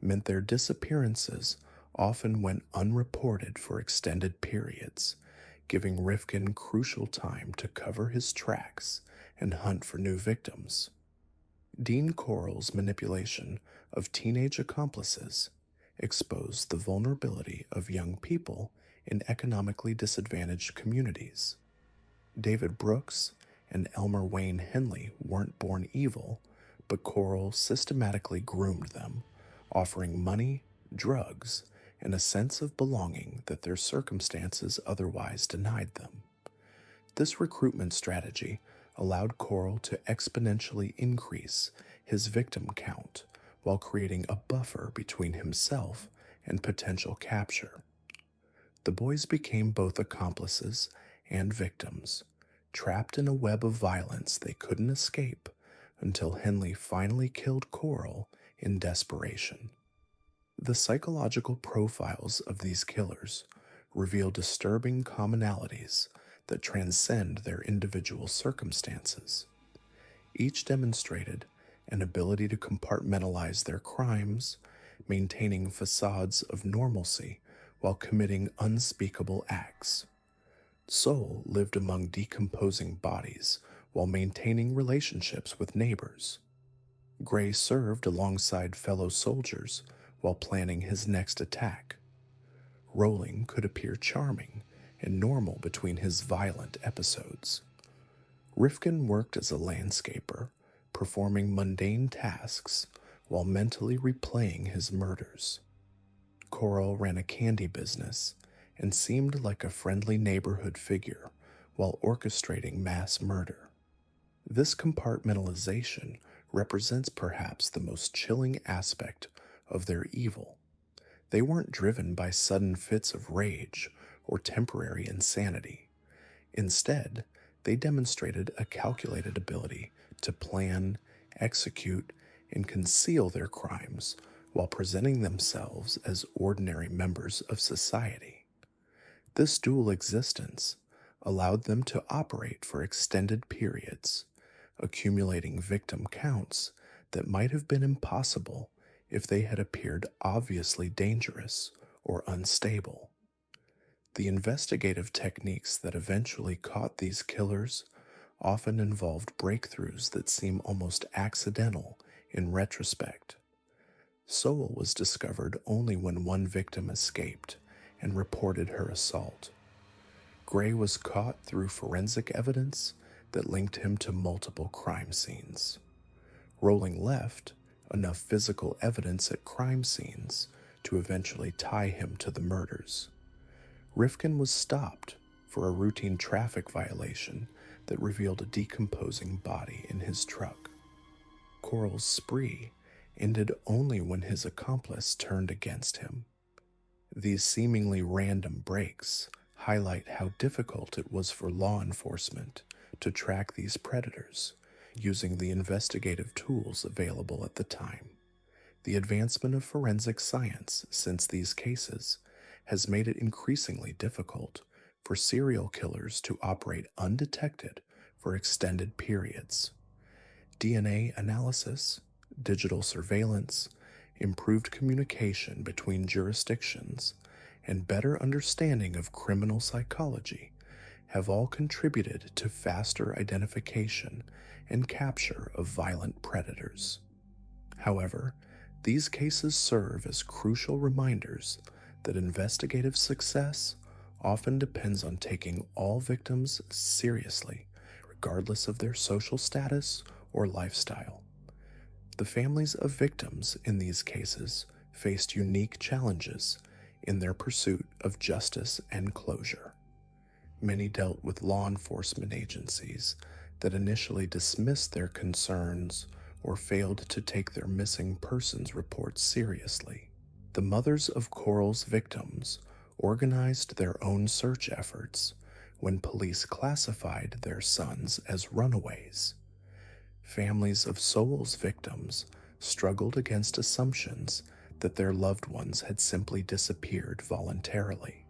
meant their disappearances often went unreported for extended periods, giving Rifkin crucial time to cover his tracks and hunt for new victims. Dean Corll's manipulation of teenage accomplices exposed the vulnerability of young people in economically disadvantaged communities. David Brooks and Elmer Wayne Henley weren't born evil, but Corll systematically groomed them, offering money, drugs, and a sense of belonging that their circumstances otherwise denied them. This recruitment strategy allowed Corll to exponentially increase his victim count while creating a buffer between himself and potential capture. The boys became both accomplices and victims, trapped in a web of violence they couldn't escape until Henley finally killed Corll in desperation. The psychological profiles of these killers reveal disturbing commonalities that transcend their individual circumstances. Each demonstrated an ability to compartmentalize their crimes, maintaining facades of normalcy while committing unspeakable acts. Soul lived among decomposing bodies while maintaining relationships with neighbors. Gray served alongside fellow soldiers while planning his next attack. Rolling could appear charming and normal between his violent episodes. Rifkin worked as a landscaper, performing mundane tasks while mentally replaying his murders. Corll ran a candy business and seemed like a friendly neighborhood figure while orchestrating mass murder. This compartmentalization represents perhaps the most chilling aspect of their evil. They weren't driven by sudden fits of rage or temporary insanity. Instead, They demonstrated a calculated ability to plan, execute, and conceal their crimes while presenting themselves as ordinary members of society. This dual existence allowed them to operate for extended periods, accumulating victim counts that might have been impossible if they had appeared obviously dangerous or unstable. The investigative techniques that eventually caught these killers often involved breakthroughs that seem almost accidental in retrospect. Soul was discovered only when one victim escaped and reported her assault. Gray was caught through forensic evidence that linked him to multiple crime scenes. Rolling left, enough physical evidence at crime scenes to eventually tie him to the murders. Rifkin was stopped for a routine traffic violation that revealed a decomposing body in his truck. Coral's spree ended only when his accomplice turned against him. These seemingly random breaks highlight how difficult it was for law enforcement to track these predators using the investigative tools available at the time. The advancement of forensic science since these cases has made it increasingly difficult for serial killers to operate undetected for extended periods. DNA analysis, digital surveillance, improved communication between jurisdictions, and better understanding of criminal psychology have all contributed to faster identification and capture of violent predators. However, these cases serve as crucial reminders that investigative success often depends on taking all victims seriously, regardless of their social status or lifestyle. The families of victims in these cases faced unique challenges in their pursuit of justice and closure. Many dealt with law enforcement agencies that initially dismissed their concerns or failed to take their missing persons reports seriously. The mothers of Coral's victims organized their own search efforts when police classified their sons as runaways. Families of Soul's victims struggled against assumptions that their loved ones had simply disappeared voluntarily.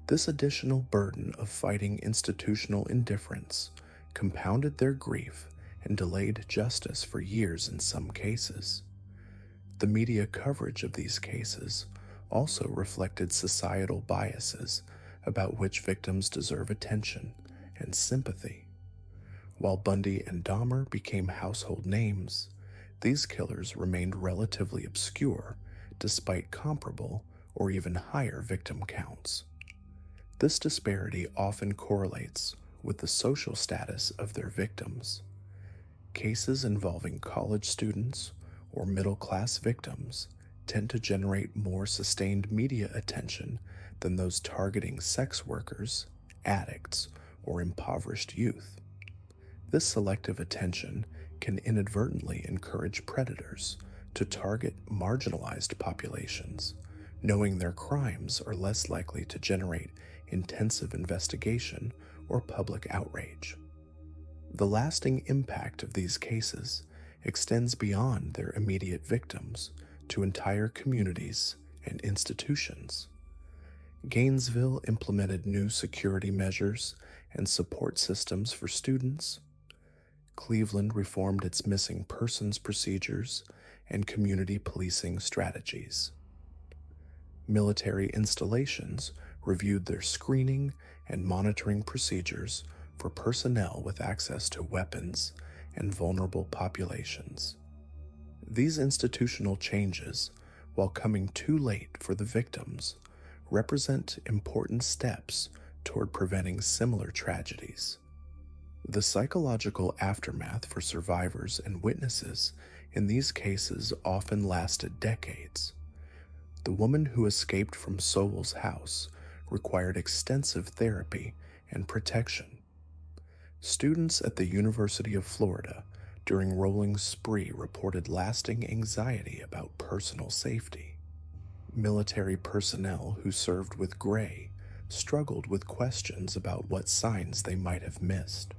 This additional burden of fighting institutional indifference compounded their grief and delayed justice for years in some cases. The media coverage of these cases also reflected societal biases about which victims deserve attention and sympathy. While Bundy and Dahmer became household names, these killers remained relatively obscure despite comparable or even higher victim counts. This disparity often correlates with the social status of their victims. Cases involving college students or middle-class victims tend to generate more sustained media attention than those targeting sex workers, addicts, or impoverished youth. This selective attention can inadvertently encourage predators to target marginalized populations, knowing their crimes are less likely to generate intensive investigation or public outrage. The lasting impact of these cases extends beyond their immediate victims to entire communities and institutions. Gainesville implemented new security measures and support systems for students. Cleveland reformed its missing persons procedures and community policing strategies. Military installations reviewed their screening and monitoring procedures for personnel with access to weapons and vulnerable populations. These institutional changes, while coming too late for the victims, represent important steps toward preventing similar tragedies. The psychological aftermath for survivors and witnesses in these cases often lasted decades. The woman who escaped from Soul's house required extensive therapy and protection. Students at the University of Florida during Rolling Spree reported lasting anxiety about personal safety. Military personnel who served with Gray struggled with questions about what signs they might have missed.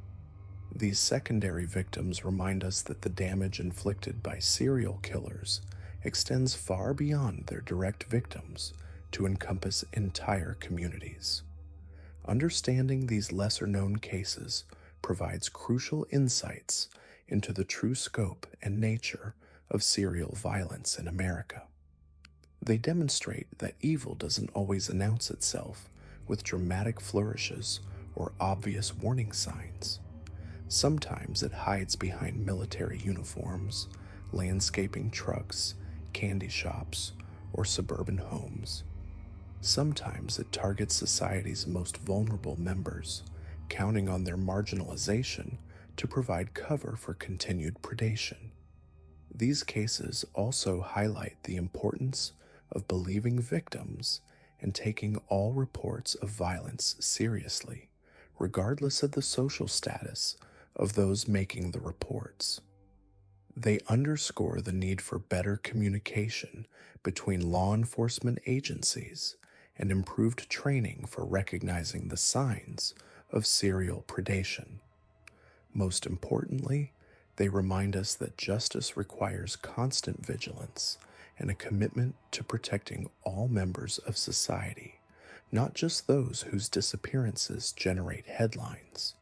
These secondary victims remind us that the damage inflicted by serial killers extends far beyond their direct victims to encompass entire communities. Understanding these lesser known cases provides crucial insights into the true scope and nature of serial violence in America. They demonstrate that evil doesn't always announce itself with dramatic flourishes or obvious warning signs. Sometimes it hides behind military uniforms, landscaping trucks, candy shops, or suburban homes. Sometimes it targets society's most vulnerable members, counting on their marginalization to provide cover for continued predation. These cases also highlight the importance of believing victims and taking all reports of violence seriously, regardless of the social status of those making the reports. They underscore the need for better communication between law enforcement agencies and improved training for recognizing the signs of serial predation. Most importantly, they remind us that justice requires constant vigilance and a commitment to protecting all members of society, not just those whose disappearances generate headlines.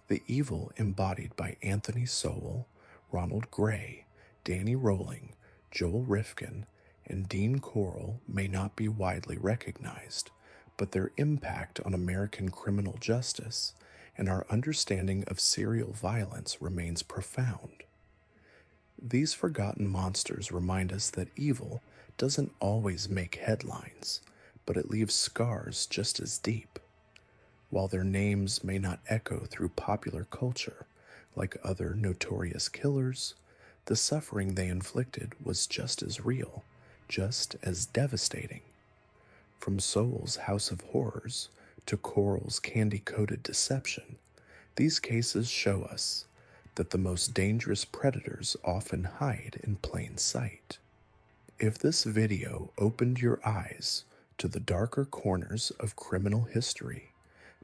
The evil embodied by Anthony Sowell, Ronald Gray, Danny Rolling, Joel Rifkin, and Dean Corll may not be widely recognized, but their impact on American criminal justice and our understanding of serial violence remains profound. These forgotten monsters remind us that evil doesn't always make headlines, but it leaves scars just as deep. While their names may not echo through popular culture like other notorious killers, the suffering they inflicted was just as real, just as devastating. From Sowell's House of Horrors to Corll's candy-coated deception, these cases show us that the most dangerous predators often hide in plain sight. If this video opened your eyes to the darker corners of criminal history,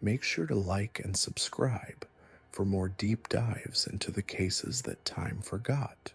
make sure to like and subscribe for more deep dives into the cases that time forgot.